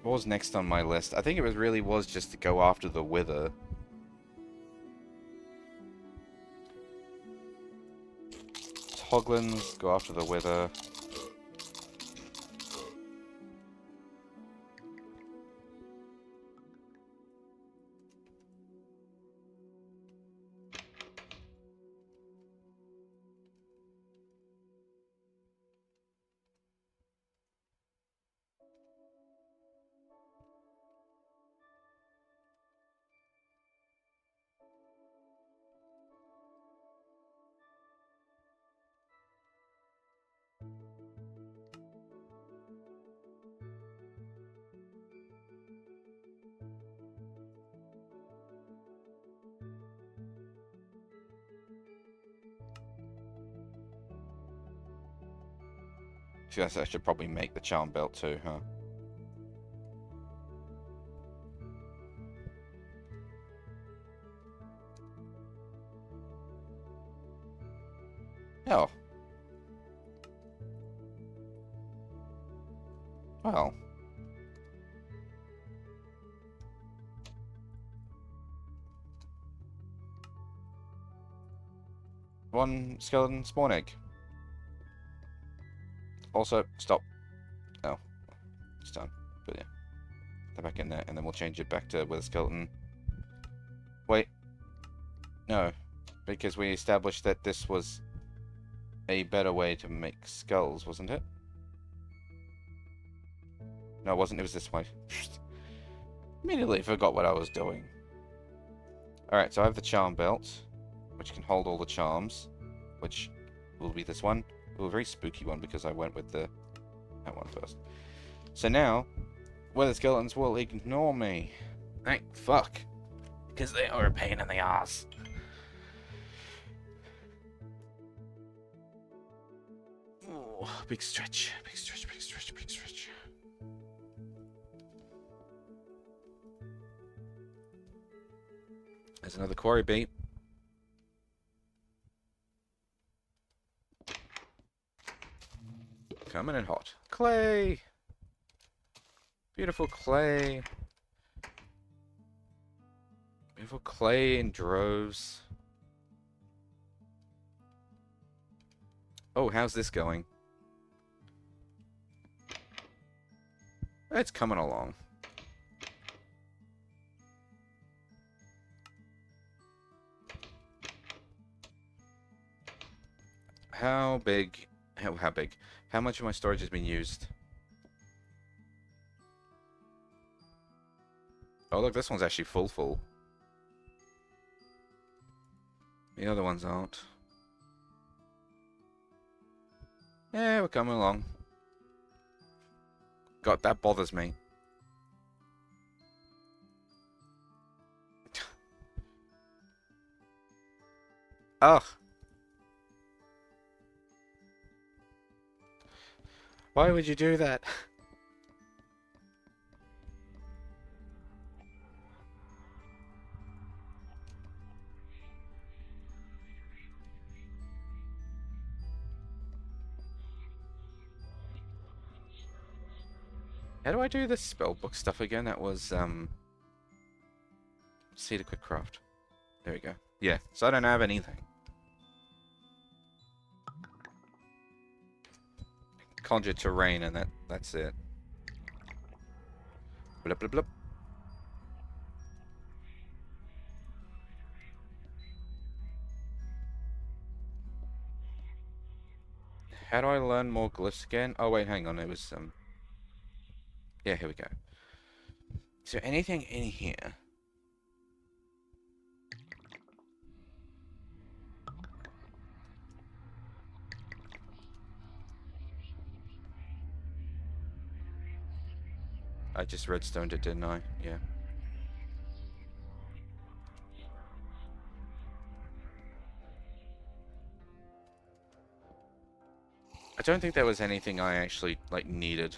What was next on my list? I think it really was just to go after the Wither. Hoglins, go after the Wither. Guess I should probably make the charm belt too, huh? Oh. Well. One skeleton spawn egg. Also, stop. Oh. It's done. But yeah. They're back in there, and then we'll change it back to with a skeleton. Wait. No. Because we established that this was a better way to make skulls, wasn't it? No, it wasn't. It was this way. Immediately forgot what I was doing. Alright, so I have the charm belt, which can hold all the charms, which will be this one. Ooh, a very spooky one because I went with that one first. So now, Weather Skeletons will ignore me. Thank fuck. Because they are a pain in the ass. Ooh, big stretch, big stretch, big stretch, big stretch. There's another quarry bait. Coming in hot. Clay! Beautiful clay. Beautiful clay in droves. Oh, how's this going? It's coming along. How big? How big? How much of my storage has been used? Oh, look, this one's actually full. The other ones aren't. Yeah, we're coming along. God, that bothers me. Ugh. Why would you do that? How do I do this spellbook stuff again? That was, Cedar Quick Craft. There we go. Yeah, so I don't have anything. Conjure terrain and that's it. Blip blip blip. How do I learn more glyphs again? Oh wait, hang on, it was yeah, here we go. Is there anything in here? I just redstoned it, didn't I? Yeah. don't think there was anything I actually, like, needed.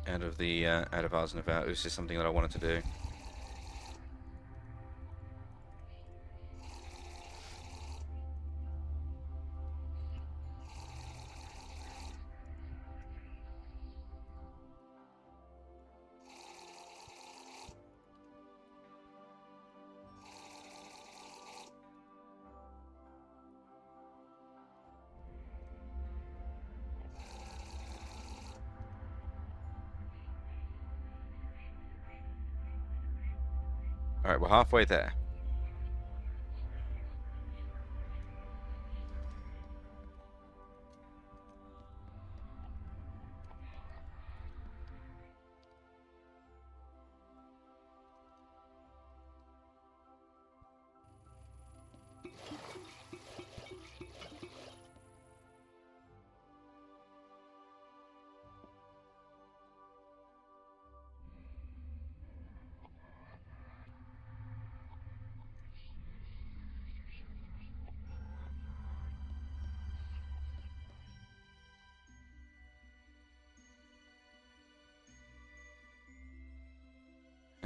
Out of Ars Nova. It was just something that I wanted to do. Alright, we're halfway there.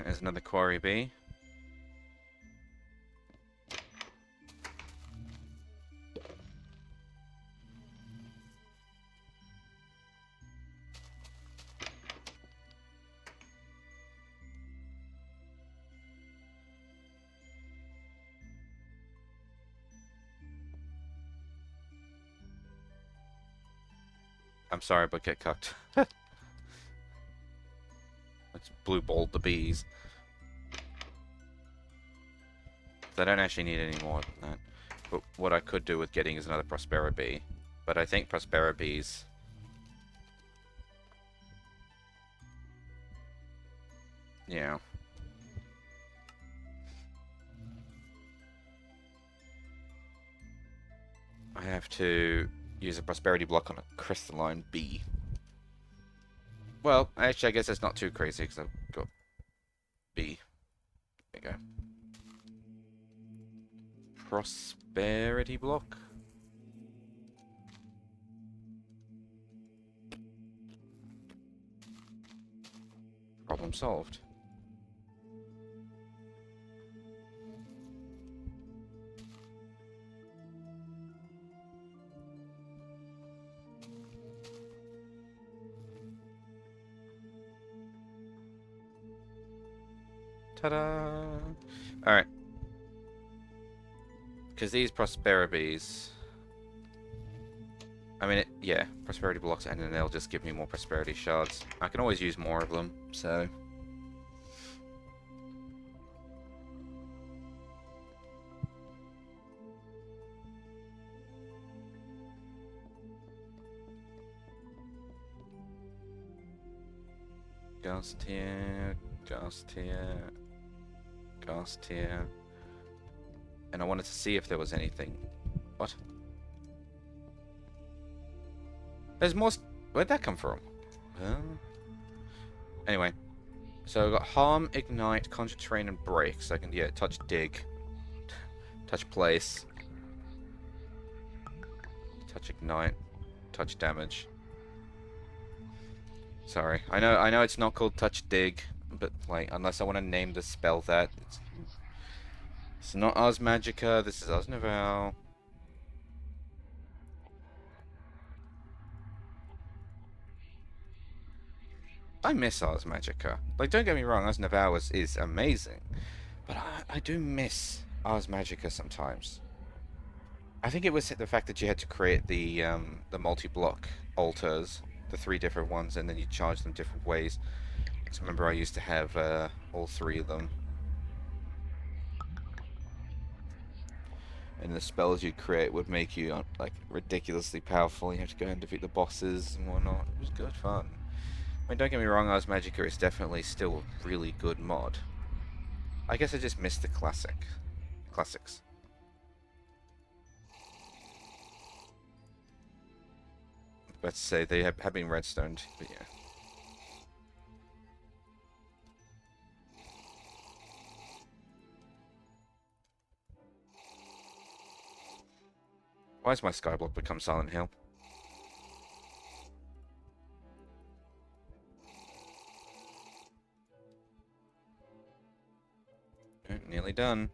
There's another Quarry B. I'm sorry, but get cooked. It's blue balled the bees. I don't actually need any more than that. But what I could do with getting is another Prospera bee. But I think Prospera bees... Yeah. I have to use a prosperity block on a crystalline bee. Well, actually, I guess that's not too crazy because I've got B. There you go. Prosperity block. Problem solved. Ta-da! Alright. Because these Prosperities... I mean, yeah, Prosperity blocks, and then they'll just give me more Prosperity shards. I can always use more of them, so... Ghost here, Ghost here, Ghost here. And I wanted to see if there was anything. What? There's more... Where'd that come from? Anyway. So I've got Harm, Ignite, Conjure Terrain, and Break. So I can, yeah, touch Dig. Touch Place. Touch Ignite. Touch Damage. Sorry. I know it's not called Touch Dig. But, like, unless I want to name the spell that. It's not Ars Magica. This is Ars Novel. I miss Ars Magica. Like, don't get me wrong, Ars Novel is amazing. But I do miss Ars Magica sometimes. I think it was the fact that you had to create the multi-block altars, the 3 different ones, and then you charge them different ways. Because remember, I used to have all 3 of them. And the spells you'd create would make you, like, ridiculously powerful. You have to go and defeat the bosses and whatnot. It was good fun. I mean, don't get me wrong, Ars Magica is definitely still a really good mod. I guess I just missed the classics. Let's say they have been redstoned, but yeah. Why has my Skyblock become Silent Hill? Nearly done.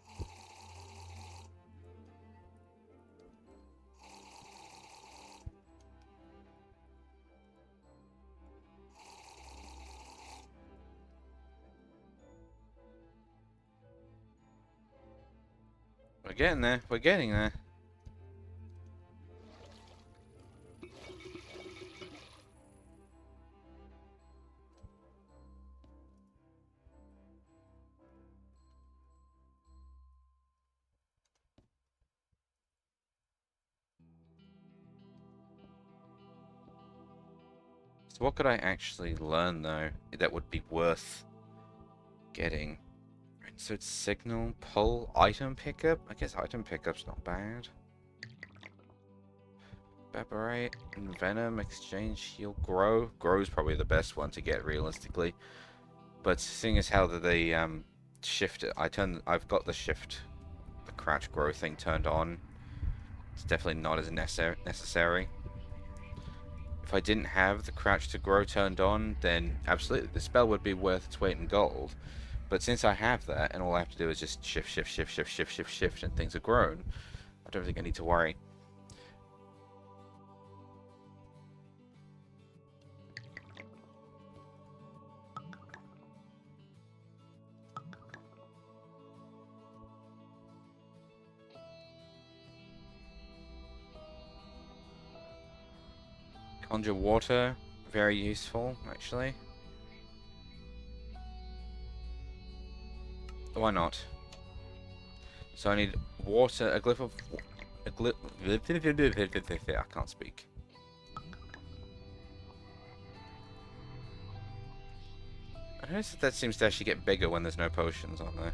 We're getting there. We're getting there. So what could I actually learn, though, that would be worth getting? So it's signal, pull, item pickup? I guess item pickup's not bad. Evaporate, venom, exchange, heal, grow. Grow's probably the best one to get realistically. But seeing as how they shift it, I've got the shift, the crouch grow thing turned on. It's definitely not as necessary. If I didn't have the crouch to grow turned on, then absolutely the spell would be worth its weight in gold. But since I have that, and all I have to do is just shift, shift, shift, shift, shift, shift, shift, and things are grown, I don't think I need to worry. Conjure water, very useful, actually. Why not? So I need water, a glyph of... I can't speak. I noticed that seems to actually get bigger when there's no potions on there.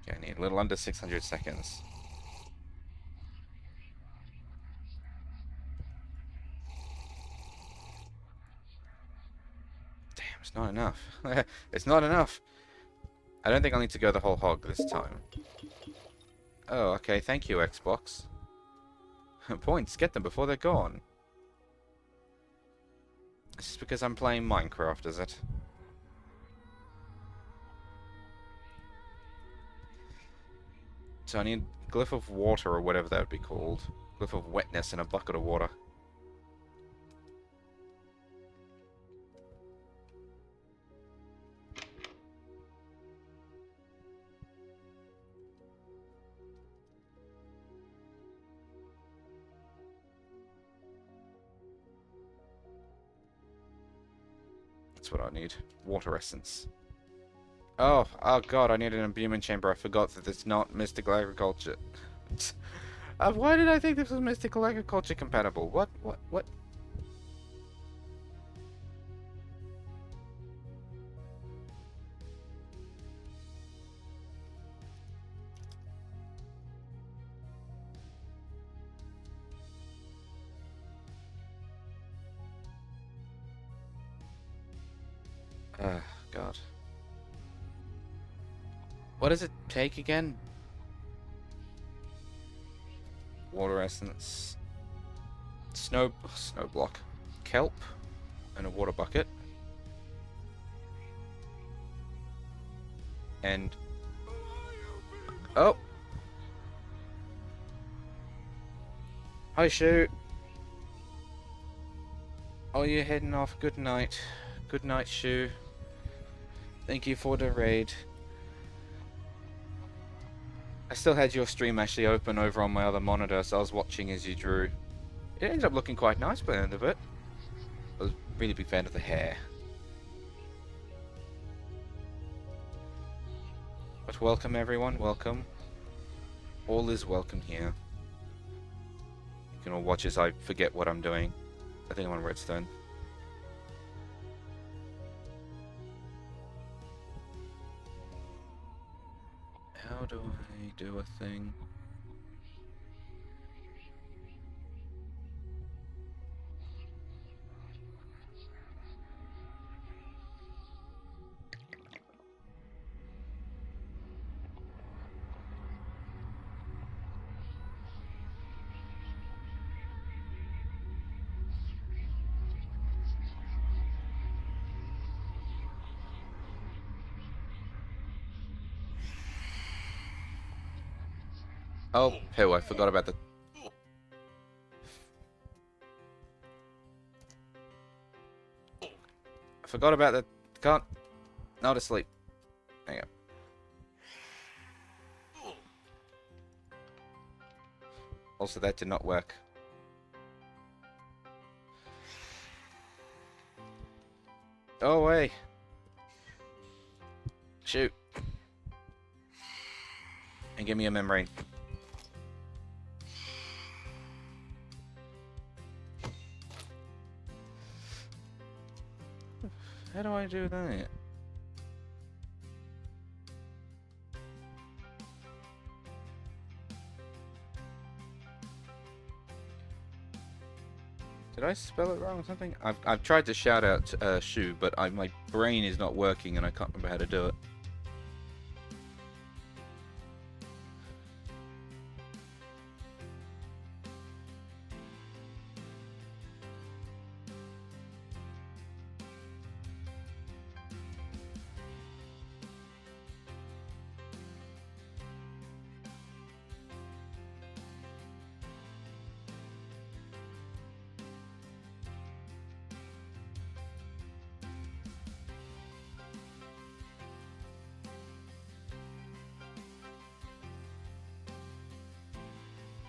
Okay, I need a little under 600 seconds. Damn, it's not enough. It's not enough. I don't think I'll need to go the whole hog this time. Oh, okay, thank you, Xbox. Points, get them before they're gone. It's just because I'm playing Minecraft, is it? So I need glyph of water, or whatever that would be called. Glyph of wetness in a bucket of water. That's what I need. Water essence. Oh god, I need an imbuement chamber. I forgot that it's not mystical agriculture. Why did I think this was mystical agriculture compatible? What? God. What does it take again? Water essence. Snow block. Kelp. And a water bucket. And... oh! Hi, Shoot. Oh, you're heading off. Good night. Good night, Shu. Thank you for the raid. I still had your stream actually open over on my other monitor, so I was watching as you drew. It ended up looking quite nice by the end of it. I was a really big fan of the hair. But welcome everyone, welcome. All is welcome here. You can all watch as I forget what I'm doing. I think I'm on redstone. How do I do a thing? Oh, hell, I forgot about the... I forgot about the... Can't... Not asleep. Hang on. Also, that did not work. Oh, away. Shoot. And give me a memory. How do I do that? Did I spell it wrong or something? I've tried to shout out Shu, but my brain is not working and I can't remember how to do it.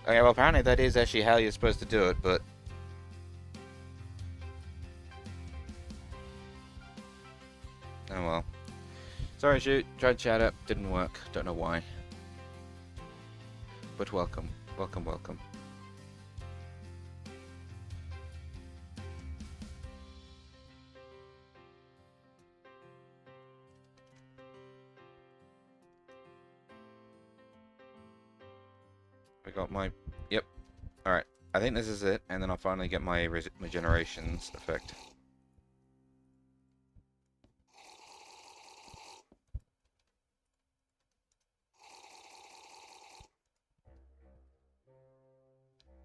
Okay, well apparently that is actually how you're supposed to do it, but... Oh well. Sorry, Shu. Tried to shout out, didn't work. Don't know why. But welcome. Welcome, welcome. I got my... Yep. Alright. I think this is it, and then I'll finally get my regenerations effect.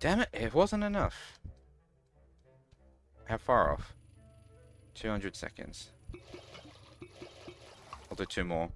Damn it, it wasn't enough. How far off? 200 seconds. I'll do 2 more.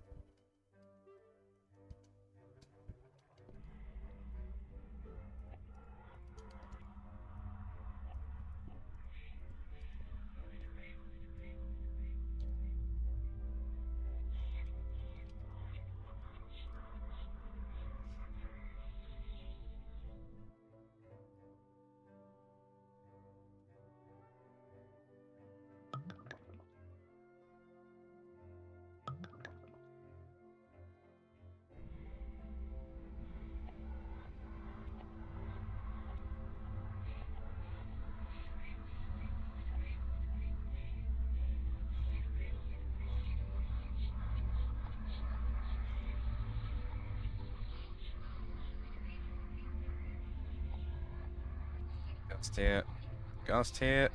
Ghost here. Ghost here.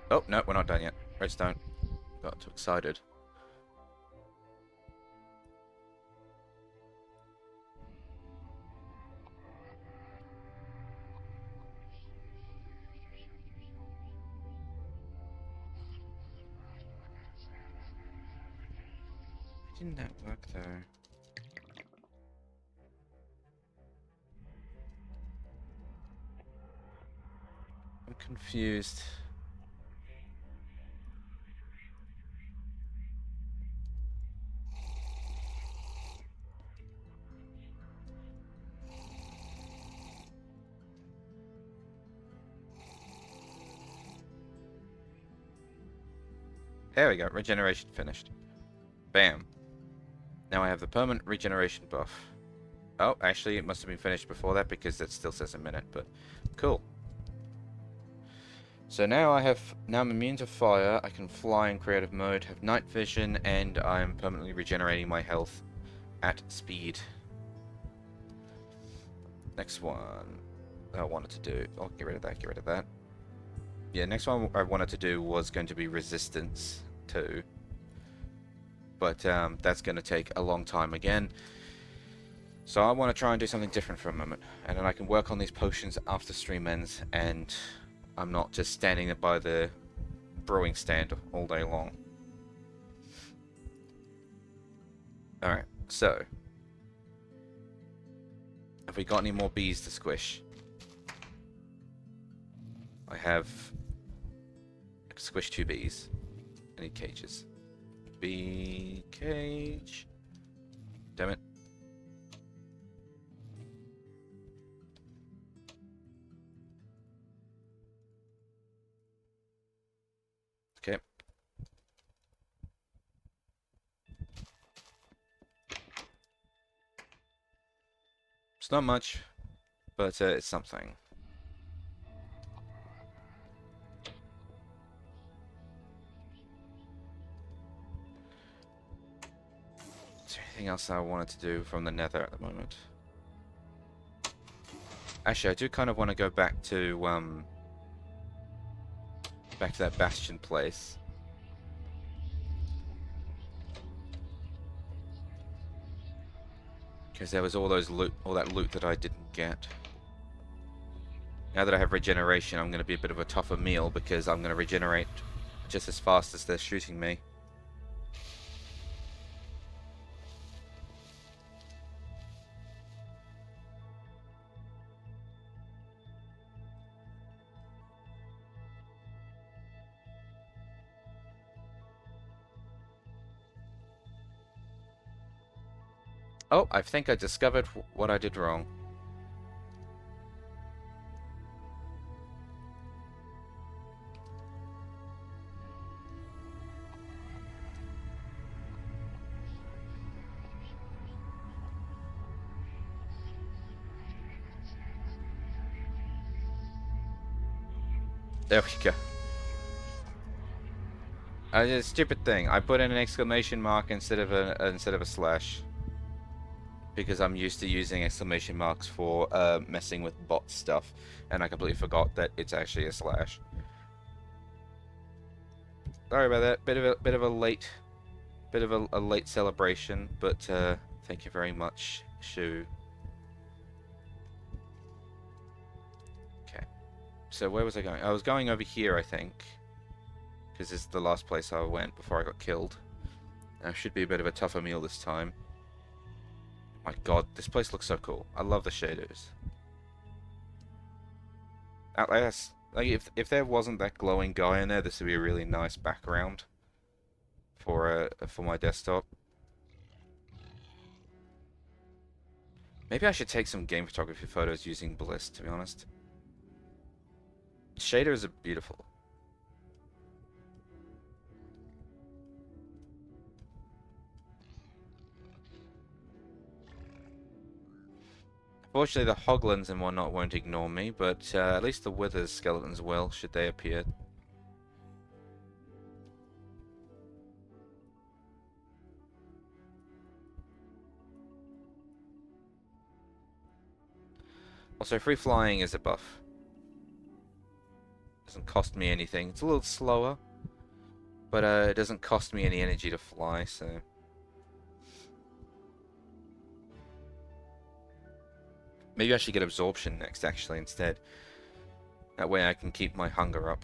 Oh, no, we're not done yet. Redstone. Got too excited. Didn't that work though? I'm confused. There we go. Regeneration finished. Bam. Now I have the permanent regeneration buff. Oh, actually, it must have been finished before that because it still says a minute, but cool. So now I'm immune to fire, I can fly in creative mode, have night vision, and I'm permanently regenerating my health at speed. Next one I wanted to do, oh, get rid of that. Yeah, next one I wanted to do was going to be resistance 2. But that's going to take a long time again. So I want to try and do something different for a moment. And then I can work on these potions after stream ends, and I'm not just standing by the brewing stand all day long. Alright, so have we got any more bees to squish? I have squished 2 bees. I need cages. Bee cage. Damn it. Okay. It's not much, but it's something. Is there anything else I wanted to do from the nether at the moment? Actually, I do kind of want to go back to that bastion place. Because there was all that loot that I didn't get. Now that I have regeneration, I'm going to be a bit of a tougher meal because I'm going to regenerate just as fast as they're shooting me. Oh, I think I discovered what I did wrong. There we go. A stupid thing. I put in an exclamation mark instead of a slash. Because I'm used to using exclamation marks for messing with bot stuff, and I completely forgot that it's actually a slash. Sorry about that. Bit of a late celebration, but thank you very much, Shu. Okay. So where was I going? I was going over here, I think, because this is the last place I went before I got killed. Now should be a bit of a tougher meal this time. My god, this place looks so cool. I love the shaders. Outlast, like if there wasn't that glowing guy in there, this would be a really nice background for my desktop. Maybe I should take some game photography photos using Bliss, to be honest. Shaders are beautiful. Fortunately, the hoglins and whatnot won't ignore me, but at least the withers skeletons will, should they appear. Also, free flying is a buff. Doesn't cost me anything. It's a little slower, but it doesn't cost me any energy to fly, so... Maybe I should get absorption next, actually, instead. That way I can keep my hunger up.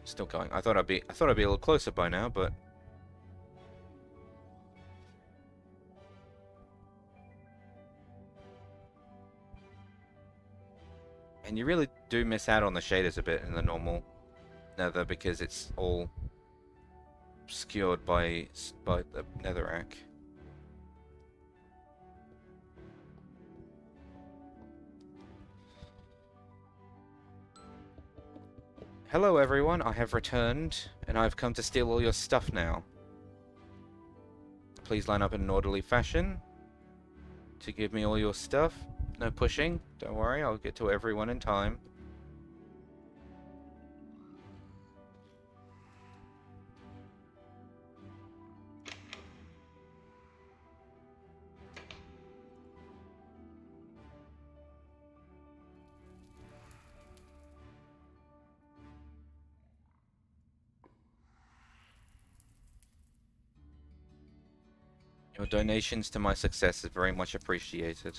Still going. I thought I'd be a little closer by now, but and you really do miss out on the shaders a bit in the normal nether because it's all obscured by the netherrack. Hello everyone, I have returned, and I've come to steal all your stuff now. Please line up in an orderly fashion to give me all your stuff. No pushing, don't worry, I'll get to everyone in time. Your donations to my success is very much appreciated.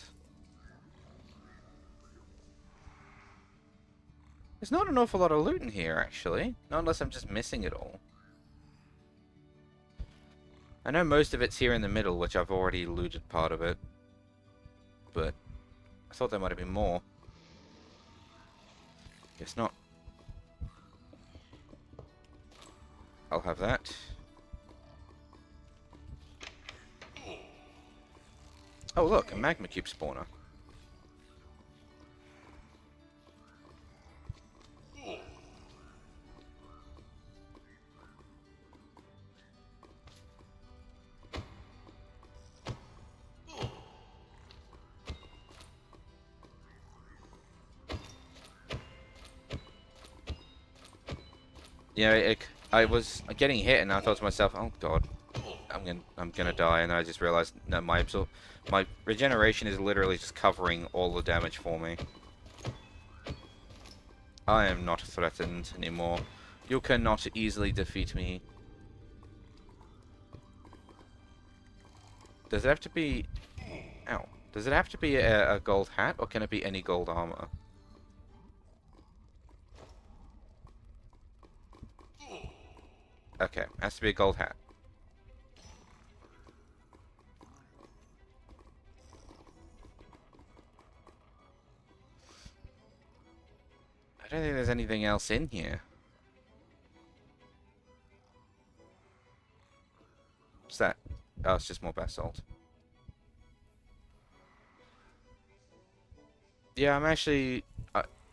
There's not an awful lot of loot in here, actually. Not unless I'm just missing it all. I know most of it's here in the middle, which I've already looted part of it. But I thought there might have been more. Guess not. I'll have that. Oh look, a magma cube spawner. Yeah, I was getting hit, and I thought to myself, "Oh God, I'm gonna die." And then I just realized, no, my regeneration is literally just covering all the damage for me. I am not threatened anymore. You cannot easily defeat me. Does it have to be? Ow. Does it have to be a gold hat, or can it be any gold armor? Okay, has to be a gold hat. I don't think there's anything else in here. What's that? Oh, it's just more basalt. Yeah, I'm actually...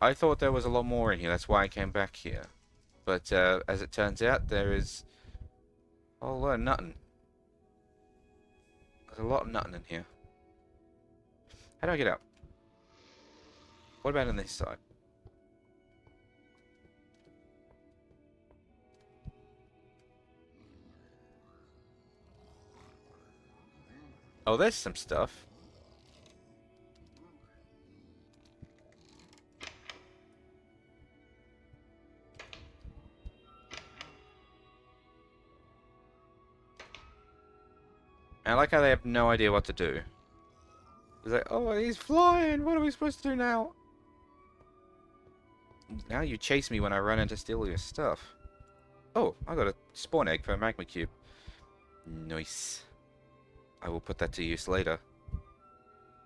I thought there was a lot more in here, that's why I came back here. But as it turns out, there is a whole lot of nothing. There's a lot of nothing in here. How do I get out? What about on this side? Oh, there's some stuff. And I like how they have no idea what to do. It's like, oh, he's flying! What are we supposed to do now? Now you chase me when I run in to steal your stuff. Oh, I got a spawn egg for a magma cube. Nice. I will put that to use later.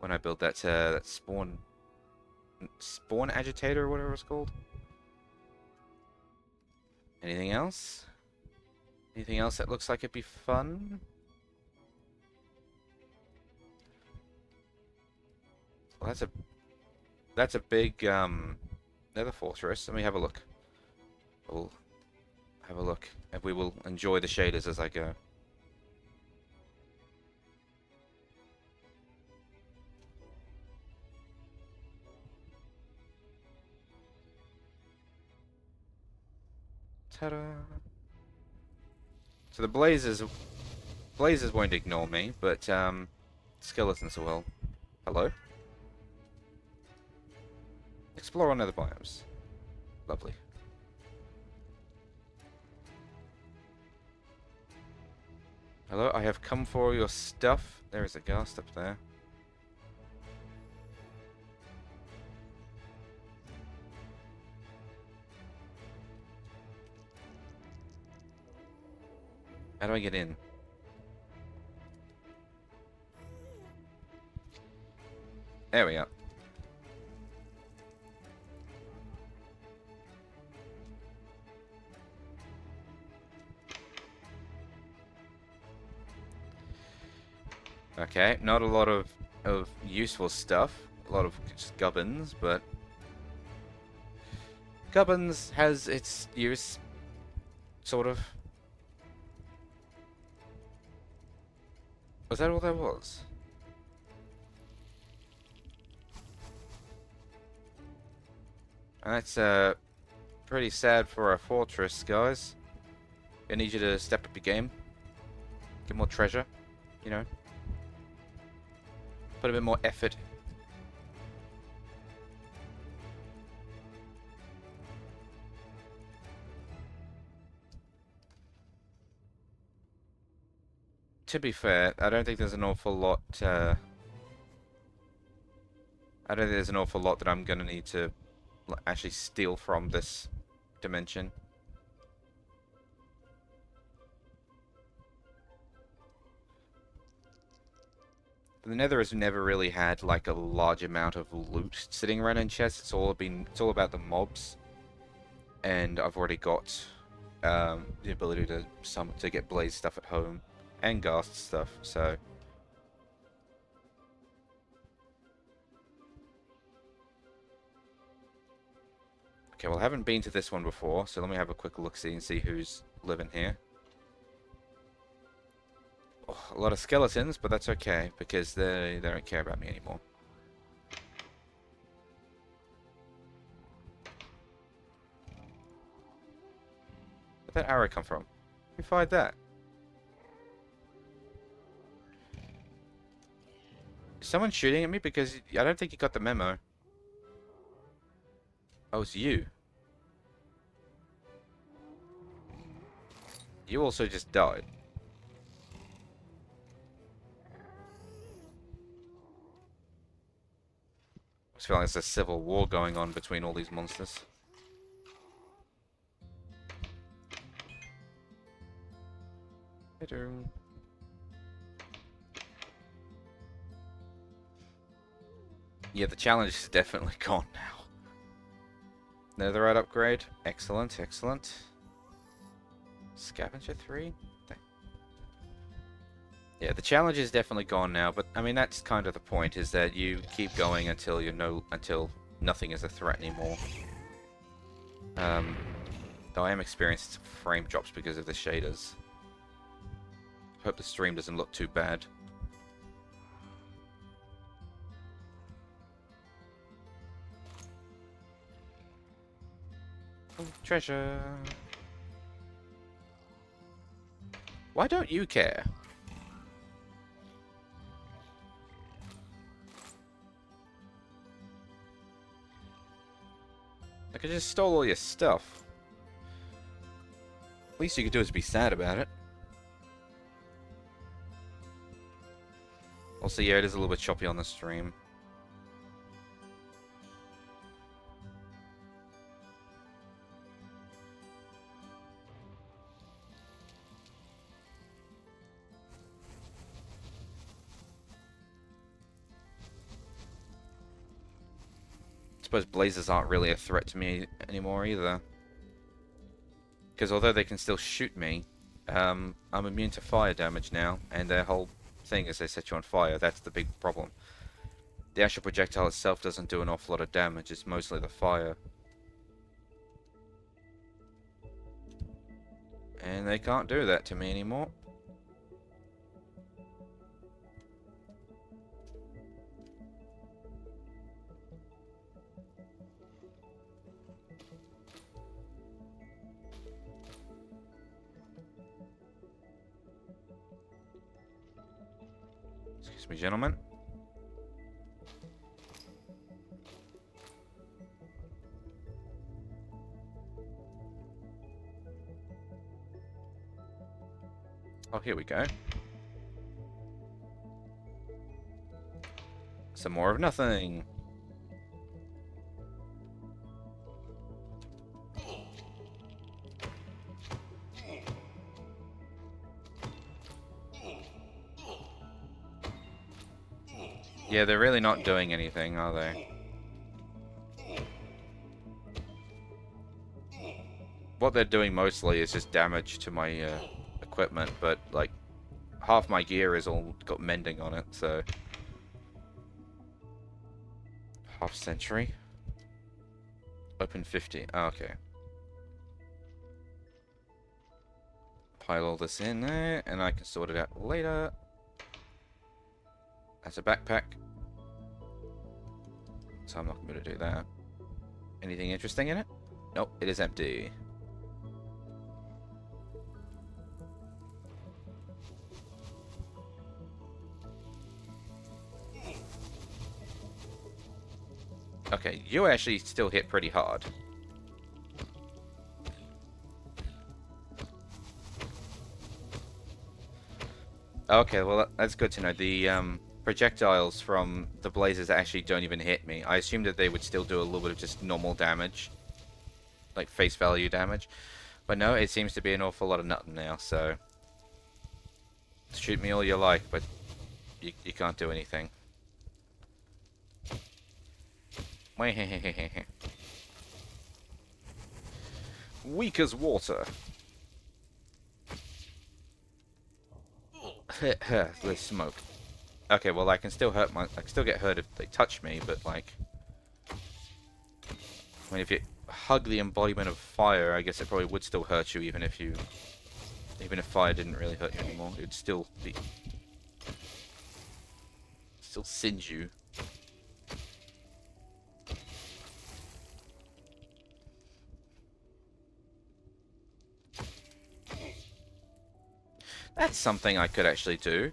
When I build that spawn agitator or whatever it's called. Anything else? Anything else that looks like it'd be fun? Well, that's a big nether fortress. Let me have a look. We'll have a look, and we will enjoy the shaders as I go. Ta-da! So the blazes won't ignore me, but skeletons will. Hello? Explore on other biomes. Lovely. Hello, I have come for your stuff. There is a ghast up there. How do I get in? There we go. Okay, not a lot of useful stuff. A lot of just gubbins, but gubbins has its use, sort of. Was that all there was? And that's pretty sad for our fortress, guys. I need you to step up your game. Get more treasure, you know. Put a bit more effort. To be fair, I don't think there's an awful lot. I don't think there's an awful lot that I'm gonna need to actually steal from this dimension. The Nether has never really had like a large amount of loot sitting around in chests. It's all about the mobs, and I've already got the ability to get blaze stuff at home and ghast stuff. So okay, well I haven't been to this one before, so let me have a quick look see and see who's living here. Oh, a lot of skeletons, but that's okay because they don't care about me anymore. Where'd that arrow come from? Who fired that? Is someone shooting at me? Because I don't think you got the memo. Oh, it's you. You also just died. I feel like there's a civil war going on between all these monsters. Yeah, the challenge is definitely gone now. Netherite upgrade. Excellent, excellent. Scavenger 3? Yeah, the challenge is definitely gone now, but I mean that's kind of the point, is that you keep going until until nothing is a threat anymore. Though I am experiencing some frame drops because of the shaders. Hope the stream doesn't look too bad. Oh, treasure. Why don't you care? Like, I just stole all your stuff. Least you could do is be sad about it. Also, yeah, it is a little bit choppy on the stream. I suppose blazes aren't really a threat to me anymore either. Because although they can still shoot me, I'm immune to fire damage now, and their whole thing is they set you on fire. That's the big problem. The actual projectile itself doesn't do an awful lot of damage, it's mostly the fire. And they can't do that to me anymore. Excuse me, gentlemen. Oh, here we go. Some more of nothing. Yeah, they're really not doing anything, are they? What they're doing mostly is just damage to my equipment, but like, half my gear is all got mending on it, so... Half century. Open 50. Oh, okay. Pile all this in there, and I can sort it out later. That's a backpack. So I'm not going to do that. Anything interesting in it? Nope, it is empty. Okay, you actually still hit pretty hard. Okay, well that's good to know. The projectiles from the blazes actually don't even hit me. I assumed that they would still do a little bit of just normal damage. Like face value damage. But no, it seems to be an awful lot of nothing now, so... Shoot me all you like, but you can't do anything. Weak as water. The smoke. Okay, well I can still hurt I can still get hurt if they touch me, but like... I mean, if you hug the embodiment of fire, I guess it probably would still hurt you, even if fire didn't really hurt you anymore. It would still be... Still singe you. That's something I could actually do.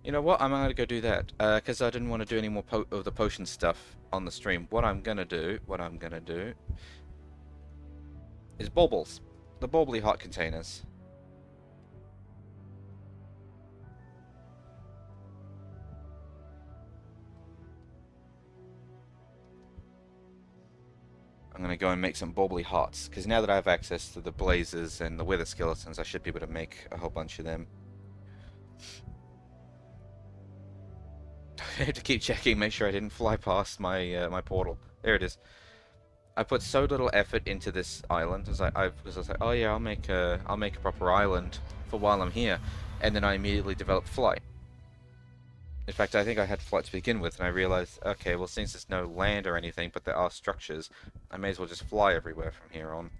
You know what? I'm gonna go do that because I didn't want to do any more of the potion stuff on the stream. What I'm gonna do is baubles, the baubbly heart containers. I'm gonna go and make some baubbly hearts because now that I have access to the blazes and the wither skeletons, I should be able to make a whole bunch of them. I had to keep checking, make sure I didn't fly past my my portal. There it is. I put so little effort into this island. Because I was like, oh yeah, I'll make a proper island for while I'm here, and then I immediately developed flight. In fact, I think I had flight to begin with, and I realized, okay, well since there's no land or anything, but there are structures, I may as well just fly everywhere from here on.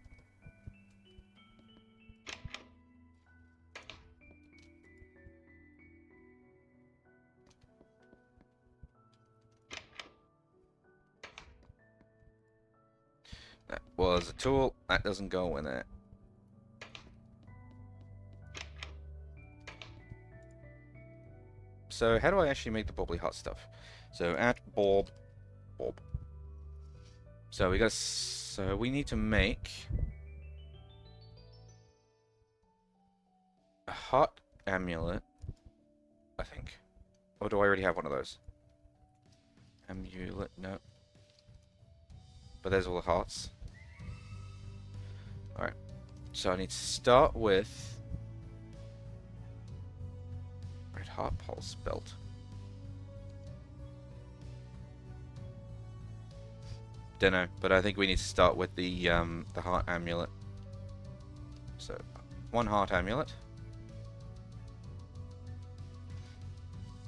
That was a tool. That doesn't go in there. So how do I actually make the bubbly hot stuff? So at bob. So we need to make a hot amulet, I think. Or do I already have one of those? Amulet, no. But there's all the hearts. Alright. So I need to start with red heart pulse belt. Don't know, but I think we need to start with the heart amulet. So, one heart amulet.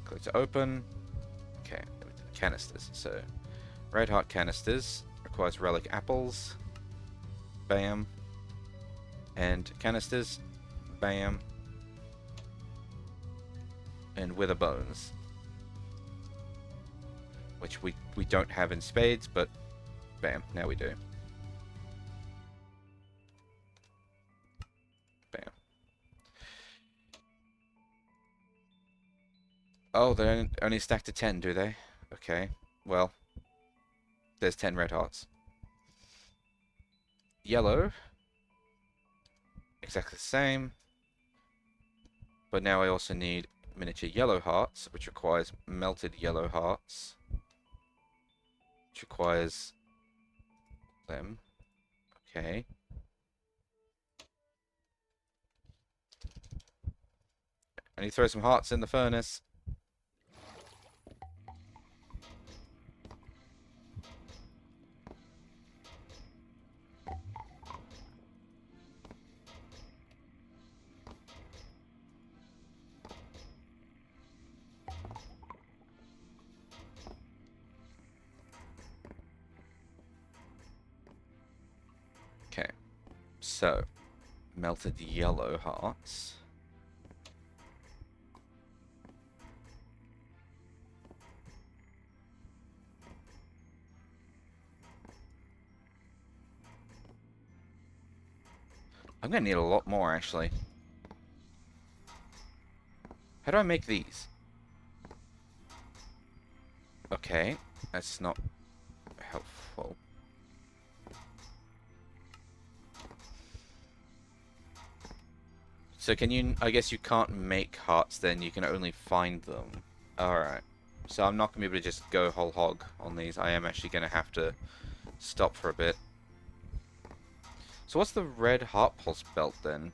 Click to open. Okay, canisters. So, red heart canisters requires relic apples. Bam. And canisters. Bam. And wither bones, which we don't have in spades, but bam, now we do. Bam. Oh, they only stack to 10, do they? Okay, well, there's 10 red hearts. Yellow, exactly the same, but now I also need miniature yellow hearts, which requires melted yellow hearts, which requires them. Okay. I need to throw some hearts in the furnace. So, melted yellow hearts. I'm gonna need a lot more, actually. How do I make these? Okay, that's not helpful. So can you... I guess you can't make hearts then, you can only find them. Alright. So I'm not going to be able to just go whole hog on these. I am actually going to have to stop for a bit. So what's the red heart pulse belt then?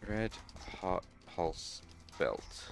Red heart pulse belt.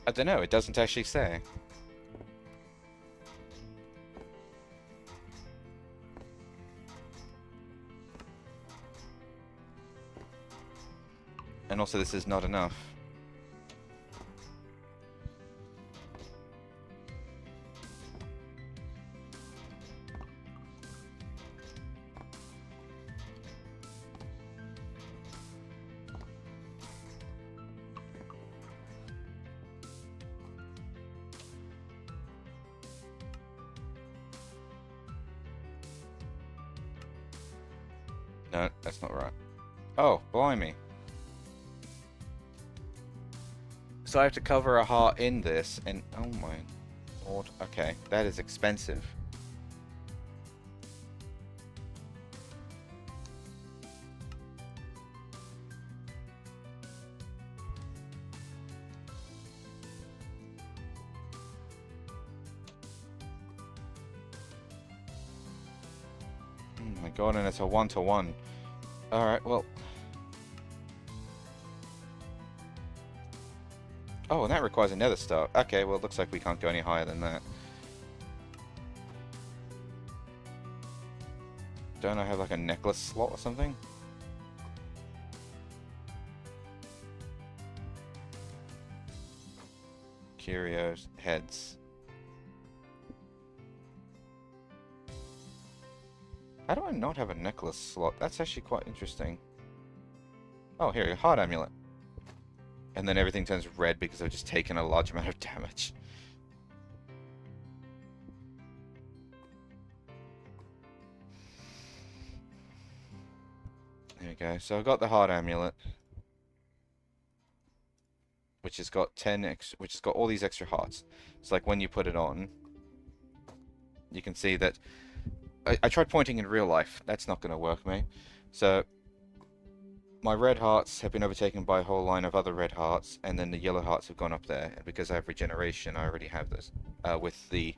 I don't know, it doesn't actually say. And also this is not enough. No, that's not right. Oh, blimey. So I have to cover a heart in this, and oh my lord. Okay, that is expensive. Oh my god, and it's a 1-to-1. Alright, well... Oh, and that requires another start. Okay, well, it looks like we can't go any higher than that. Don't I have like a necklace slot or something? Curios, heads. How do I not have a necklace slot? That's actually quite interesting. Oh, here, heart amulet. And then everything turns red because I've just taken a large amount of damage. There we go. So I've got the heart amulet, which has got which has got all these extra hearts. It's like when you put it on, you can see that I tried pointing in real life. That's not going to work, mate. So my red hearts have been overtaken by a whole line of other red hearts, and then the yellow hearts have gone up there. And because I have regeneration, I already have this. With the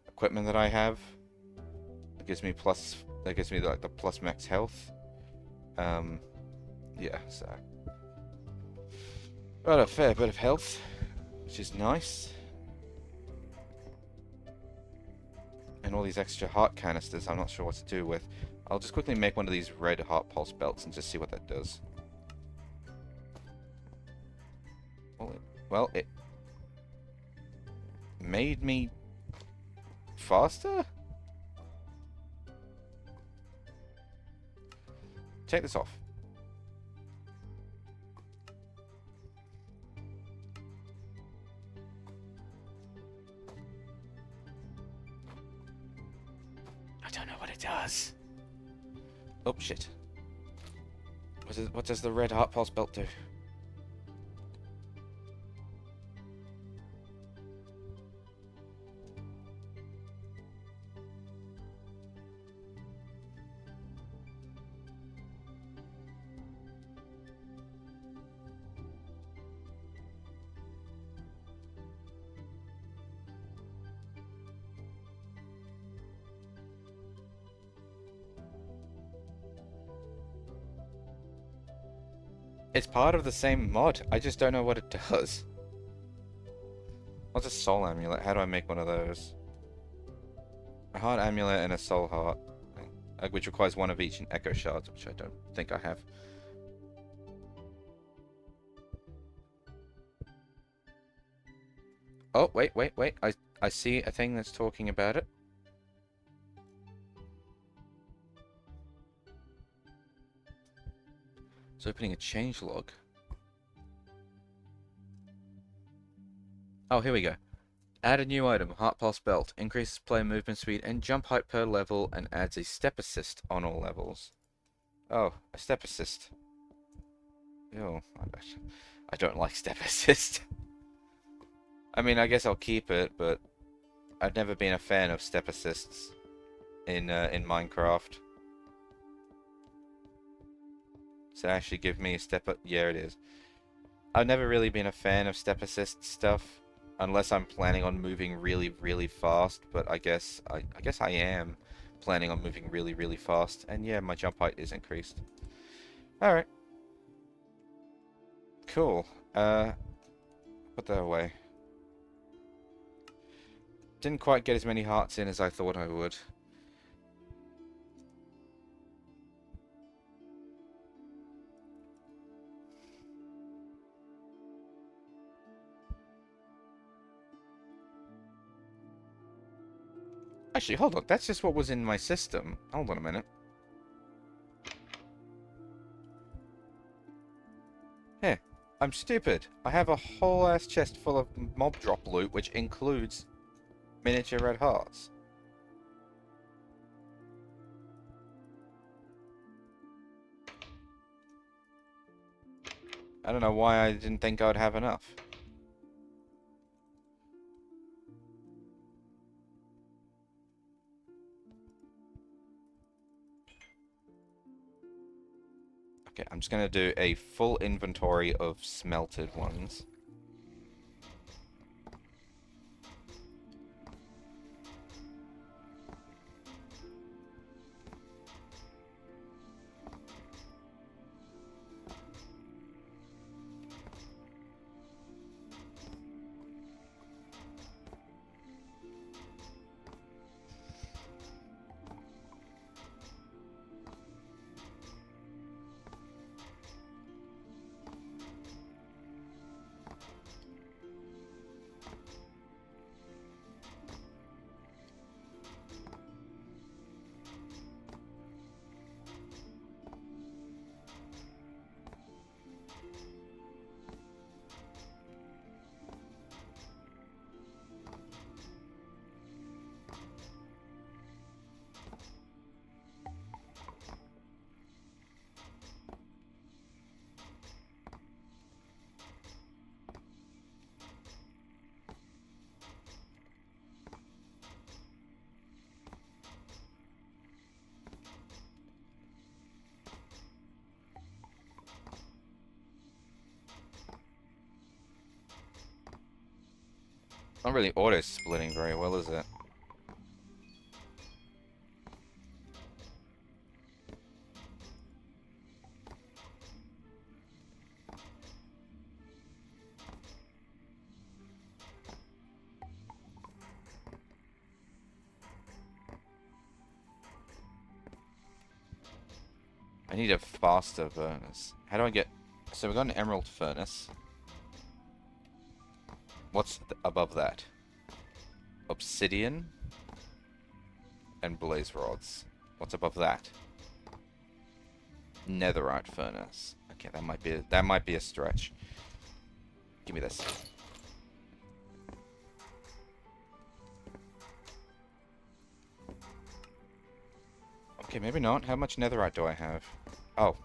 equipment that I have, it gives me plus. That gives me like the plus max health. Yeah. So got a fair bit of health, which is nice. And all these extra heart canisters, I'm not sure what to do with. I'll just quickly make one of these red heart pulse belts and just see what that does. Well, it made me faster? Take this off. I don't know what it does. Oh, shit. What does the red heart pulse belt do? It's part of the same mod. I just don't know what it does. What's a soul amulet? How do I make one of those? A heart amulet and a soul heart. Which requires one of each in echo shards, which I don't think I have. Oh, wait. I see a thing that's talking about it. It's opening a changelog. Oh, here we go. Add a new item, Heart Pulse Belt. Increases player movement speed and jump height per level and adds a step assist on all levels. Oh, a step assist. Ew, I don't like step assist. I mean, I guess I'll keep it, but I've never been a fan of step assists in Minecraft. So actually give me a step up. Yeah, it is. I've never really been a fan of step assist stuff, unless I'm planning on moving really, really fast. But I guess I am planning on moving really, really fast. And yeah, my jump height is increased. All right. Cool. Put that away. Didn't quite get as many hearts in as I thought I would. Actually, hold on. That's just what was in my system. Hold on a minute. Here. I'm stupid. I have a whole ass chest full of mob drop loot, which includes miniature red hearts. I don't know why I didn't think I'd have enough. Okay, I'm just gonna do a full inventory of smelted ones. Not really auto-splitting very well, is it? I need a faster furnace. How do I get... So we've got an emerald furnace. What's above that? Obsidian and blaze rods. What's above that? Netherite furnace. Okay, that might be a stretch. Give me this. Okay, maybe not. How much netherite do I have? Oh,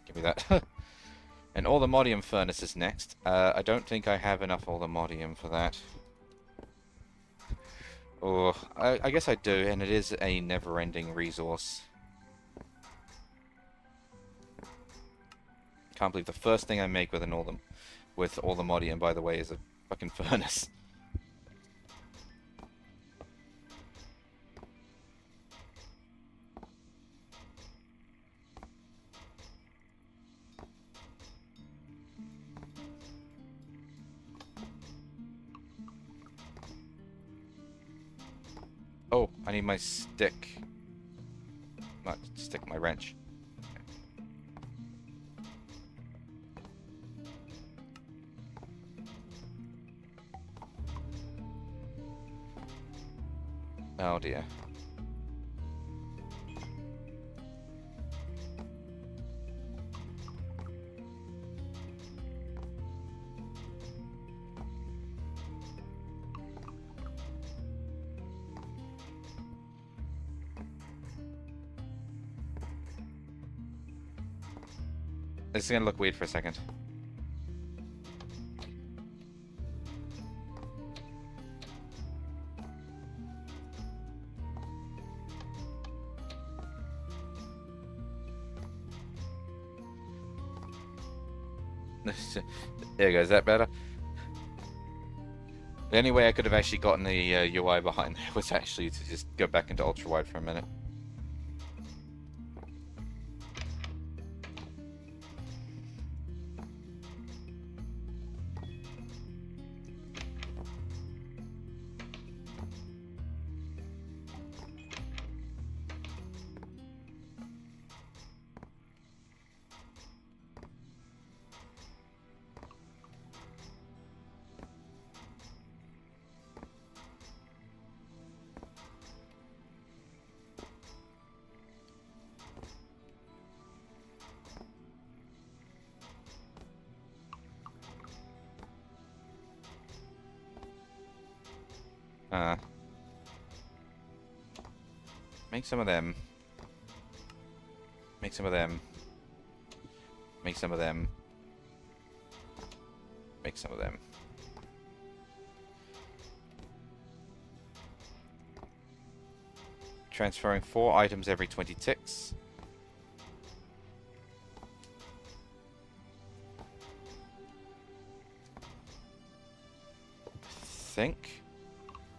give me that. And Orthomodium furnace is next. I don't think I have enough Orthomodium for that. Oh, I guess I do, and it is a never-ending resource. Can't believe the first thing I make with Orthomodium, by the way, is a fucking furnace. I need my stick. Not stick, my wrench. Oh dear. This is gonna look weird for a second. There you go, is that better? The only way I could have actually gotten the UI behind there was actually to just go back into ultra wide for a minute. Make some of them. Make some of them. Make some of them. Make some of them. Transferring 4 items every 20 ticks. I think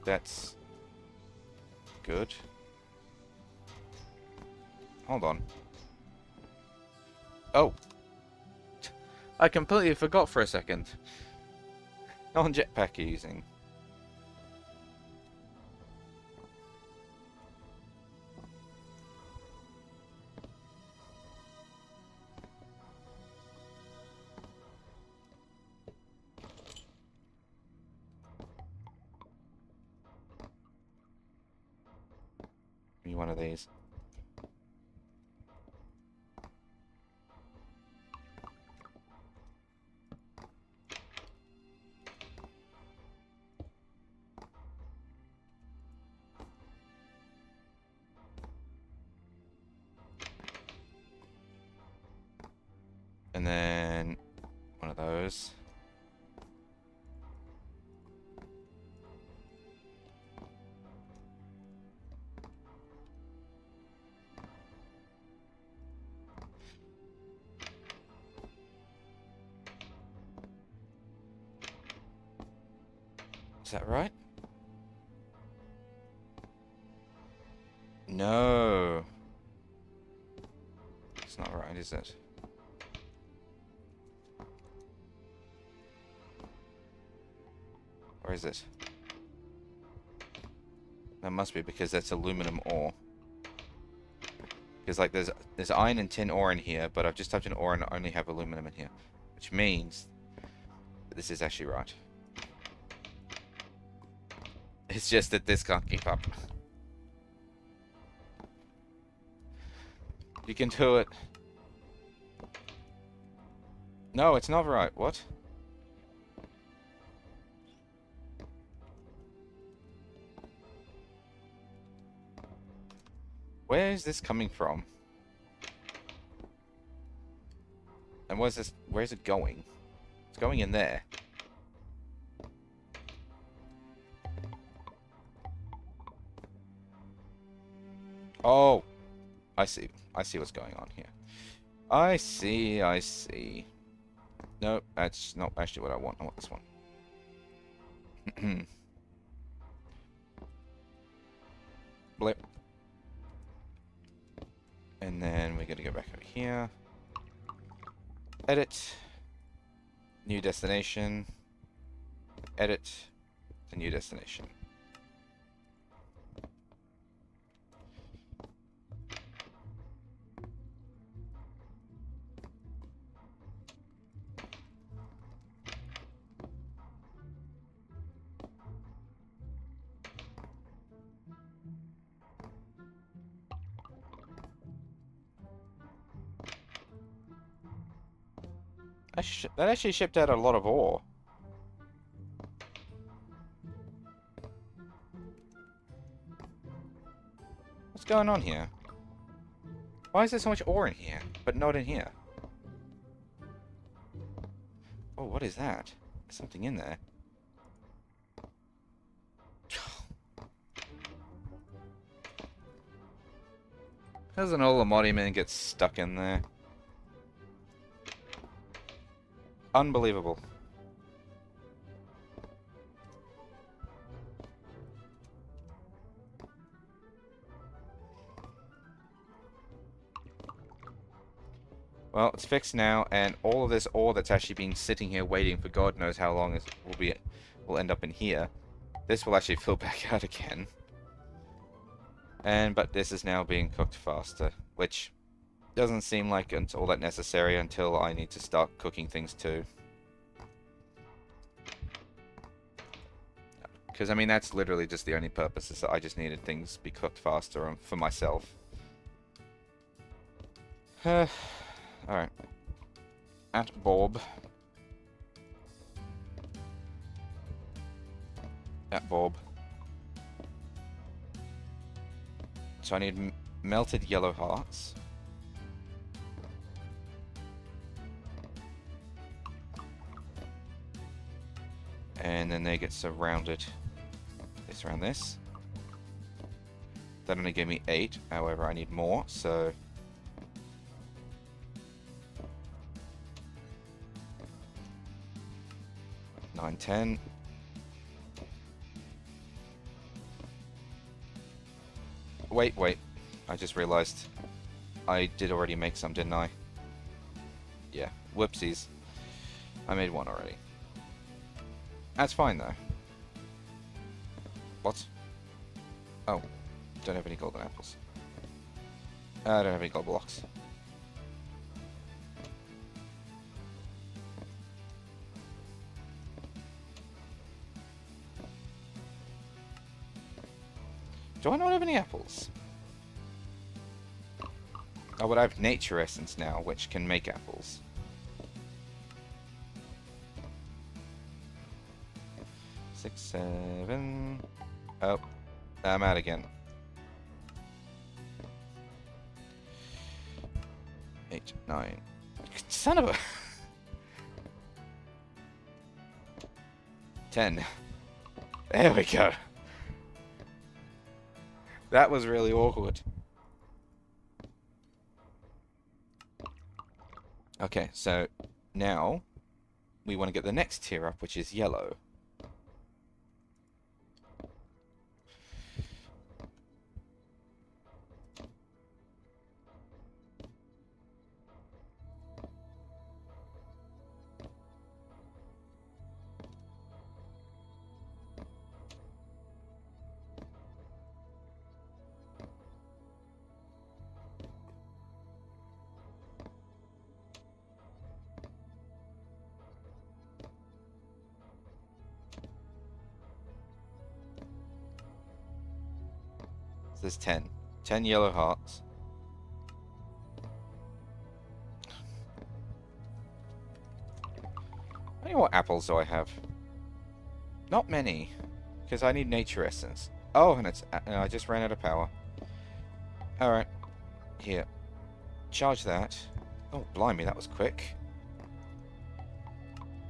that's good. Hold on. Oh! I completely forgot for a second. Non-jetpack using. Give me one of these. And then one of those. Is that right? No. It's not right, is it? Or is it? That must be because that's aluminum ore. Because like there's iron and tin ore in here, but I've just typed in ore and I only have aluminum in here. Which means that this is actually right. It's just that this can't keep up. You can do it. No, it's not right. What? Where is this coming from? And where's this? Where's it going? It's going in there. Oh, I see. I see what's going on here. I see. I see. No, that's not actually what I want. I want this one. Blip. And then we're going to go back over here. Edit. New destination. Edit. The new destination. That actually shipped out a lot of ore. What's going on here? Why is there so much ore in here, but not in here? Oh, what is that? There's something in there. Doesn't all the Moddy Man get stuck in there? Unbelievable. Well, it's fixed now, and all of this ore that's actually been sitting here waiting for God knows how long will end up in here. This will actually fill back out again. But this is now being cooked faster, which doesn't seem like it's all that necessary until I need to start cooking things too. Because, I mean, that's literally just the only purpose, is that I just needed things be cooked faster for myself. Alright. At Bob. At Bob. So I need melted yellow hearts. And then they get surrounded. They surround this. That only gave me 8, however I need more, so... 9, 10. Wait. I just realized I did already make some, didn't I? Yeah. Whoopsies. I made one already. That's fine, though. What? Oh. Don't have any golden apples. I don't have any gold blocks. Do I not have any apples? Oh, but I have nature essence now, which can make apples. Six, 7... Oh, I'm out again. 8, 9... Son of a... 10. There we go. That was really awkward. Okay, so now we want to get the next tier up, which is yellow. There's 10. 10 yellow hearts. How many more apples do I have? Not many. Because I need nature essence. Oh, and I just ran out of power. Alright. Here. Charge that. Oh, blimey, that was quick.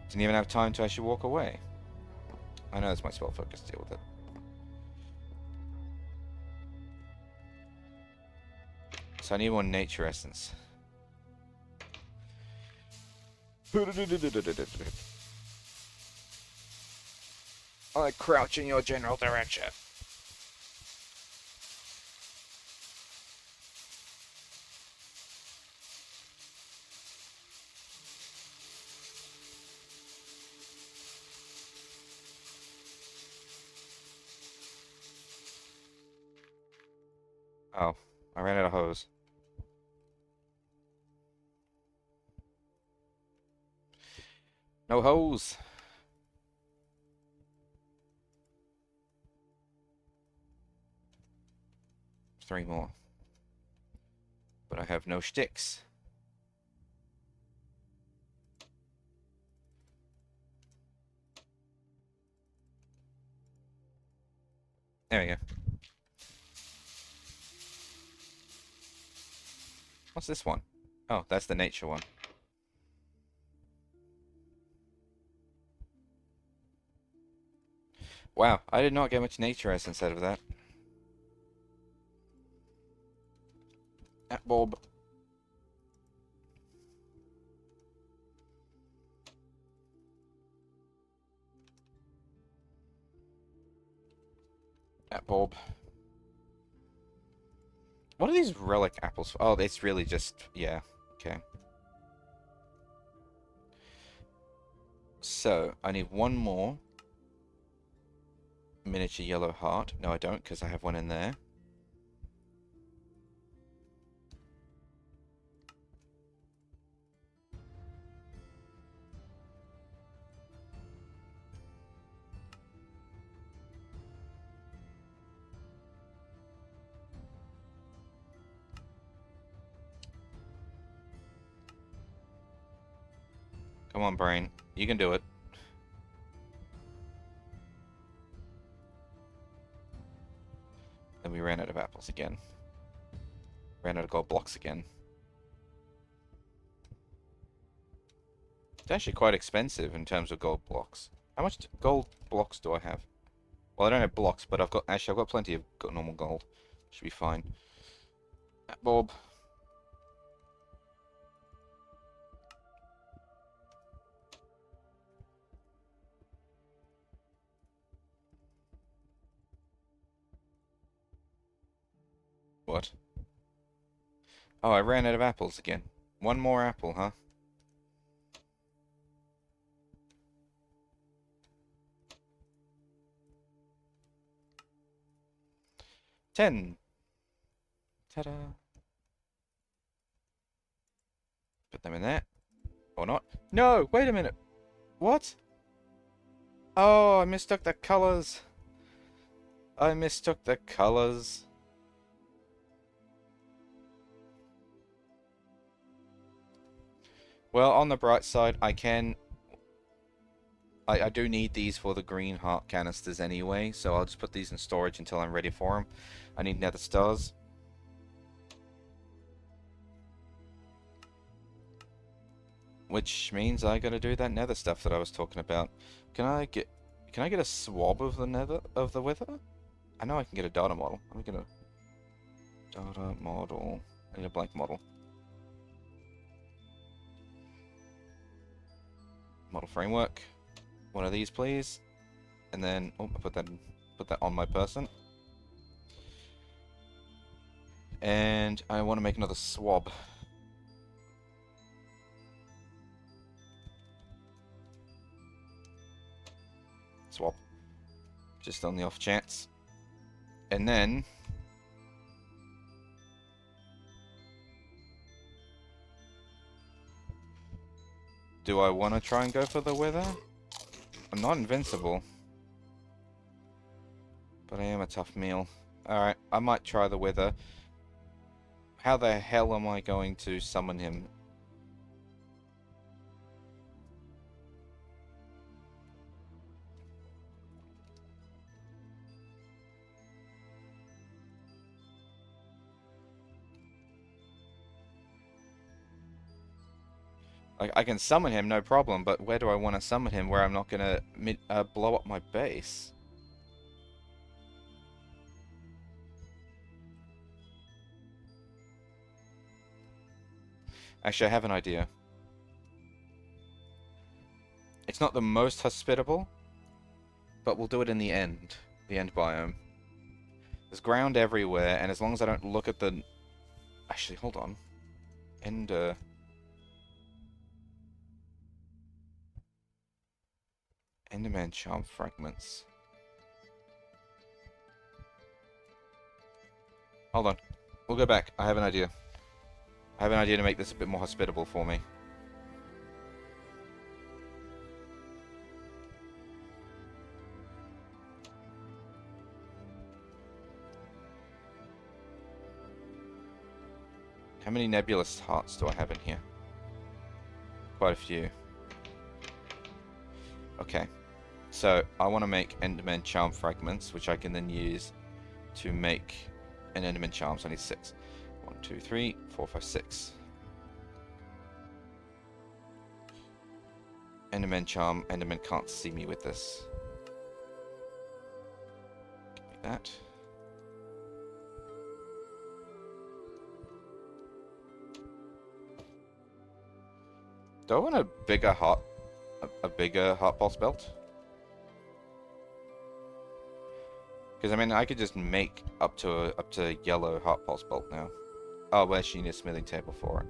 Didn't even have time to actually walk away. I know it's my spell focus, deal with it. So I need one nature essence. I crouch in your general direction. Oh, I ran out of hose. No hose. Three more. But I have no sticks. There we go. What's this one? Oh, that's the nature one. Wow, I did not get much nature essence out of that. Bob. Bob. What are these relic apples for? Oh, it's really just... yeah, okay. So, I need one more miniature yellow heart. No, I don't, because I have one in there. Come on, brain. You can do it. Then we ran out of apples again. Ran out of gold blocks again. It's actually quite expensive in terms of gold blocks. How much gold blocks do I have? Well, I don't have blocks, but I've got plenty of normal gold. Should be fine. Bob. What? Oh, I ran out of apples again. One more apple, huh? Ten. Ta-da. Put them in there. Or not. No, wait a minute. What? Oh, I mistook the colors. I mistook the colors. Well, on the bright side, I do need these for the green heart canisters anyway, so I'll just put these in storage until I'm ready for them. I need nether stars. Which means I gotta do that nether stuff that I was talking about. Can I get a swab of the wither? I know I can get a data model. I'm gonna data model. I need a blank model. Model framework. One of these, please. And then, oh, I put that on my person. And I want to make another swab. Swap. Just on the off chance. And then... do I want to try and go for the wither? I'm not invincible. But I am a tough meal. Alright, I might try the wither. How the hell am I going to summon him? I can summon him, no problem, but where do I want to summon him where I'm not going to blow up my base? Actually, I have an idea. It's not the most hospitable, but we'll do it in the end biome. There's ground everywhere, and as long as I don't look at the... Actually, hold on. Enderman charm fragments. Hold on. We'll go back. I have an idea. I have an idea to make this a bit more hospitable for me. How many nebulous hearts do I have in here? Quite a few. Okay. So, I want to make Enderman charm fragments, which I can then use to make an Enderman charm, so I need 6. 1, 2, 3, 4, 5, 6. Enderman charm. Enderman can't see me with this. Give me that. Do I want a bigger heart? A bigger heart boss belt? Because I mean, I could just make up to yellow heart pulse bolt now. Oh, where's she need a smithing table for it?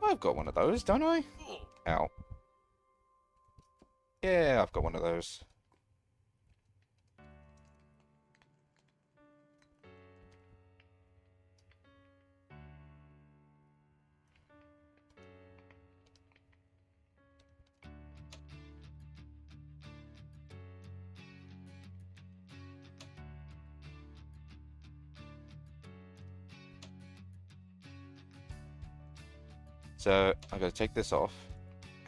I've got one of those, don't I? Ow. Yeah, I've got one of those. So, I'm going to take this off,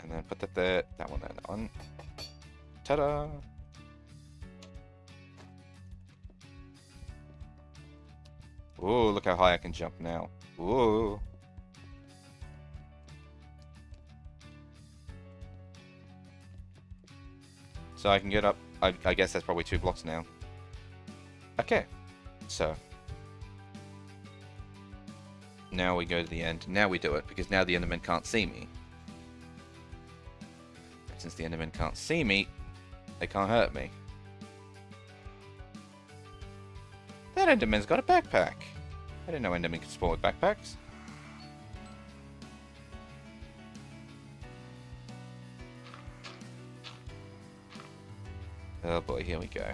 and then put that there, that one then on. Ta-da! Ooh, look how high I can jump now. Ooh. So I can get up, I guess that's probably 2 blocks now. Okay, so. Now we go to the end. Now we do it, because now the Enderman can't see me. Since the Enderman can't see me, they can't hurt me. That Enderman's got a backpack. I didn't know Enderman could spawn with backpacks. Oh boy, here we go.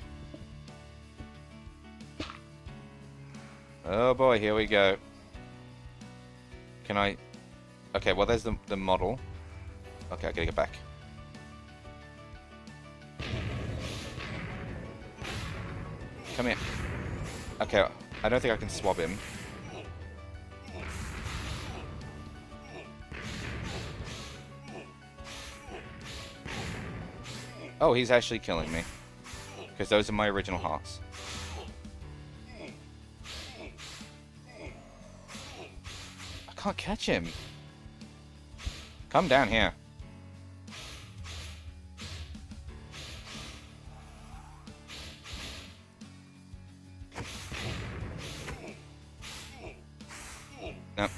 Oh boy, here we go. Can I... Okay, well there's the model. Okay, I gotta get back. Come here. Okay, I don't think I can swab him. Oh, he's actually killing me. Because those are my original hearts. I can't catch him. Come down here. No.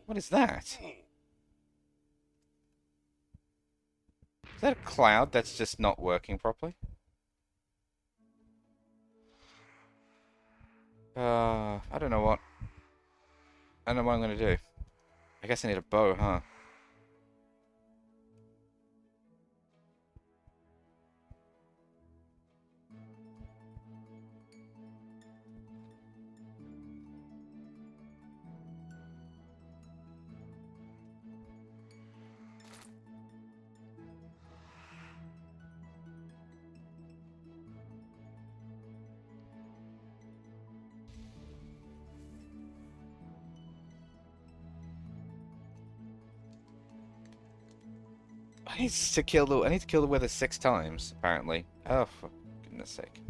What is that? Is that a cloud that's just not working properly? I don't know what. I don't know what I'm gonna do. I guess I need a bow, huh? I need to kill the wither 6 times, apparently. Oh, for goodness sake.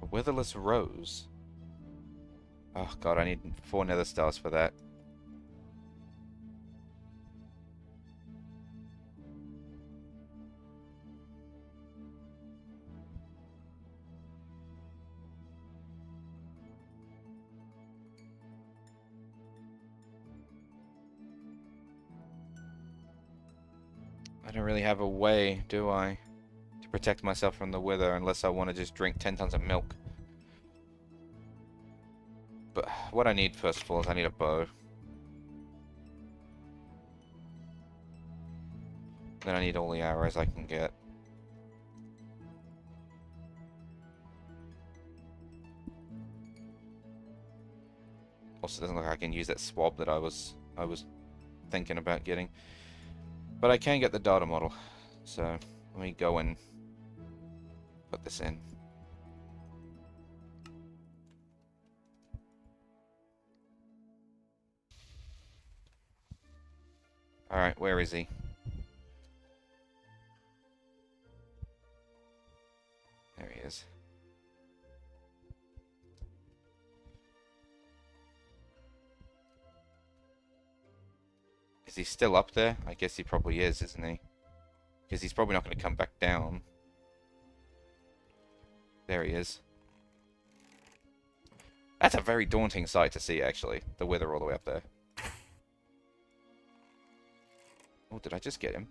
A witherless rose. Oh god, I need 4 nether stars for that. I don't really have a way, do I? To protect myself from the wither unless I want to just drink 10 tons of milk. But what I need first of all is I need a bow. Then I need all the arrows I can get. Also, doesn't look like I can use that swab that I was thinking about getting. But I can get the data model. So let me go and put this in. Alright, where is he? There he is. Is he still up there? I guess he probably is, isn't he? Because he's probably not going to come back down. There he is. That's a very daunting sight to see, actually. The wither all the way up there. Oh, did I just get him?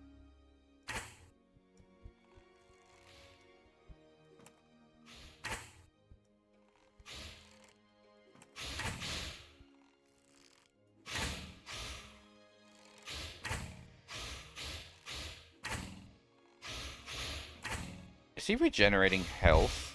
Is he regenerating health?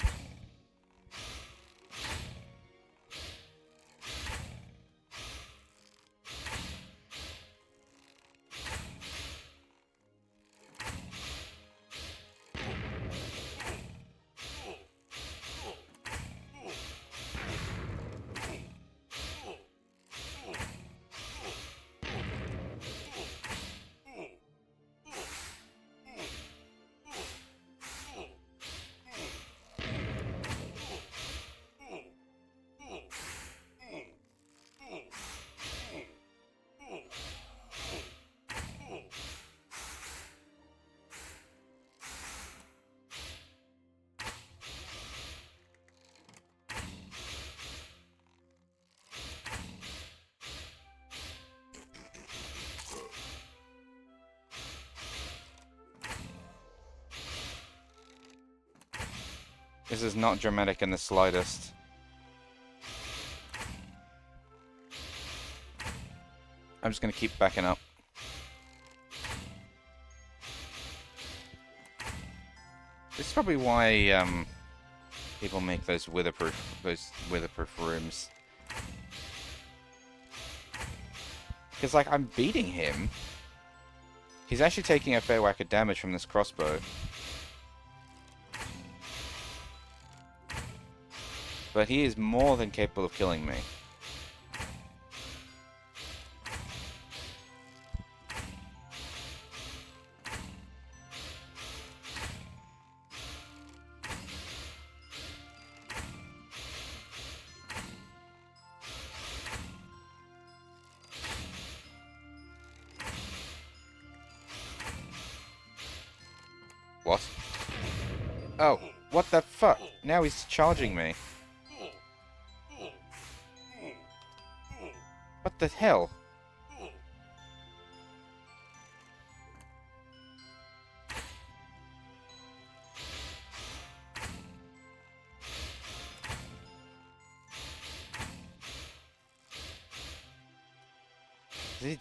This is not dramatic in the slightest. I'm just going to keep backing up. This is probably why people make those witherproof rooms. Because, like, I'm beating him. He's actually taking a fair whack of damage from this crossbow. But he is more than capable of killing me. What? Oh, what the fuck? Now he's charging me. What the hell?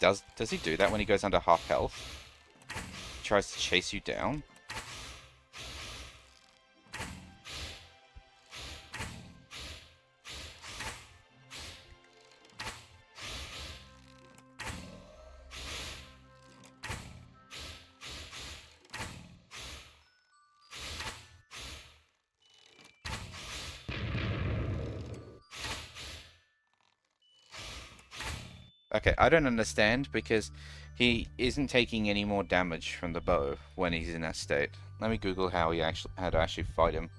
Does he do that when he goes under half health? He tries to chase you down? Okay, I don't understand because he isn't taking any more damage from the bow when he's in that state. Let me Google how to actually fight him.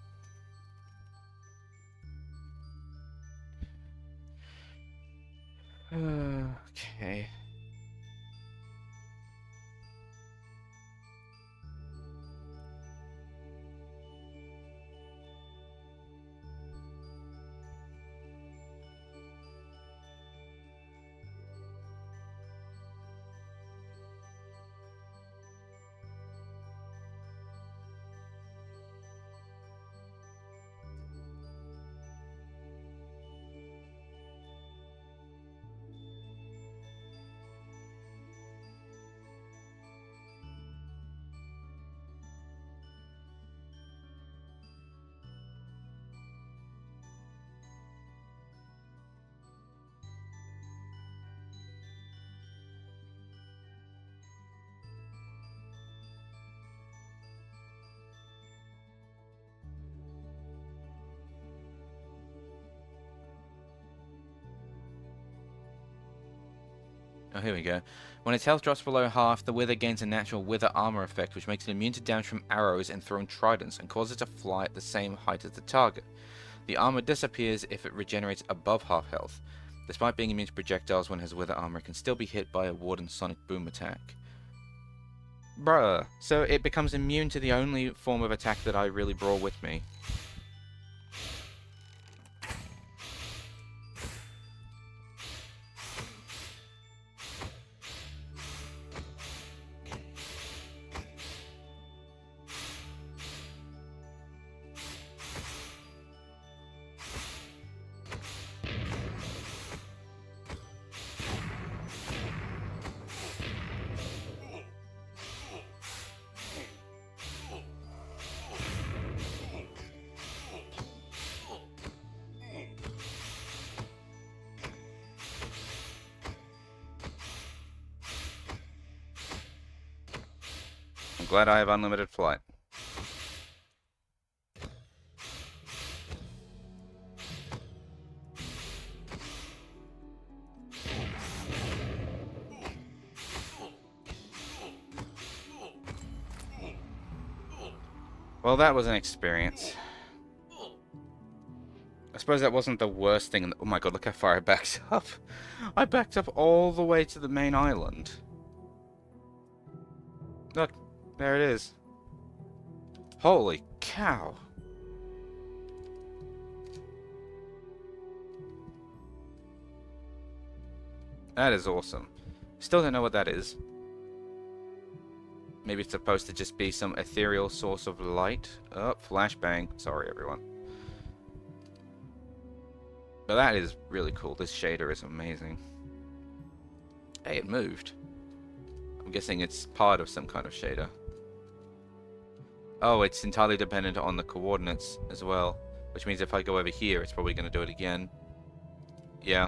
Okay. Oh, here we go. When its health drops below half, the Wither gains a natural Wither armor effect, which makes it immune to damage from arrows and thrown tridents, and causes it to fly at the same height as the target. The armor disappears if it regenerates above half health. Despite being immune to projectiles when it has Wither armor, it can still be hit by a Warden Sonic Boom attack. Bruh, so it becomes immune to the only form of attack that I really brought with me. I'm glad I have unlimited flight. Well, that was an experience. I suppose that wasn't the worst thing. Oh my god, look how far I backed up. I backed up all the way to the main island. Look, there it is. Holy cow. That is awesome. Still don't know what that is. Maybe it's supposed to just be some ethereal source of light. Oh, flashbang. Sorry, everyone. But that is really cool. This shader is amazing. Hey, it moved. I'm guessing it's part of some kind of shader. Oh, it's entirely dependent on the coordinates as well. Which means if I go over here, it's probably going to do it again. Yeah.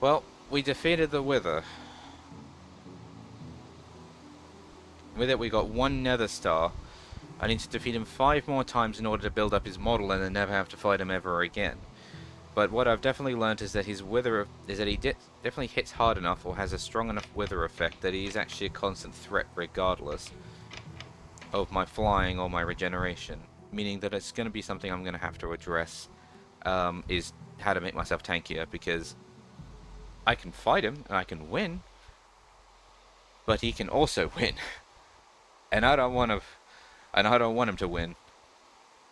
Well, we defeated the Wither. With it, we got 1 Nether Star. I need to defeat him 5 more times in order to build up his model and then never have to fight him ever again. But what I've definitely learned is that his Wither is that he definitely hits hard enough or has a strong enough Wither effect that he is actually a constant threat regardless of my flying or my regeneration. Meaning that it's going to be something I'm going to have to address, is how to make myself tankier, because I can fight him and I can win, but he can also win. And I don't want him to win.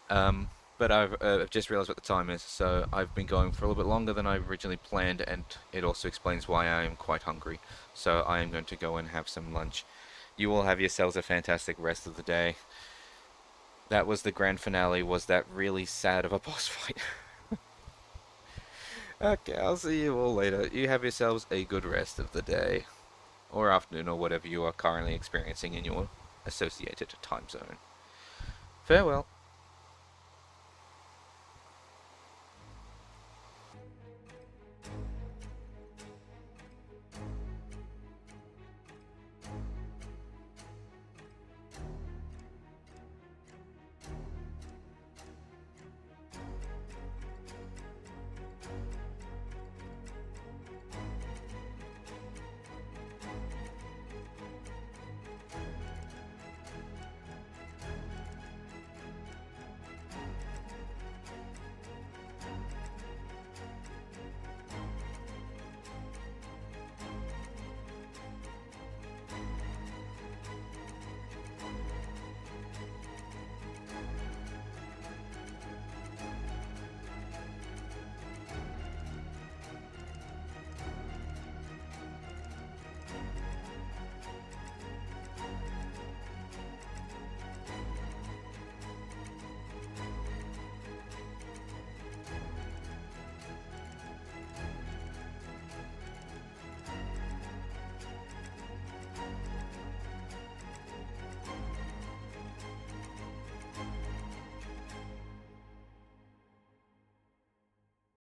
But I've just realised what the time is, so I've been going for a little bit longer than I originally planned, and it also explains why I am quite hungry. So I am going to go and have some lunch. You all have yourselves a fantastic rest of the day. That was the grand finale. Was that really sad of a boss fight? Okay, I'll see you all later. You have yourselves a good rest of the day, or afternoon, or whatever you are currently experiencing in your associated time zone. Farewell.